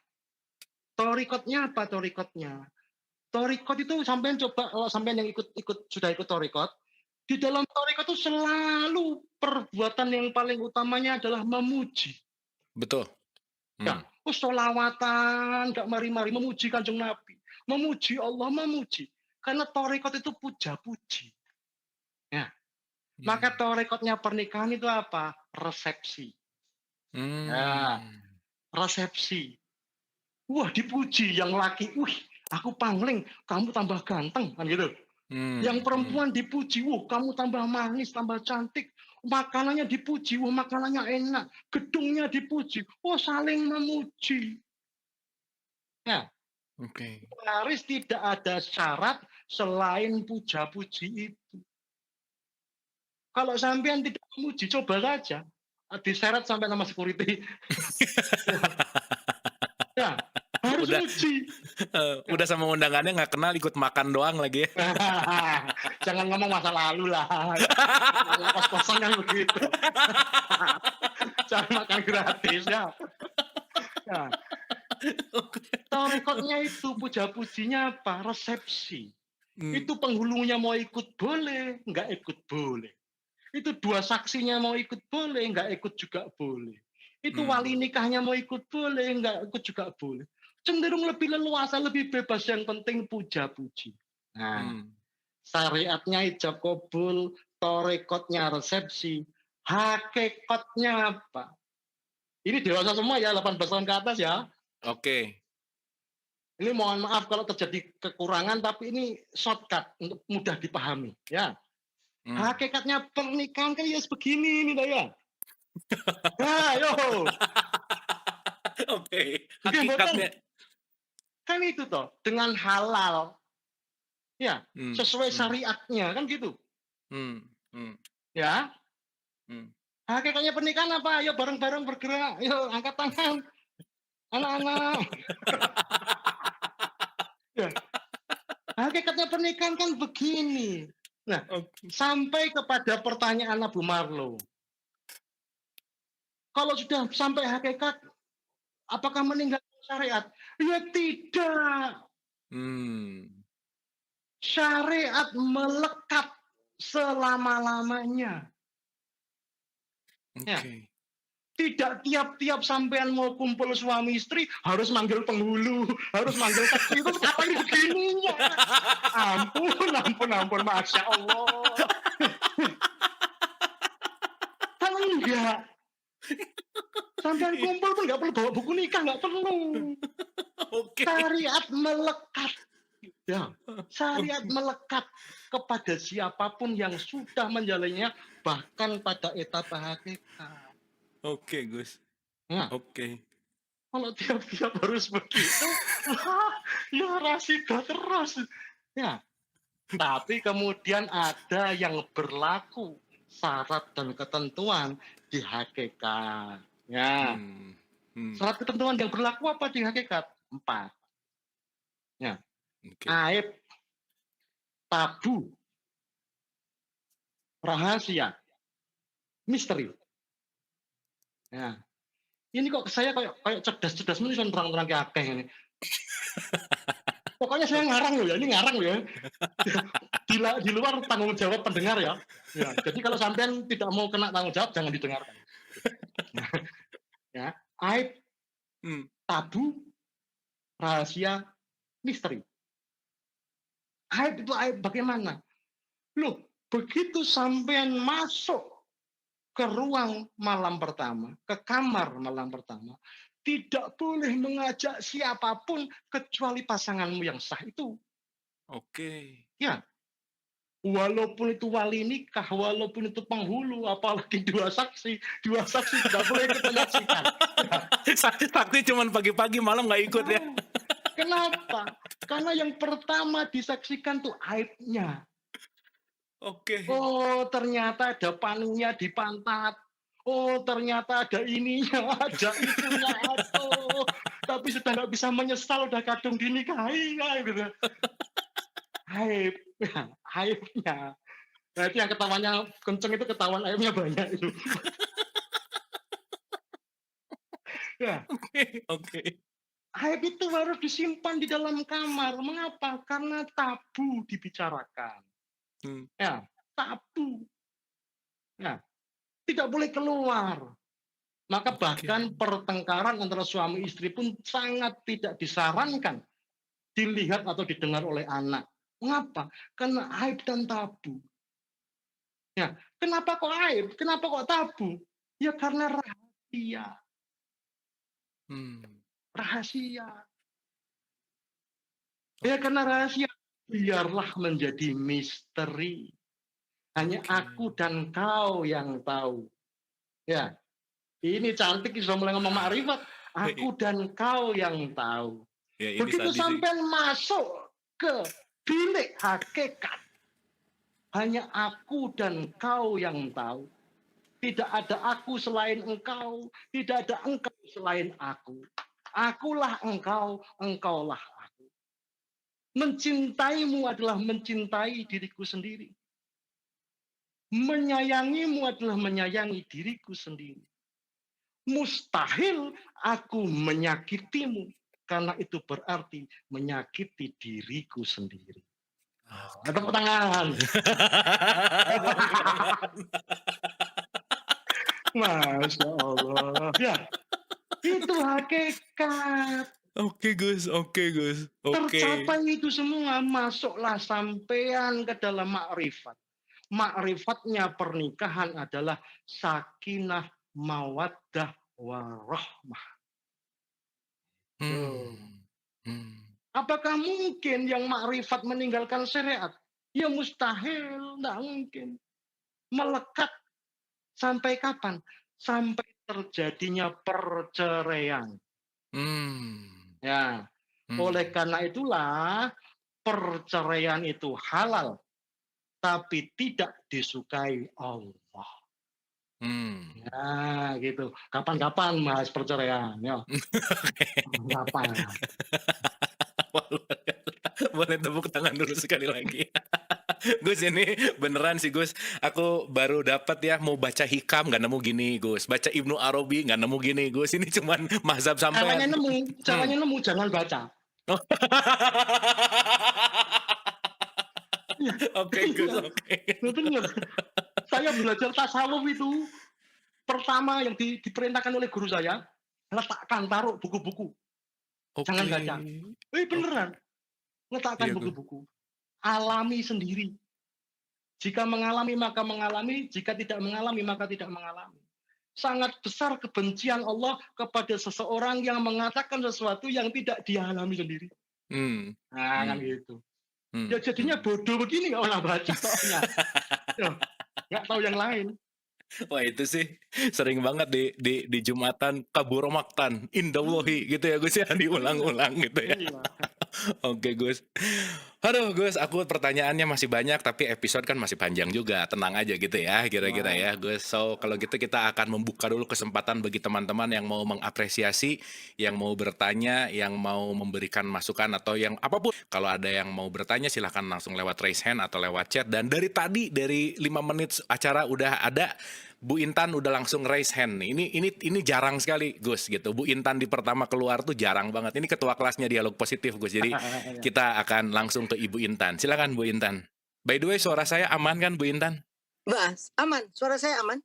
Torikotnya apa torikotnya? Torikot itu sampean coba kalau sampean yang sudah ikut torikot, di dalam torikot itu selalu perbuatan yang paling utamanya adalah memuji. betul. Ya, Hmm, sholawatan, gak mari-mari memuji kanjeng Nabi, memuji Allah, memuji. Karena torikot itu puja-puji. Ya, maka hmm, torikotnya pernikahan itu apa? Resepsi. Ya, hmm, resepsi. Wah, dipuji yang laki. Wih, aku pangling, kamu tambah ganteng, kan gitu. Yang hmm, hmm, perempuan dipuji, wah kamu tambah manis, tambah cantik. Makanannya dipuji, wah makanannya enak. Gedungnya dipuji, wah saling memuji. Ya, oke. nyaris tidak ada syarat selain puja-puji itu. Kalau sampean tidak memuji, coba saja. Diseret sampai nama security. Ya, ya, harus Udah muji. Ya. udah sama undangannya nggak kenal, ikut makan doang lagi ya. Jangan ngomong masa lalu lah. Yang kos-kosan kan begitu. Jangan makan gratis ya. Ya. Tarekotnya itu puja-pujinya apa? Resepsi. Hmm, Itu penghulunya mau ikut boleh, nggak ikut boleh. Itu dua saksinya mau ikut boleh, nggak ikut juga boleh. Itu wali hmm, nikahnya mau ikut boleh, nggak ikut juga boleh. Cenderung lebih leluasa, lebih bebas. Yang penting puja-puji. Nah, hmm. syariatnya ijab kabul, tarekotnya resepsi, hakikatnya apa? Ini dewasa semua ya, 18 tahun ke atas ya. Oke. Ini mohon maaf kalau terjadi kekurangan, tapi ini shortcut untuk mudah dipahami. Ya, Hmm. hakikatnya pernikahan kan ya begini ini ya. Nah, yo, Oke. oke, betul. Hakikatnya. Kan itu toh dengan halal, ya Hmm, sesuai hmm, syariatnya kan gitu. hmm, hmm, Ya, hmm. hakikatnya pernikahan apa? Ayo bareng-bareng bergerak, yuk angkat tangan, anak-anak. Ya, hakikatnya pernikahan kan begini. Nah, Oke. sampai kepada pertanyaan Abu Marlo. Kalau sudah sampai hakikat, apakah meninggalkan syariat? Ya tidak. Hmm. Syariat melekat selama-lamanya. Ya, Oke. tidak tiap-tiap sampean mau kumpul suami istri harus manggil penghulu, harus manggil saksi itu kapan begininya? Ampun, ampun, ampun, masya Allah. Kan enggak. Sampean kumpul pun nggak perlu bawa buku nikah, nggak perlu. Oke. Syariat melekat. Ya, syariat Oke. melekat kepada siapapun yang sudah menjalannya, bahkan pada etapa hakikat. Oke, Gus. Nah, Oke. kalau tiap-tiap harus begitu, wah, ya rasidah terus. Ya, tapi kemudian ada yang berlaku syarat dan ketentuan di hakikat. Ya, Hmm. Hmm. syarat ketentuan yang berlaku apa di hakikat? 4. Ya, Oke. aib, tabu, rahasia, misteri. Ya, ini kok saya kayak cerdas-cerdas menulisan terang-terang kayak akeh ini. Pokoknya saya ngarang loh ya, ini ngarang loh ya. Di luar tanggung jawab pendengar ya. Ya, jadi kalau sampean tidak mau kena tanggung jawab jangan didengarkan. Ya, aib, Hmm. tabu, rahasia, misteri. Aib itu aib bagaimana? Loh, begitu sampean masuk ke ruang malam pertama, ke kamar malam pertama, tidak boleh mengajak siapapun kecuali pasanganmu yang sah itu. Oke. Ya, walaupun itu wali nikah, walaupun itu penghulu, apalagi dua saksi tidak boleh ikut menyaksikan. Sakti cuman pagi-pagi, malam nggak ikut ya. Kenapa? Karena yang pertama disaksikan tuh aibnya. Oke. Oh, ternyata ada panunya di pantat. Oh, ternyata ada ininya, ada itunya. Aduh, tapi sudah nggak bisa menyesal, udah kadung dinikahi. Gitu. Aib, ya, aibnya. Nah, itu yang ketawanya kenceng itu ketahuan aibnya banyak itu. Ya, Oke. Oke. aib itu harus disimpan di dalam kamar. Mengapa? Karena tabu dibicarakan. Hmm. Ya, tabu. Ya, tidak boleh keluar. Maka Oke. bahkan pertengkaran antara suami istri pun sangat tidak disarankan dilihat atau didengar oleh anak. Mengapa? Karena aib dan tabu. Ya, kenapa kok aib? Kenapa kok tabu? Ya karena rahasia. Hmm. Rahasia. Ya karena rahasia. Biarlah menjadi misteri. Hanya Oke. aku dan kau yang tahu. Ya, ini cantik sudah mulai ngomong makrifat. Aku dan kau yang tahu. Ya ini Begitu sadis sih. sampai masuk ke bilik hakikat, hanya aku dan kau yang tahu. Tidak ada aku selain engkau, tidak ada engkau selain aku. Akulah engkau, engkaulah aku. Mencintaimu adalah mencintai diriku sendiri. Menyayangimu adalah menyayangi diriku sendiri. Mustahil aku menyakitimu, karena itu berarti menyakiti diriku sendiri. Oke. Tepuk tangan. Masya Allah. Ya, itu hakikat. Oke Gus, oke Gus, oke. Tercapai itu semua, masuklah sampean ke dalam makrifat. Makrifatnya pernikahan adalah sakinah, mawaddah, warahmah. Apakah mungkin yang makrifat meninggalkan syariat? Ya mustahil, tidak mungkin. Melekat sampai kapan? Sampai terjadinya perceraian. Ya, oleh karena itulah perceraian itu halal, tapi tidak disukai Allah. Nah, gitu. Kapan-kapan bahas perceraian, ya. Kapan? Boleh tepuk tangan dulu sekali lagi. Gus ini beneran sih Gus, aku baru dapat ya mau baca hikam nggak nemu gini Gus, baca Ibnu Arabi nggak nemu gini Gus, ini cuman mazhab sampean. Caranya nemu, jangan baca. Oke Gus, oke. Benar. Saya belajar tasawuf itu pertama yang diperintahkan oleh guru saya, letakkan, taruh buku-buku. Jangan baca. Beneran. Letakkan buku-buku. Alami sendiri. Jika mengalami maka mengalami, jika tidak mengalami maka tidak mengalami. Sangat besar kebencian Allah kepada seseorang yang mengatakan sesuatu yang tidak dialami sendiri. Nah, kan gitu. Ya jadinya bodoh begini nggak pernah baca soalnya. Nggak tahu yang lain. Wah itu sih sering banget di Jumatan kabur maktan indallahi Hmm, gitu ya Gus ya iya, diulang-ulang gitu ya. iya. Oke Gus. Aduh Gus, aku pertanyaannya masih banyak tapi episode kan masih panjang juga. Tenang aja gitu ya kira-kira Wah, ya Gus. So kalau gitu kita akan membuka dulu kesempatan bagi teman-teman yang mau mengapresiasi, yang mau bertanya, yang mau memberikan masukan atau yang apapun. Kalau ada yang mau bertanya silahkan langsung lewat raise hand atau lewat chat. Dan dari tadi dari 5 menit acara udah ada Bu Intan udah langsung raise hand nih. Ini jarang sekali Gus gitu. Bu Intan di pertama keluar tuh jarang banget. Ini ketua kelasnya Dialog Positif Gus. Jadi iya. kita akan langsung ke Ibu Intan. Silakan Bu Intan. By the way, suara saya aman kan Bu Intan? Mas, aman, suara saya aman?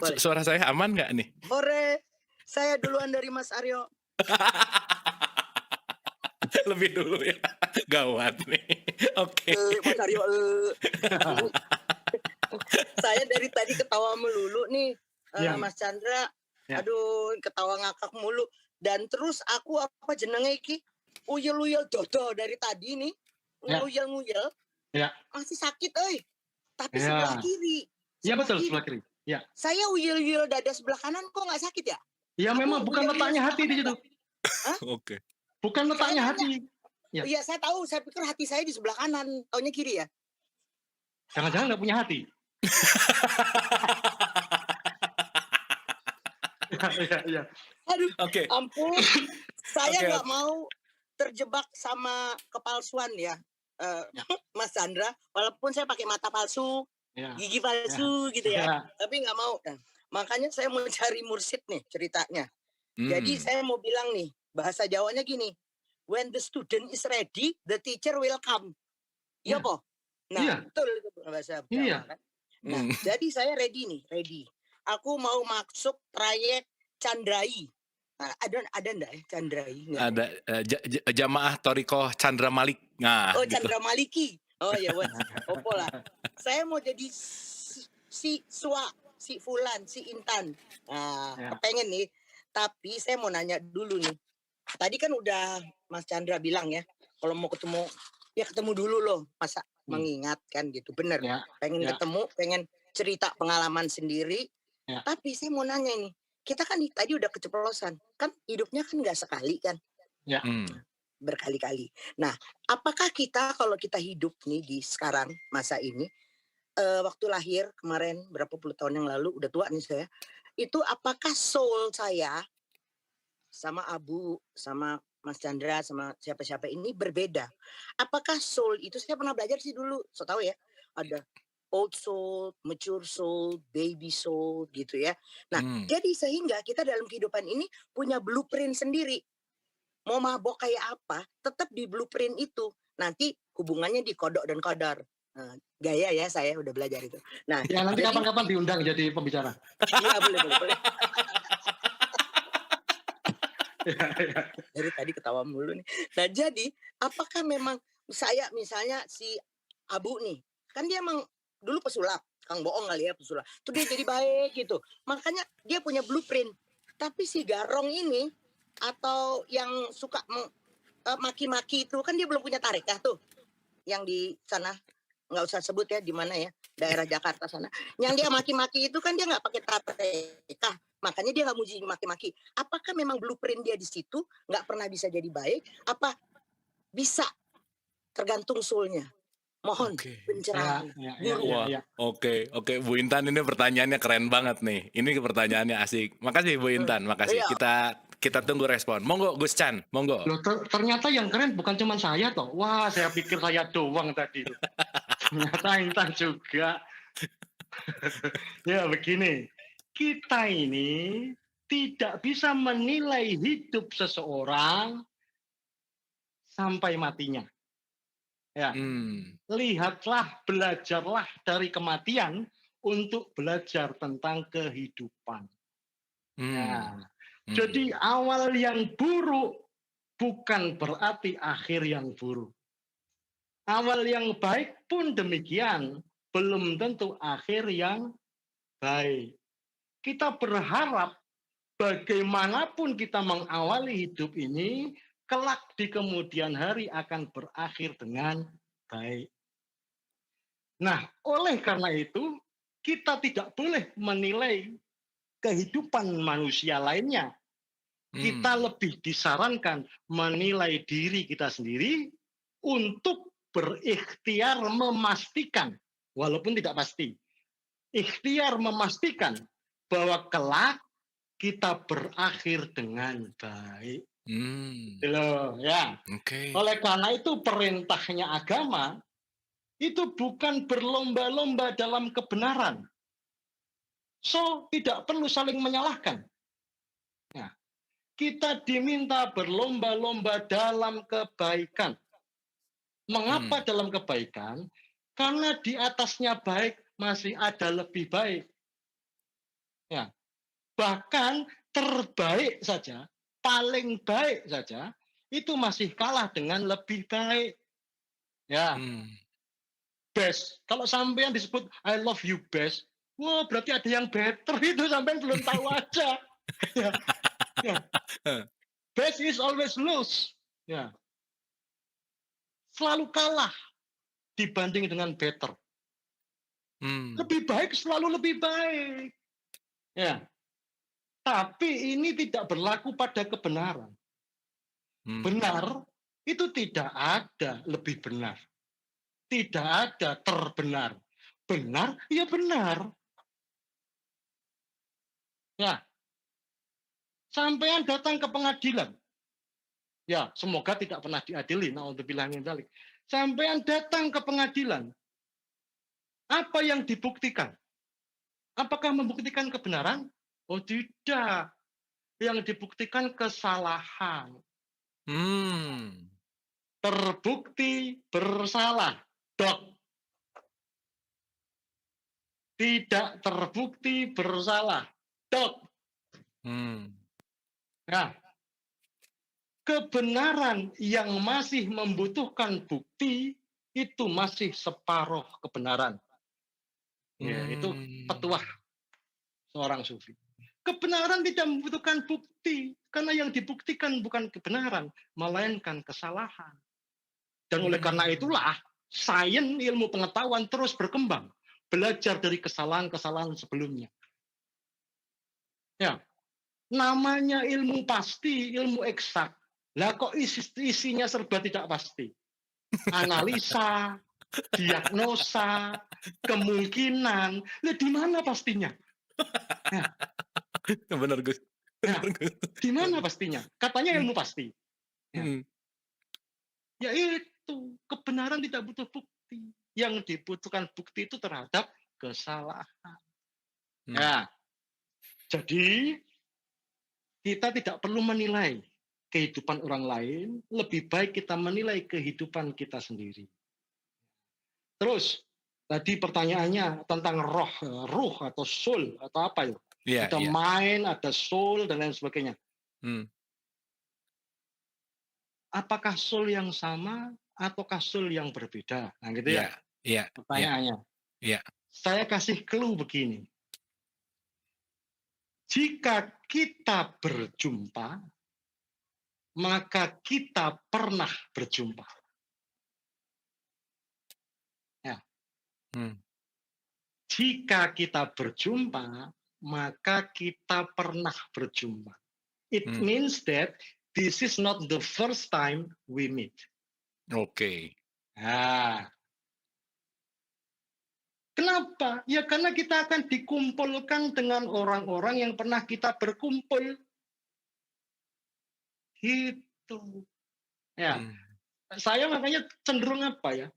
Boleh. Suara saya aman nggak nih? Hore, saya duluan dari Mas Aryo. Lebih dulu ya. Gawat nih. Oke. Mas Aryo, saya dari tadi ketawa melulu nih, Iya, Mas Chandra. Ya. Aduh, ketawa ngakak mulu. Dan terus aku apa jenenge iki? Uyel-uyel dodo dari tadi nih. Ya. Nguyel-nguyel. Ya. Masih sakit, euy. Tapi Ya. sebelah kiri. Iya betul, kiri. sebelah kiri. Ya. Saya uyel-uyel dada sebelah kanan kok nggak sakit ya? Ya Aku memang bukan uyel-uyel letaknya hati di sebelah situ. kanan. Oke. Bukan letaknya Saya hati. Ya. Iya, saya tahu. Saya pikir hati saya di sebelah kanan. Taunya kiri ya? Jangan-jangan nggak punya hati. Iya, iya. Aduh, Oke. ampun. Saya Oke, nggak mau terjebak sama kepalsuan ya, Ya. Mas Chandra. Walaupun saya pakai mata palsu, Ya. gigi palsu gitu ya. Ya. Tapi nggak mau. Nah, makanya saya mau cari mursyid nih ceritanya. Jadi saya mau bilang nih, bahasa Jawanya gini. When the student is ready, the teacher will come. Iya, Iya. po? Nah, Iya. betul itu bahasa Jawa Iya. kan. Nah, jadi saya ready nih, ready. Aku mau masuk trayek Chandrai. Nah, ada enggak ya Chandrai? Enggak. ada jamaah Toriko Chandra Malik. Nah, Oh, gitu. Chandra Maliki. Oh ya, wes. Opo lah. Saya mau jadi si Fulan, si Intan. Nah, Ya. kepengen nih. Tapi saya mau nanya dulu nih. Tadi kan udah Mas Chandra bilang ya, kalau mau ketemu, ya ketemu dulu loh. Masa mengingatkan gitu. Bener. Ya. Pengen Ya. ketemu, pengen cerita pengalaman sendiri. Ya. Tapi saya mau nanya ini. Kita kan tadi udah keceplosan. Kan hidupnya kan nggak sekali kan. Ya. Berkali-kali. Nah, apakah kita kalau kita hidup nih di sekarang masa ini, waktu lahir kemarin berapa puluh tahun yang lalu, udah tua nih saya, itu apakah soul saya sama Abu, sama Mas Chandra, sama siapa-siapa ini berbeda? Apakah soul itu, saya pernah belajar sih dulu, so tahu ya, ada old soul, mature soul, baby soul gitu ya. Nah, jadi sehingga kita dalam kehidupan ini punya blueprint sendiri. Mau mabok kayak apa, tetap di blueprint itu. Nanti hubungannya di kodok dan kodar. Nah, gaya ya saya udah belajar itu. Nah, Ya nanti jadi- kapan-kapan diundang jadi pembicara. Iya, boleh. Ya, ya. Dari tadi ketawa mulu nih. Nah, jadi apakah memang saya misalnya si Abu nih, kan dia emang dulu pesulap, Kang bohong kali ya pesulap. Tuh dia jadi baik gitu. Makanya dia punya blueprint. Tapi si Garong ini atau yang suka maki-maki itu kan dia belum punya tarekah tuh. Yang di sana nggak usah sebut ya di mana ya, daerah Jakarta sana. Yang dia maki-maki itu kan dia nggak pakai tarekah. Makanya dia nggak muji maki-maki. Apakah memang blueprint dia di situ nggak pernah bisa jadi baik? Apa bisa tergantung soulnya? Mohon pencerahan. Wah, oke, Bu Intan ini pertanyaannya keren banget nih. Ini pertanyaannya asik. Makasih Bu Intan, makasih. Iya. Kita tunggu respon. Monggo Gus Chan, monggo. Loh, ternyata yang keren bukan cuma saya toh. Wah, saya pikir saya doang tadi. Ternyata Intan juga. Ya begini, kita ini tidak bisa menilai hidup seseorang sampai matinya. Ya, lihatlah, belajarlah dari kematian untuk belajar tentang kehidupan. Nah, jadi awal yang buruk bukan berarti akhir yang buruk. Awal yang baik pun demikian, belum tentu akhir yang baik. Kita berharap bagaimanapun kita mengawali hidup ini, kelak di kemudian hari akan berakhir dengan baik. Nah, oleh karena itu, kita tidak boleh menilai kehidupan manusia lainnya. Kita lebih disarankan menilai diri kita sendiri untuk berikhtiar memastikan, walaupun tidak pasti, ikhtiar memastikan bahwa kelak kita berakhir dengan baik. Loh, ya. Oke. Oleh karena itu perintahnya agama itu bukan berlomba-lomba dalam kebenaran. So, tidak perlu saling menyalahkan. Nah, kita diminta berlomba-lomba dalam kebaikan. Mengapa dalam kebaikan? Karena di atasnya baik masih ada lebih baik. Ya. Bahkan terbaik saja, paling baik saja, itu masih kalah dengan lebih baik. Ya. Best. Kalau sampean disebut I love you best, wah berarti ada yang better itu sampean belum tahu aja. Ya. Ya. Best is always lose. Ya. Selalu kalah dibanding dengan better. Lebih baik selalu lebih baik. Ya. Tapi ini tidak berlaku pada kebenaran. Benar itu tidak ada lebih benar. Tidak ada terbenar. Benar, ya benar. Ya. Sampean datang ke pengadilan. Ya, semoga tidak pernah diadili. Naudzubillah min dzalik. Sampean datang ke pengadilan. Apa yang dibuktikan? Apakah membuktikan kebenaran? Oh, tidak. Yang dibuktikan kesalahan. Terbukti bersalah. Dok. Tidak terbukti bersalah. Dok. Nah, kebenaran yang masih membutuhkan bukti itu masih separuh kebenaran. Ya, itu petuah seorang sufi. Kebenaran tidak membutuhkan bukti karena yang dibuktikan bukan kebenaran, melainkan kesalahan. Dan oleh karena itulah sains, ilmu pengetahuan terus berkembang, belajar dari kesalahan-kesalahan sebelumnya. Ya, namanya ilmu pasti, ilmu eksak. Lah kok isinya serba tidak pasti. Analisa, diagnosa, kemungkinan. Lah di mana pastinya? Ya. Benar, Gus. Nah, di mana pastinya? Katanya ilmu pasti. Ya. Ya itu, kebenaran tidak butuh bukti. Yang dibutuhkan bukti itu terhadap kesalahan. Ya. Jadi kita tidak perlu menilai kehidupan orang lain, lebih baik kita menilai kehidupan kita sendiri. Terus, tadi pertanyaannya tentang ruh atau soul atau apa ya? Ada mind, ada soul, dan lain sebagainya. Apakah soul yang sama ataukah soul yang berbeda? Nah, gitu ya. Pertanyaannya. Saya kasih clue begini. Jika kita berjumpa, maka kita pernah berjumpa. Ya. Jika kita berjumpa, maka kita pernah berjumpa. It means that this is not the first time we meet. Oke. Nah, kenapa? Ya karena kita akan dikumpulkan dengan orang-orang yang pernah kita berkumpul. Gitu. Ya. Saya makanya cenderung apa ya?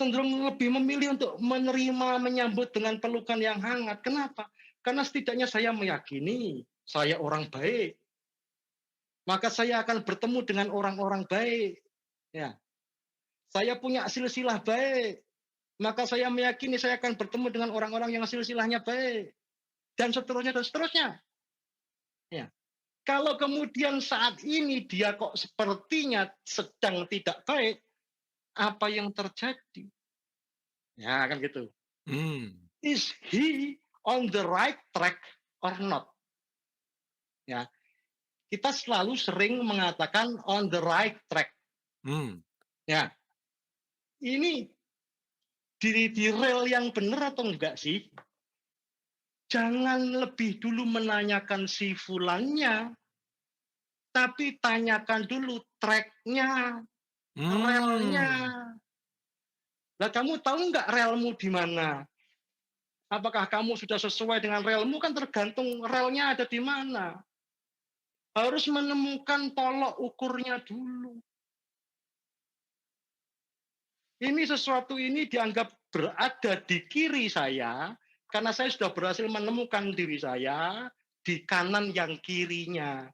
Cenderung lebih memilih untuk menerima, menyambut dengan pelukan yang hangat. Kenapa? Karena setidaknya saya meyakini saya orang baik. Maka saya akan bertemu dengan orang-orang baik. Ya. Saya punya silsilah baik. Maka saya meyakini saya akan bertemu dengan orang-orang yang silsilahnya baik. Dan seterusnya, dan seterusnya. Ya. Kalau kemudian saat ini dia kok sepertinya sedang tidak baik, apa yang terjadi? Ya, kan gitu. Is he on the right track or not? Ya. Kita selalu sering mengatakan on the right track. Ya. Ini di rel yang benar atau enggak sih? Jangan lebih dulu menanyakan si fulannya, tapi tanyakan dulu track-nya, relnya. Hmm. Lah kamu tahu nggak relmu di mana? Apakah kamu sudah sesuai dengan relmu? Kan tergantung relnya ada di mana. Harus menemukan tolok ukurnya dulu. Ini sesuatu ini dianggap berada di kiri saya, karena saya sudah berhasil menemukan diri saya di kanan yang kirinya.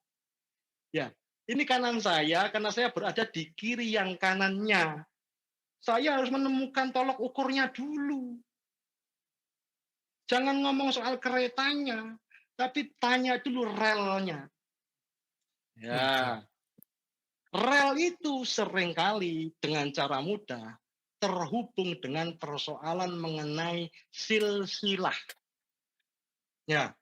Ya, ini kanan saya karena saya berada di kiri yang kanannya. Saya harus menemukan tolok ukurnya dulu. Jangan ngomong soal keretanya, tapi tanya dulu relnya. Oke. Ya, rel itu seringkali dengan cara mudah terhubung dengan persoalan mengenai silsilah. Ya,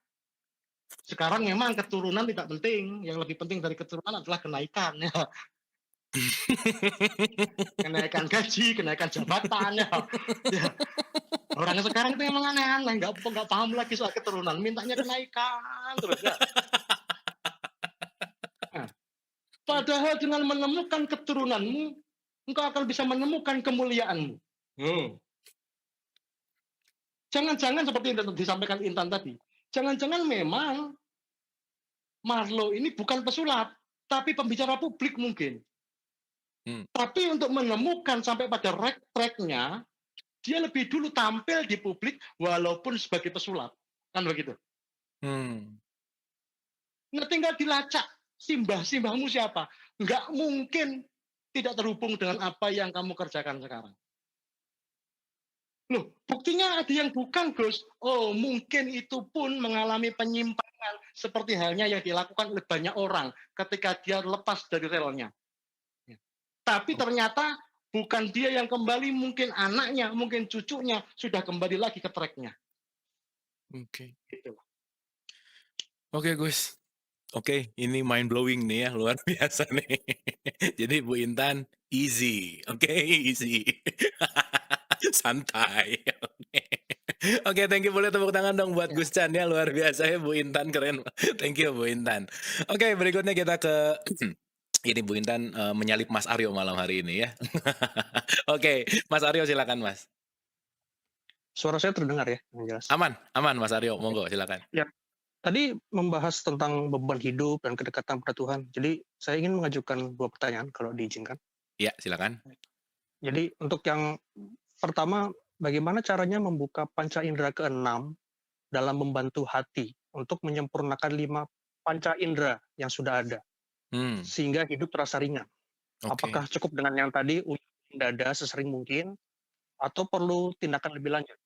sekarang memang keturunan tidak penting. Yang lebih penting dari keturunan adalah kenaikan. Ya. Kenaikan gaji, kenaikan jabatan. Ya. Ya. Orang sekarang itu memang aneh-aneh, nggak paham lagi soal keturunan, mintanya kenaikan terus ya. Nah, padahal dengan menemukan keturunanmu, engkau akan bisa menemukan kemuliaanmu. Jangan-jangan seperti yang disampaikan Intan tadi, jangan-jangan memang Marlo ini bukan pesulap, tapi pembicara publik mungkin. Tapi untuk menemukan sampai pada track-nya, dia lebih dulu tampil di publik walaupun sebagai pesulap. Kan begitu. Nah, tinggal dilacak simbah-simbahmu siapa. Nggak mungkin tidak terhubung dengan apa yang kamu kerjakan sekarang. Loh, buktinya ada yang bukan, Gus. Oh, mungkin itu pun mengalami penyimpangan seperti halnya yang dilakukan oleh banyak orang ketika dia lepas dari relnya. Tapi ternyata bukan dia yang kembali, mungkin anaknya, mungkin cucunya sudah kembali lagi ke track-nya. Oke. Gitu. Oke, Gus. Oke, ini mind blowing nih ya, luar biasa nih. Jadi Bu Intan, easy. Oke, easy. Santai. Oke, thank you. Boleh tepuk tangan dong buat Ya. Gus Chan ya, luar biasa ya Bu Intan, keren. Thank you Bu Intan. Oke, berikutnya kita ke ini Bu Intan menyalip Mas Aryo malam hari ini ya. Oke, Mas Aryo silakan Mas. Suara saya terdengar ya, yang jelas. Aman, aman Mas Aryo, monggo silakan. Ya, tadi membahas tentang beban hidup dan kedekatan pada Tuhan. Jadi saya ingin mengajukan 2 pertanyaan kalau diizinkan. Iya, silakan. Jadi untuk yang pertama, bagaimana caranya membuka panca indera ke-6 dalam membantu hati untuk menyempurnakan 5 panca indera yang sudah ada, sehingga hidup terasa ringan? Apakah cukup dengan yang tadi, uyutin dada sesering mungkin, atau perlu tindakan lebih lanjut?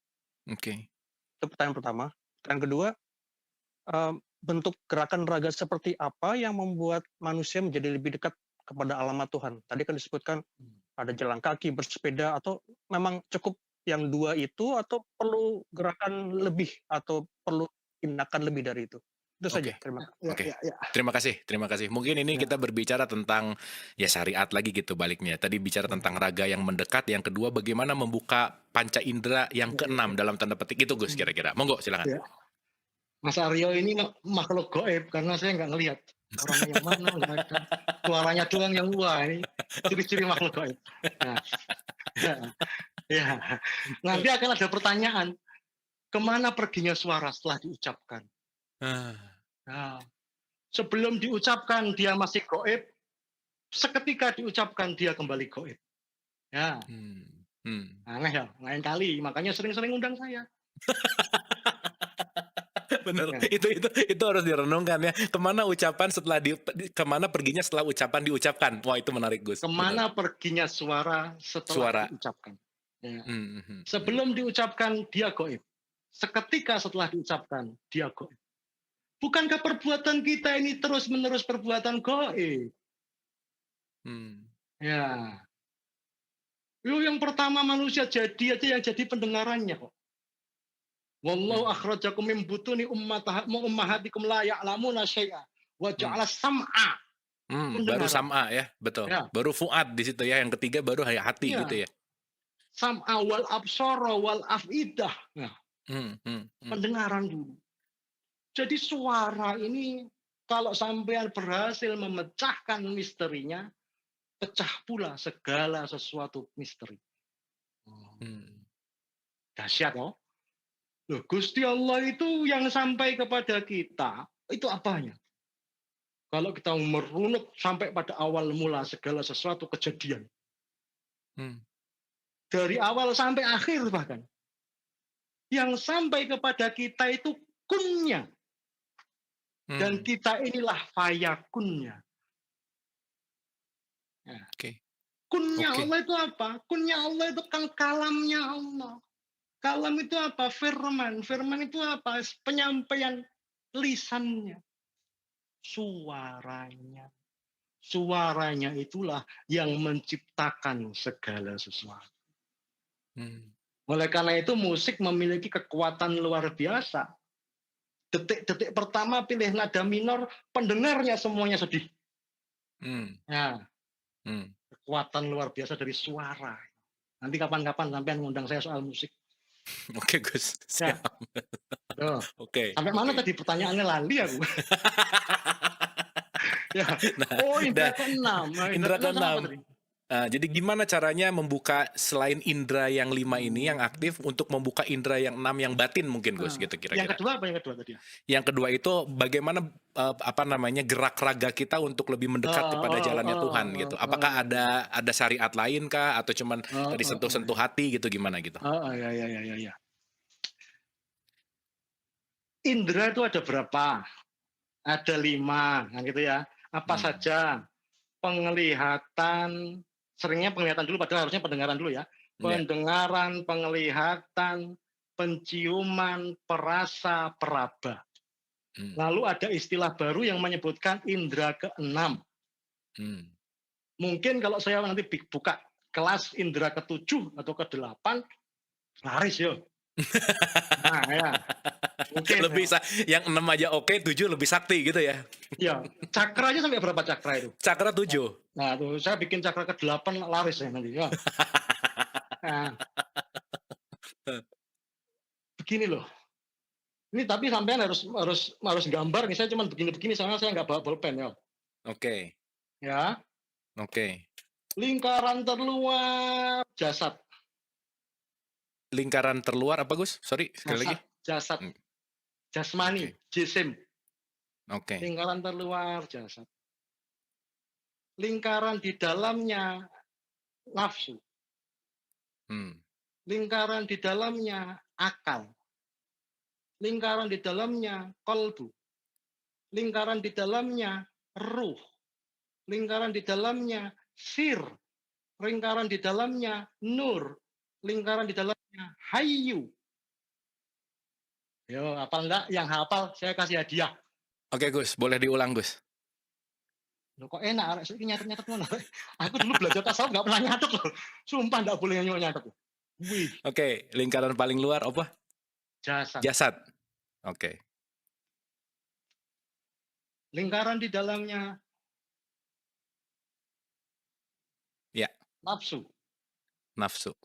Oke. Itu pertanyaan pertama. Yang kedua, bentuk gerakan raga seperti apa yang membuat manusia menjadi lebih dekat kepada alamat Tuhan? Tadi kan disebutkan ada jalan kaki, bersepeda, atau memang cukup yang 2 itu, atau perlu gerakan lebih, atau perlu tindakan lebih dari itu? Itu saja, terima kasih. Oke. Terima kasih. Mungkin ini kita berbicara tentang ya syariat lagi gitu baliknya. Tadi bicara tentang raga yang mendekat, yang kedua bagaimana membuka panca indera yang ke-6 dalam tanda petik itu Gus kira-kira. Monggo silakan. Ya. Mas Aryo ini makhluk goib karena saya nggak ngelihat orangnya yang mana, nggak ada. Suaranya doang yang wah, ini ciri-ciri makhluk goib. Nah, ya. Nanti akan ada pertanyaan, kemana perginya suara setelah diucapkan? Nah, sebelum diucapkan dia masih goib, seketika diucapkan dia kembali goib. Ya, aneh ya, lain kali, makanya sering-sering undang saya. Bener, itu harus direnungkan ya. Kemana ucapan setelah kemana perginya setelah ucapan diucapkan? Wah itu menarik Gus. Kemana perginya suara setelah diucapkan? Ya. Sebelum diucapkan dia goib. Seketika setelah diucapkan dia goib. Bukankah perbuatan kita ini terus-menerus perbuatan goib? Ya. Yang pertama manusia jadi aja yang jadi pendengarannya kok. Wallahu akhrajakum min butuni ummahatikum la ya'lamuna syai'a wa ja'ala sam'a. Baru sam'a ya, betul. Ya. Baru fuad di situ ya, yang ketiga baru hati gitu ya. sam'a wal absara wal afidah. Nah, pendengaran dulu. Jadi suara ini kalau sampean berhasil memecahkan misterinya, pecah pula segala sesuatu misteri. Dahsyat loh. Loh, Gusti Allah itu yang sampai kepada kita, itu apanya? Kalau kita merunut sampai pada awal mula segala sesuatu kejadian. Dari awal sampai akhir bahkan. Yang sampai kepada kita itu kunnya. Dan kita inilah fayakunnya. Nah, kunnya Allah itu apa? Kunnya Allah itu kan kalamnya Allah. Kalam itu apa? Firman. Firman itu apa? Penyampaian lisannya. Suaranya. Suaranya itulah yang menciptakan segala sesuatu. Oleh karena itu musik memiliki kekuatan luar biasa. Detik-detik pertama pilih nada minor, pendengarnya semuanya sedih. Nah, kekuatan luar biasa dari suara. Nanti kapan-kapan sampai ngundang saya soal musik. Oke, Gus. Siap. Ya. Oke. Sampai mana tadi pertanyaannya lali aku. Ya. Nah, Indra keenam. Indra keenam. Jadi gimana caranya membuka selain indra yang 5 ini yang aktif untuk membuka indra yang 6 yang batin mungkin, Gus, gitu kira-kira. Yang kedua apa yang kedua tadi? Yang kedua itu bagaimana gerak raga kita untuk lebih mendekat kepada jalannya Tuhan gitu. Apakah ada syariat lain kah atau cuman tadi sentuh-sentuh hati gitu, gimana gitu? Ya. Indra itu ada berapa? Ada 5, kan gitu ya. Apa saja? Penglihatan, seringnya penglihatan dulu, padahal harusnya pendengaran dulu ya. Pendengaran, penglihatan, penciuman, perasa, peraba. Lalu ada istilah baru yang menyebutkan indra ke-6. Mungkin kalau saya nanti buka kelas indra ke-7 atau ke-8, laris yo. Nah, ya. Mungkin lebih yang 6 aja oke, 7 lebih sakti gitu ya. Ya, cakra aja sampai berapa cakra itu? Cakra 7. Nah, tuh saya bikin cakra ke-8 laris ya nanti ya. Nah, begini loh. Ini tapi sampean harus gambar nih. Saya cuma begini-begini soalnya saya nggak bawa bolpen ya. Oke. Ya. Oke. Lingkaran terluar jasad. Lingkaran terluar apa, Gus? Sorry, sekali lagi. Jasad. Jasmani, jisim. Oke. Lingkaran terluar jasad. Lingkaran di dalamnya nafsu. Lingkaran di dalamnya akal. Lingkaran di dalamnya kolbu. Lingkaran di dalamnya ruh. Lingkaran di dalamnya sir. Lingkaran di dalamnya nur. Lingkaran di dalamnya hayu. Yo, hafal enggak? Yang hafal saya kasih hadiah. Oke, Gus, boleh diulang, Gus. Loh, kok enak, saya nyatet mana? Aku dulu belajar tasawuf nggak pernah nyatet loh. Sumpah nggak boleh nyatet. Wih. Oke, lingkaran paling luar apa? Jasad. Jasad. Oke. Lingkaran di dalamnya nafsu. Nafsu.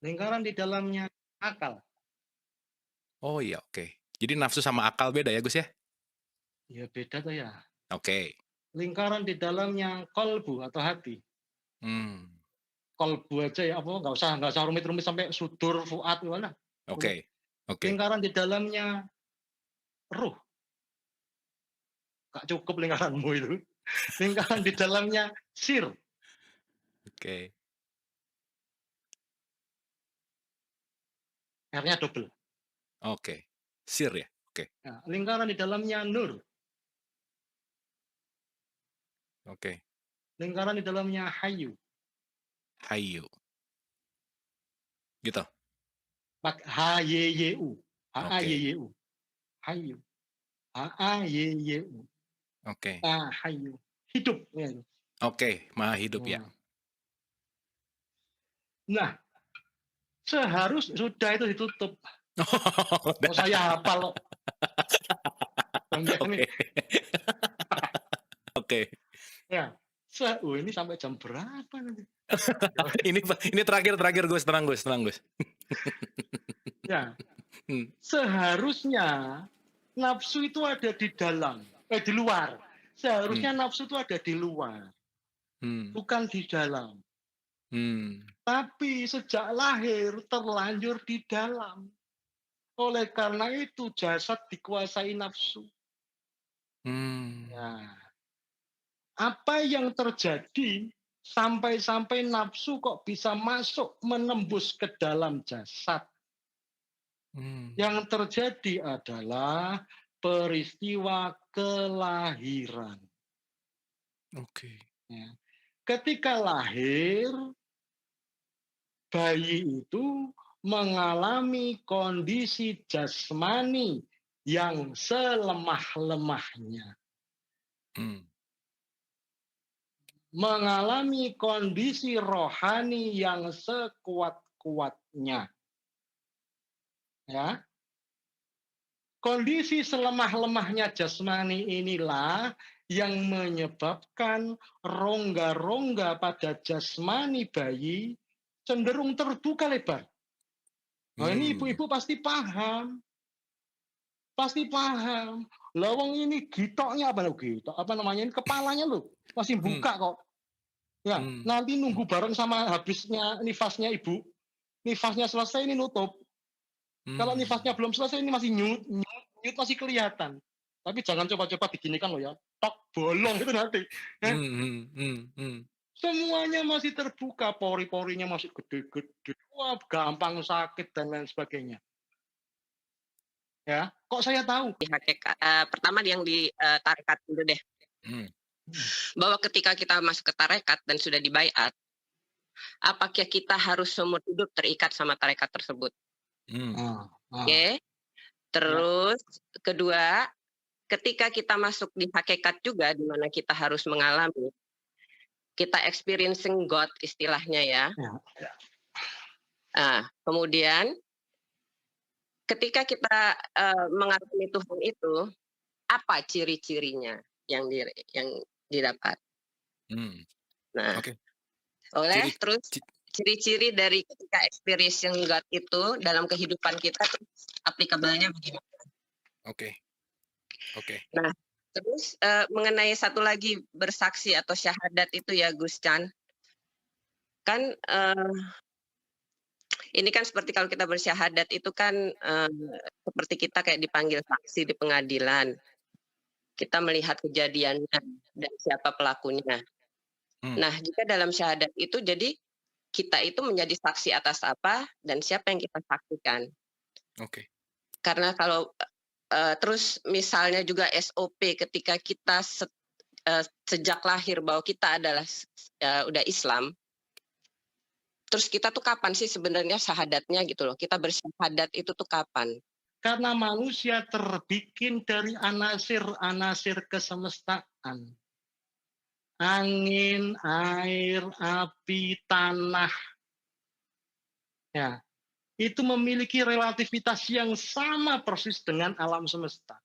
Lingkaran di dalamnya akal. Oh iya, oke. Jadi nafsu sama akal beda ya, Gus ya? Ya beda tuh ya. Oke. Lingkaran di dalamnya kolbu atau hati. Kolbu aja ya, apa nggak usah rumit-rumit sampai sudur, fuad, gimana? Oke. Lingkaran di dalamnya ruh. Gak cukup lingkaranmu itu. Lingkaran di dalamnya sir. Oke. R-nya double. Oke. Sir ya? Oke. Nah, lingkaran di dalamnya nur. Oke. Lingkaran di dalamnya hayu. Hayu. Gitu. H-Y-Y-U. H-A-Y-Y-U. Hayu. H-A-Y-Y-U. Oke. Hayu. Hidup. Ya. Oke, maha hidup ya. Nah, sudah itu ditutup. Saya hafal. Oke. Ya, Ini sampai jam berapa nanti? Ini terakhir Gus, tenang Gus. Ya, Hmm. seharusnya nafsu itu ada di dalam, di luar. Seharusnya nafsu itu ada di luar, bukan di dalam. Tapi sejak lahir terlanjur di dalam. Oleh karena itu jasad dikuasai nafsu. Nah, apa yang terjadi sampai nafsu kok bisa masuk menembus ke dalam jasad? Yang terjadi adalah peristiwa kelahiran. Oke. Ya. Ketika lahir, bayi itu mengalami kondisi jasmani yang selemah-lemahnya. Mengalami kondisi rohani yang sekuat-kuatnya. Ya. Kondisi selemah-lemahnya jasmani inilah yang menyebabkan rongga-rongga pada jasmani bayi cenderung terbuka lebar. Nah, ini ibu-ibu pasti paham. Pasti paham. Lawang ini gitoknya apa gitok? Apa namanya? Ini kepalanya loh masih buka kok. Ya, nanti nunggu bareng sama habisnya nifasnya ibu. Nifasnya selesai ini nutup. Kalau nifasnya belum selesai ini masih nyut masih kelihatan. Tapi jangan coba-coba diginikan loh ya. Tok bolong itu nanti. Semuanya masih terbuka, pori-porinya masih gede-gede. Wah, gampang sakit dan lain sebagainya. Ya, kok saya tahu? Di hakikat, pertama yang di tarekat dulu deh. Bahwa ketika kita masuk ke tarekat dan sudah dibaiat, apakah kita harus seumur hidup terikat sama tarekat tersebut? Oke. Terus kedua, ketika kita masuk di hakikat juga, di mana kita harus mengalami, kita experiencing God istilahnya ya. Kemudian ketika kita mengalami Tuhan itu, apa ciri-cirinya yang didapat? Nah, terus ciri-ciri dari ketika experiencing God itu dalam kehidupan kita, aplikabelnya bagaimana? Oke. Nah, terus mengenai satu lagi bersaksi atau syahadat itu ya Gus Chan, kan ini kan seperti kalau kita bersyahadat itu kan seperti kita kayak dipanggil saksi di pengadilan. Kita melihat kejadiannya dan siapa pelakunya. Nah, jika dalam syahadat itu jadi kita itu menjadi saksi atas apa dan siapa yang kita saksikan. Karena kalau terus misalnya juga SOP ketika kita sejak lahir bahwa kita adalah udah Islam, terus kita tuh kapan sih sebenarnya syahadatnya gitu loh? Kita bersyahadat itu tuh kapan? Karena manusia terbikin dari anasir-anasir kesemestaan. Angin, air, api, tanah. Ya, itu memiliki relativitas yang sama persis dengan alam semesta.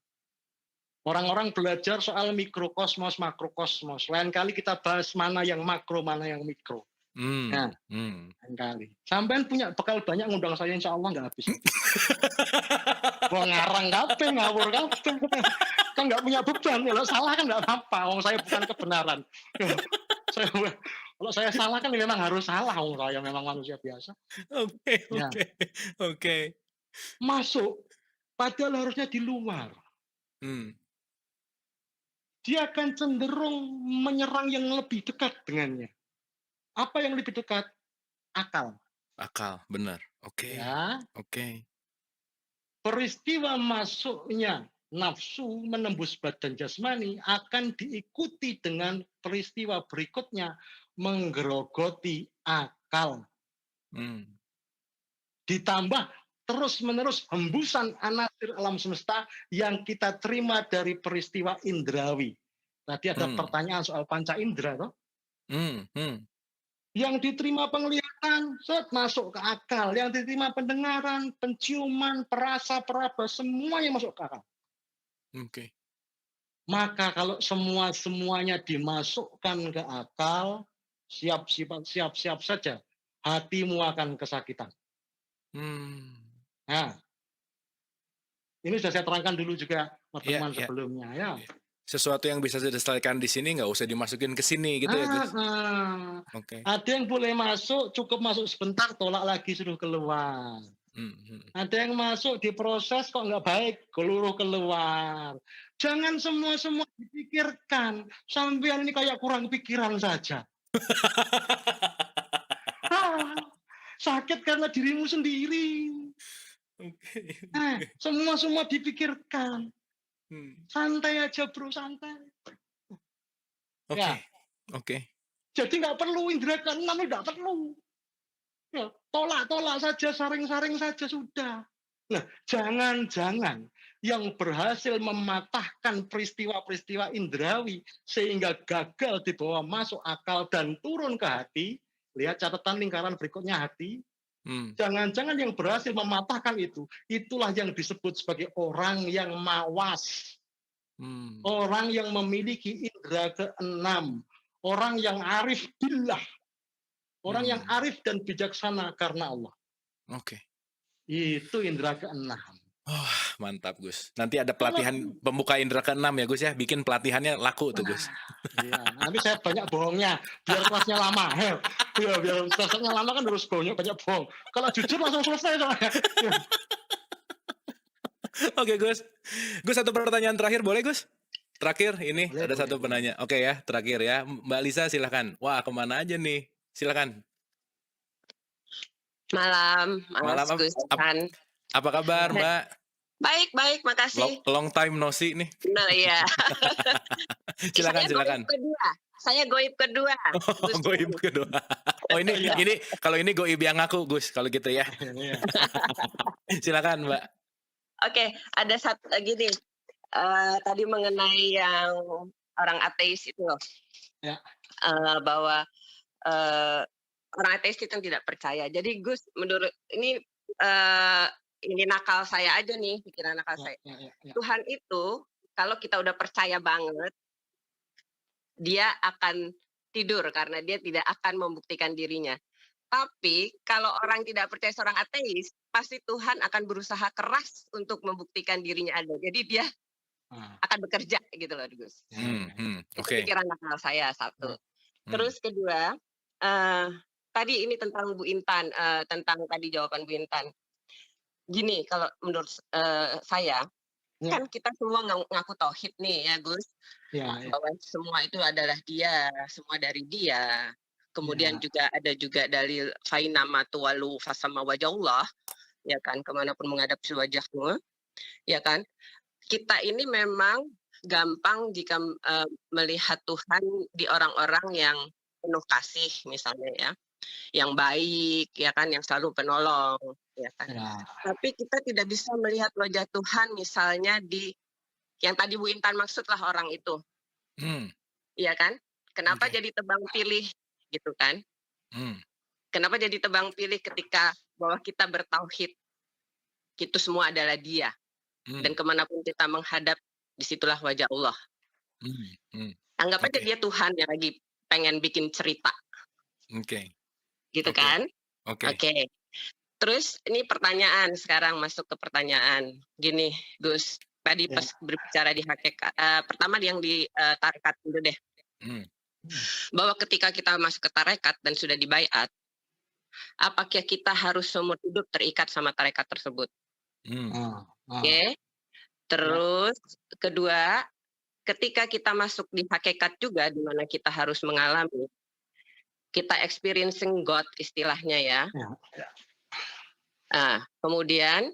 Orang-orang belajar soal mikrokosmos, makrokosmos. Lain kali kita bahas mana yang makro, mana yang mikro. Lain kali. Sampean punya bekal banyak ngundang saya, insya Allah nggak habis. Mau ngarang kabeh, ngawur kabeh. Kan nggak punya beban. Kalau salah kan nggak apa-apa. Wong saya bukan kebenaran. Kalau saya salah kan memang harus salah. Wong saya memang manusia biasa. Oke. Masuk, padahal harusnya di luar. Dia akan cenderung menyerang yang lebih dekat dengannya. Apa yang lebih dekat? Akal. Akal, benar. Oke. Ya. Oke. Peristiwa masuknya nafsu menembus badan jasmani akan diikuti dengan peristiwa berikutnya menggerogoti akal. Ditambah terus-menerus hembusan anasir alam semesta yang kita terima dari peristiwa indrawi. Tadi ada pertanyaan soal panca indera, toh? Yang diterima penglihatan, masuk ke akal. Yang diterima pendengaran, penciuman, perasa, peraba, semuanya masuk ke akal. Maka kalau semuanya dimasukkan ke akal, siap saja hatimu akan kesakitan. Nah, ini sudah saya terangkan dulu juga pertemuan Iya. sebelumnya ya. Sesuatu yang bisa diselesaikan di sini nggak usah dimasukin ke sini gitu ya, Gus? Oke. Ada yang boleh masuk, cukup masuk sebentar, tolak lagi suruh keluar. Ada yang masuk diproses kok nggak baik, keluar. Jangan semua dipikirkan. Sampean ini kayak kurang pikiran saja. Sakit karena dirimu sendiri. Semua dipikirkan. Santai aja bro, santai. Oke. Jadi nggak perlu indera keenam, nggak perlu. Ya, tolak saja, saring saja sudah. Nah, jangan yang berhasil mematahkan peristiwa-peristiwa indrawi sehingga gagal dibawa masuk akal dan turun ke hati. Lihat catatan lingkaran berikutnya hati. Jangan-jangan yang berhasil mematahkan itu, itulah yang disebut sebagai orang yang mawas. Orang yang memiliki indera keenam. Orang yang arif billah. Orang yang arif dan bijaksana karena Allah. Oke. Itu indera keenam. Mantap Gus. Nanti ada pelatihan pembuka indera keenam ya Gus ya. Bikin pelatihannya laku tuh Gus. Iya, nanti saya banyak bohongnya biar kelasnya lama. Ya, biar kelasnya lama kan harus banyak bohong. Kalau jujur langsung selesai soalnya. Oke Gus. Gus, satu pertanyaan terakhir boleh Gus? Terakhir ini Boleh, ada satu penanya. Oke ya, terakhir ya. Mbak Lisa silahkan. Wah, kemana aja nih? Silakan. Malam, Mas Gustan. Apa kabar Mbak? Baik, makasih. Long time no see nih. Nah, iya. Silakan. Saya goib kedua. Goib kedua. Oh ini kalau ini goib yang ngaku Gus kalau gitu ya. Silakan Mbak. Oke, ada satu lagi nih. Tadi mengenai yang orang ateis itu loh. Ya. Bahwa orang ateis itu tidak percaya. Jadi Gus, menurut ini nakal saya aja nih, pikiran nakal saya. Tuhan itu kalau kita udah percaya banget, dia akan tidur karena dia tidak akan membuktikan dirinya. Tapi kalau orang tidak percaya seorang ateis, pasti Tuhan akan berusaha keras untuk membuktikan dirinya ada. Jadi dia akan bekerja gitu loh, Gus. Itu pikiran nakal saya satu. Terus kedua, tadi ini tentang Bu Intan, tentang tadi jawaban Bu Intan. Gini, kalau menurut saya, kan kita semua ngaku tauhid nih ya Gus. Bahwa semua itu adalah dia, semua dari dia. Kemudian juga ada dalil fainama tuwalu fasama wajahullah, ya kan, kemanapun menghadap wajahmu, ya kan. Kita ini memang gampang jika melihat Tuhan di orang-orang yang penuh kasih misalnya ya, yang baik ya kan, yang selalu penolong ya kan. Tapi kita tidak bisa melihat wajah Tuhan misalnya di yang tadi Bu Intan maksudlah orang itu. Iya kan? Kenapa jadi tebang pilih gitu kan? Kenapa jadi tebang pilih ketika bahwa kita bertauhid itu semua adalah dia. Dan kemanapun kita menghadap, disitulah wajah Allah. Anggap aja dia Tuhan yang lagi pengen bikin cerita. Gitu kan? Oke. Terus ini pertanyaan, sekarang masuk ke pertanyaan. Gini, Gus, tadi pas berbicara di hakikat, pertama yang di tarekat dulu deh. Bahwa ketika kita masuk ke tarekat dan sudah dibaiat, apakah kita harus seumur hidup terikat sama tarekat tersebut? Oke. Terus kedua, ketika kita masuk di hakikat juga, di mana kita harus mengalami, kita experiencing God istilahnya ya. Kemudian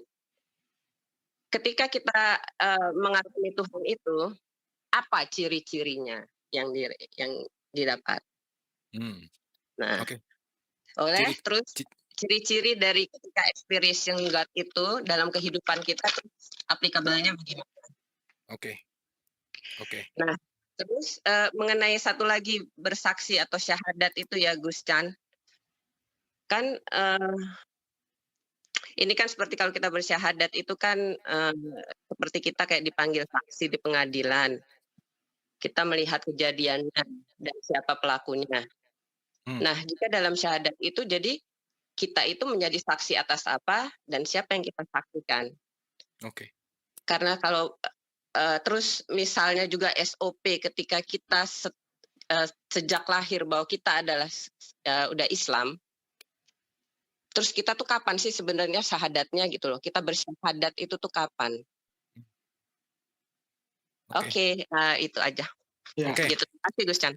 ketika kita mengalami Tuhan itu, apa ciri-cirinya yang didapat? Nah, terus ciri-ciri dari ketika experiencing God itu dalam kehidupan kita, aplikabelnya bagaimana? Oke. Nah, terus mengenai satu lagi bersaksi atau syahadat itu ya Gus Chan, kan ini kan seperti kalau kita bersyahadat itu kan seperti kita kayak dipanggil saksi di pengadilan. kita melihat kejadiannya dan siapa pelakunya. Nah, jika dalam syahadat itu jadi kita itu menjadi saksi atas apa dan siapa yang kita saksikan. Oke. Karena kalau terus misalnya juga SOP ketika kita sejak lahir bahwa kita adalah udah Islam, terus kita tuh kapan sih sebenarnya syahadatnya gitu loh? Kita bersyahadat itu tuh kapan? Oke, itu aja. Ya. Oke. Gitu. Terima kasih Gus Chan.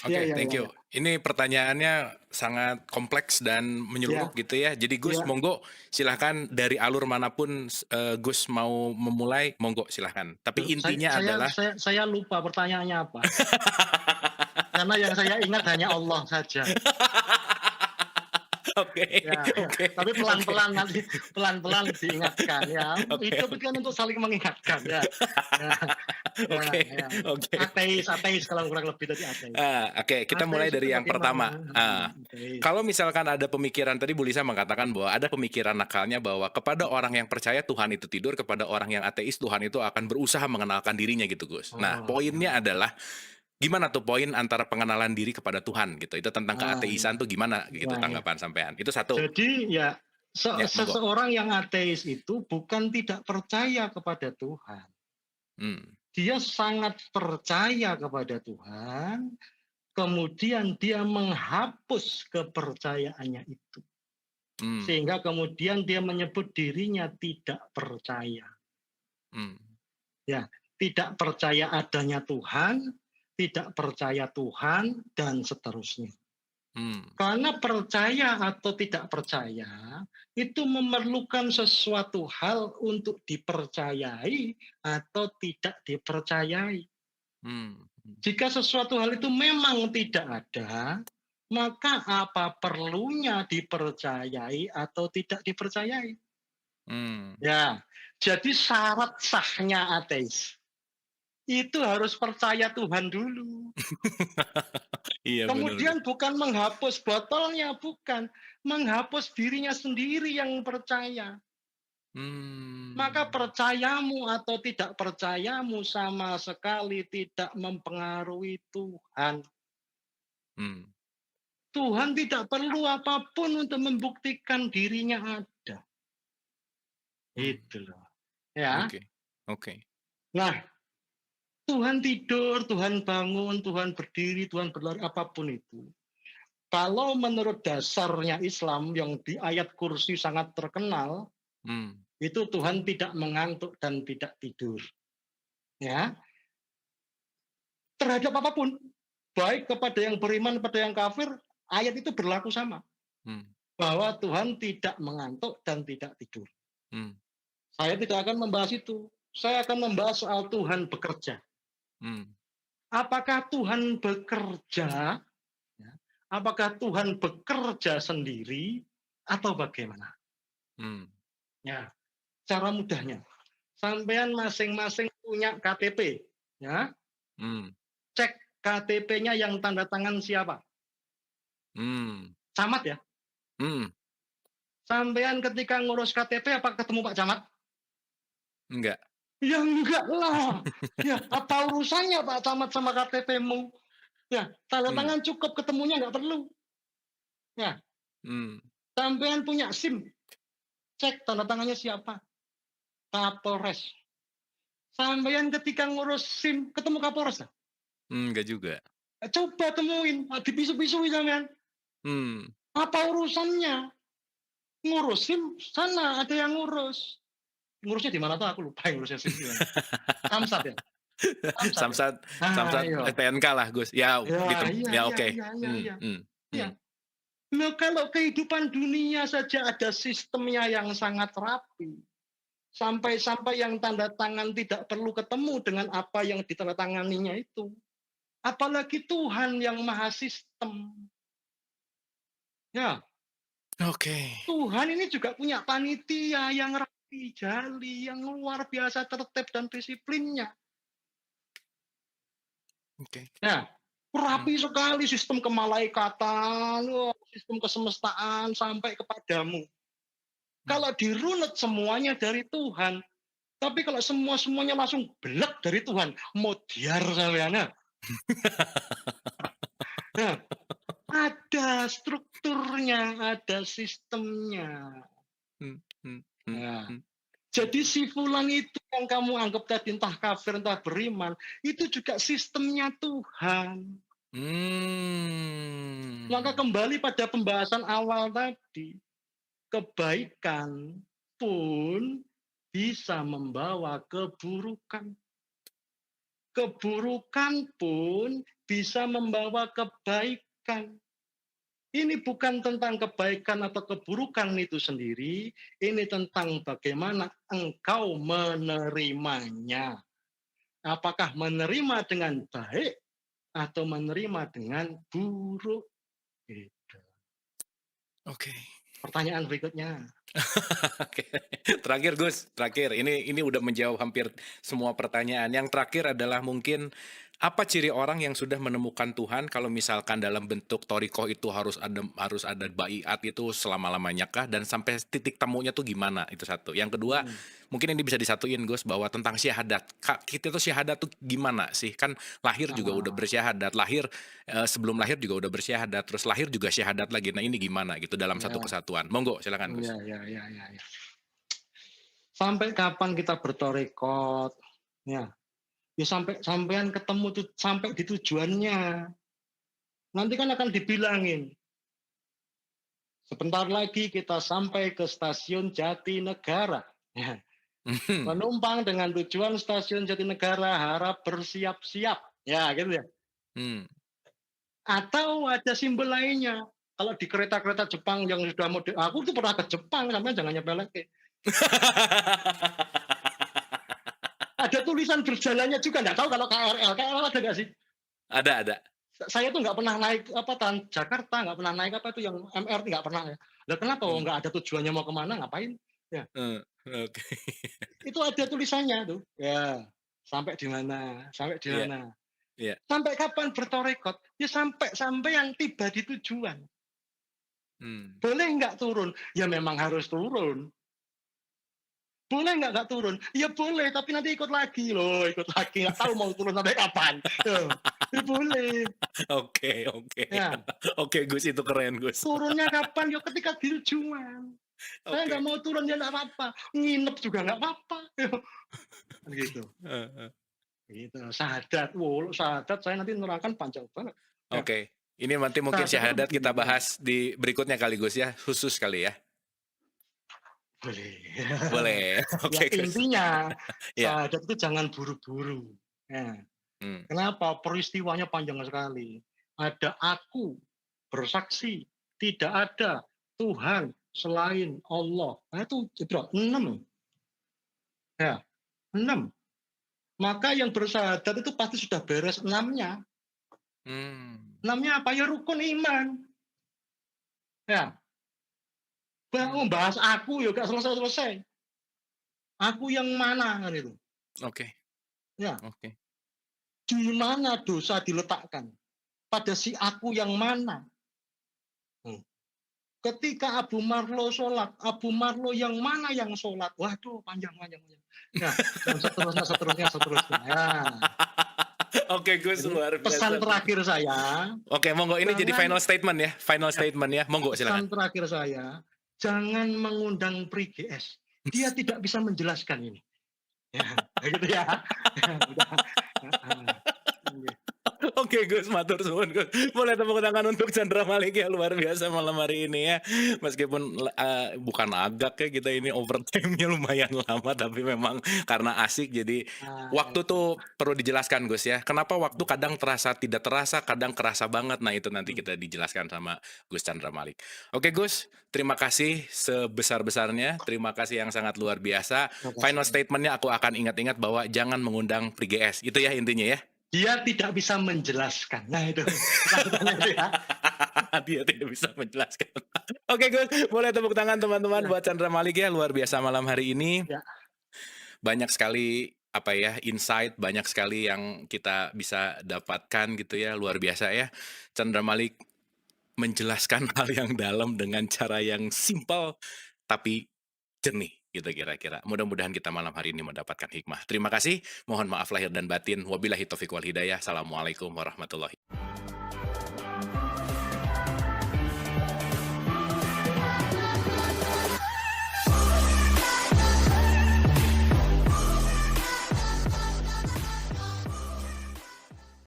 Oke, Ya, ya, thank ya, you. Ini pertanyaannya sangat kompleks dan menyeluruh gitu ya. Jadi Gus, Ya. monggo silahkan dari alur manapun Gus mau memulai, monggo silahkan. Tapi intinya adalah Saya lupa pertanyaannya apa. Karena yang saya ingat hanya Allah saja. Oke. Ya, tapi pelan-pelan nanti pelan-pelan diingatkan ya. Hidup itu kan untuk saling mengingatkan ya. Oke. Ateis kalau kurang lebih tadi ateis. Oke, kita mulai Ateis dari itu yang pertama. bagaimana? Ateis. Kalau misalkan ada pemikiran, tadi Bu Lisa mengatakan bahwa ada pemikiran nakalnya bahwa kepada orang yang percaya Tuhan itu tidur, kepada orang yang ateis Tuhan itu akan berusaha mengenalkan dirinya gitu Gus. Nah, poinnya adalah gimana tuh poin antara pengenalan diri kepada Tuhan gitu? Itu tentang keateisan tuh gimana gitu tanggapan sampean? Itu satu. Jadi ya Ya, monggo. seseorang yang ateis itu bukan tidak percaya kepada Tuhan. Dia sangat percaya kepada Tuhan, kemudian dia menghapus kepercayaannya itu. Sehingga kemudian dia menyebut dirinya tidak percaya. Ya, tidak percaya adanya Tuhan, tidak percaya Tuhan, dan seterusnya. Karena percaya atau tidak percaya itu memerlukan sesuatu hal untuk dipercayai atau tidak dipercayai. Jika sesuatu hal itu memang tidak ada, maka apa perlunya dipercayai atau tidak dipercayai? Ya, jadi syarat sahnya ateis itu harus percaya Tuhan dulu. Iya, Kemudian benar. bukan menghapus botolnya, bukan. Menghapus dirinya sendiri yang percaya. Maka percayamu atau tidak percayamu sama sekali tidak mempengaruhi Tuhan. Tuhan tidak perlu apapun untuk membuktikan dirinya ada. Itu loh. Ya. Oke. Nah, Tuhan tidur, Tuhan bangun, Tuhan berdiri, Tuhan berlari, apapun itu. Kalau menurut dasarnya Islam yang di ayat kursi sangat terkenal, itu Tuhan tidak mengantuk dan tidak tidur. Ya. Terhadap apapun, baik kepada yang beriman, kepada yang kafir, ayat itu berlaku sama. Bahwa Tuhan tidak mengantuk dan tidak tidur. Saya tidak akan membahas itu. Saya akan membahas soal Tuhan bekerja. Apakah Tuhan bekerja? Apakah Tuhan bekerja sendiri atau bagaimana? Ya, cara mudahnya, sampean masing-masing punya KTP, ya. Cek KTP-nya yang tanda tangan siapa? Camat ya. Sampean ketika ngurus KTP apa ketemu Pak Camat? Enggak. Ya enggak lah. Ya, apa urusannya Pak Camat sama KTP-mu? Ya, tanda tangan cukup, ketemunya enggak perlu. Ya. Sampean punya SIM. Cek tanda tangannya siapa? Kapolres. Sampean ketika ngurus SIM ketemu Kapolres? Enggak juga. Coba temuin, dipisu-pisui sampean. Apa urusannya? Ngurus SIM sana ada yang ngurus. Ngurusnya di mana tuh aku lupa ngurusnya SIM di mana. Samsat ya? Samsat TNK lah Gus. Ya, gitu. Ya, oke. Ya. Nah, kalau kehidupan dunia saja ada sistemnya yang sangat rapi. Sampai-sampai yang tanda tangan tidak perlu ketemu dengan apa yang ditandatanganinya itu. Apalagi Tuhan yang maha sistem. Ya. Oke. Tuhan ini juga punya panitia yang rapi, jali, yang luar biasa tertib dan disiplinnya. Ya, rapi sekali sistem kemalaikatan, sistem kesemestaan sampai kepadamu. Kalau dirunut semuanya dari Tuhan, tapi kalau semuanya langsung belak dari Tuhan, modiar sampean. Nah, ada strukturnya, ada sistemnya. Hmm, hmm, hmm, Nah, hmm. jadi si fulan itu yang kamu anggap tadi entah kafir, entah beriman, itu juga sistemnya Tuhan. Maka Hmm. kembali pada pembahasan awal tadi, kebaikan pun bisa membawa keburukan. Keburukan pun bisa membawa kebaikan. Ini bukan tentang kebaikan atau keburukan itu sendiri, ini tentang bagaimana engkau menerimanya. Apakah menerima dengan baik atau menerima dengan buruk? Gitu. Oke. Pertanyaan berikutnya. Oke. Terakhir Gus, terakhir. Ini udah menjawab hampir semua pertanyaan. Yang terakhir adalah mungkin apa ciri orang yang sudah menemukan Tuhan kalau misalkan dalam bentuk torikoh itu harus ada baiat itu selama-lamanya kah dan sampai titik temunya tuh gimana? Itu satu. Yang kedua, Hmm. mungkin ini bisa disatuin Gus bahwa tentang syahadat. Kita tuh syahadat tuh gimana sih? Kan lahir juga udah Ah, bersyahadat, sebelum lahir juga udah bersyahadat, terus lahir juga syahadat lagi. Nah, ini gimana gitu dalam satu ya, kesatuan? Monggo, silakan Gus. ya. Sampai kapan kita bertorekot? Ya, ya sampean ketemu tuh sampai di tujuannya. Nanti kan akan dibilangin. Sebentar lagi kita sampai ke stasiun Jatinegara. Ya. Penumpang dengan tujuan stasiun Jatinegara harap bersiap-siap. Ya, gitu ya. Hmm. Atau ada simbol lainnya. Kalau di kereta-kereta Jepang yang sudah modern, aku tuh pernah ke Jepang, sampai jangan nyepelek. Ada tulisan berjalannya juga, nggak tahu kalau KRL. KRL ada nggak sih? Ada. Saya tuh nggak pernah naik Jakarta, nggak pernah naik apa itu yang MRT, nggak pernah ya. Lah kenapa? Hmm. Nggak ada tujuannya mau kemana, ngapain? Ya, Oke. itu ada tulisannya tuh. Ya, sampai di mana, sampai di Iya, mana. iya. Sampai kapan bertorekot? Ya sampai yang tiba di tujuan. Hmm. Boleh nggak turun? Ya memang harus turun. Boleh nggak turun? Ya boleh, tapi nanti ikut lagi loh, ikut lagi. Nggak tahu mau turun sampai kapan. Ya boleh. Oke. Ya, Oke, Gus, itu keren, Gus. turunnya kapan? Ya ketika di tujuan. Saya nggak Oke. mau turun ya nggak apa-apa. Nginep juga nggak apa-apa. Kan gitu. Heeh. Gitu. Syahadat. Wow, syahadat saya nanti nerangkan panjang banget. Ya, Oke. Ini nanti mungkin syahadat itu syahadat begini. kita bahas di berikutnya kali, Gus ya. Khusus kali ya. Boleh. Boleh. Ya Oke, Gus. intinya Ya. syahadat itu jangan buru-buru. Ya. Hmm. Kenapa? Peristiwanya panjang sekali. Ada aku bersaksi, tidak ada Tuhan selain Allah. Nah, itu bro, 6. Ya, 6. Maka yang bersyahadat itu pasti sudah beres 6-nya. Hmm. 6-nya apa? Ya rukun iman. Ya, Hmm. membahas aku ya gak selesai-selesai. Aku yang mana kan itu. Oke. Ya, Oke. di mana dosa diletakkan? Pada si aku yang mana? Ketika Abu Marlo sholat, Abu Marlo yang mana yang sholat? Waduh, panjang. Ya, dan seterusnya. Ya. Oke, Gus, Jadi luar pesan biasa. terakhir saya, Oke, monggo ini jadi jangan final statement ya. Final ya, statement ya. Monggo, silakan. pesan terakhir saya, jangan mengundang Pri GS. Dia tidak bisa menjelaskan ini. Ya, gitu ya. Ya, udah. Oke. Oke Gus, matur suwun Gus. Boleh tepuk tangan untuk Chandra Malik ya, luar biasa malam hari ini ya. Meskipun bukan agak ya, kita ini overtime-nya lumayan lama, tapi memang karena asik jadi waktu tuh perlu dijelaskan Gus ya. Kenapa waktu kadang tidak terasa, kadang kerasa banget. Nah itu nanti kita dijelaskan sama Gus Chandra Malik. Oke Gus, terima kasih sebesar-besarnya. Terima kasih yang sangat luar biasa. Final statement-nya aku akan ingat-ingat bahwa jangan mengundang Pri GS. Itu ya intinya ya. Dia tidak bisa menjelaskan. Nah itu. Ya. Dia tidak bisa menjelaskan. Oke Gus, boleh tepuk tangan teman-teman buat Chandra Malik ya, luar biasa malam hari ini. Ya. Banyak sekali insight, banyak sekali yang kita bisa dapatkan gitu ya, luar biasa ya. Chandra Malik menjelaskan hal yang dalam dengan cara yang simpel tapi jernih. Gitu kira-kira. Mudah-mudahan kita malam hari ini mendapatkan hikmah. Terima kasih. Mohon maaf lahir dan batin. Wabillahi taufiq wal hidayah. Assalamualaikum warahmatullahi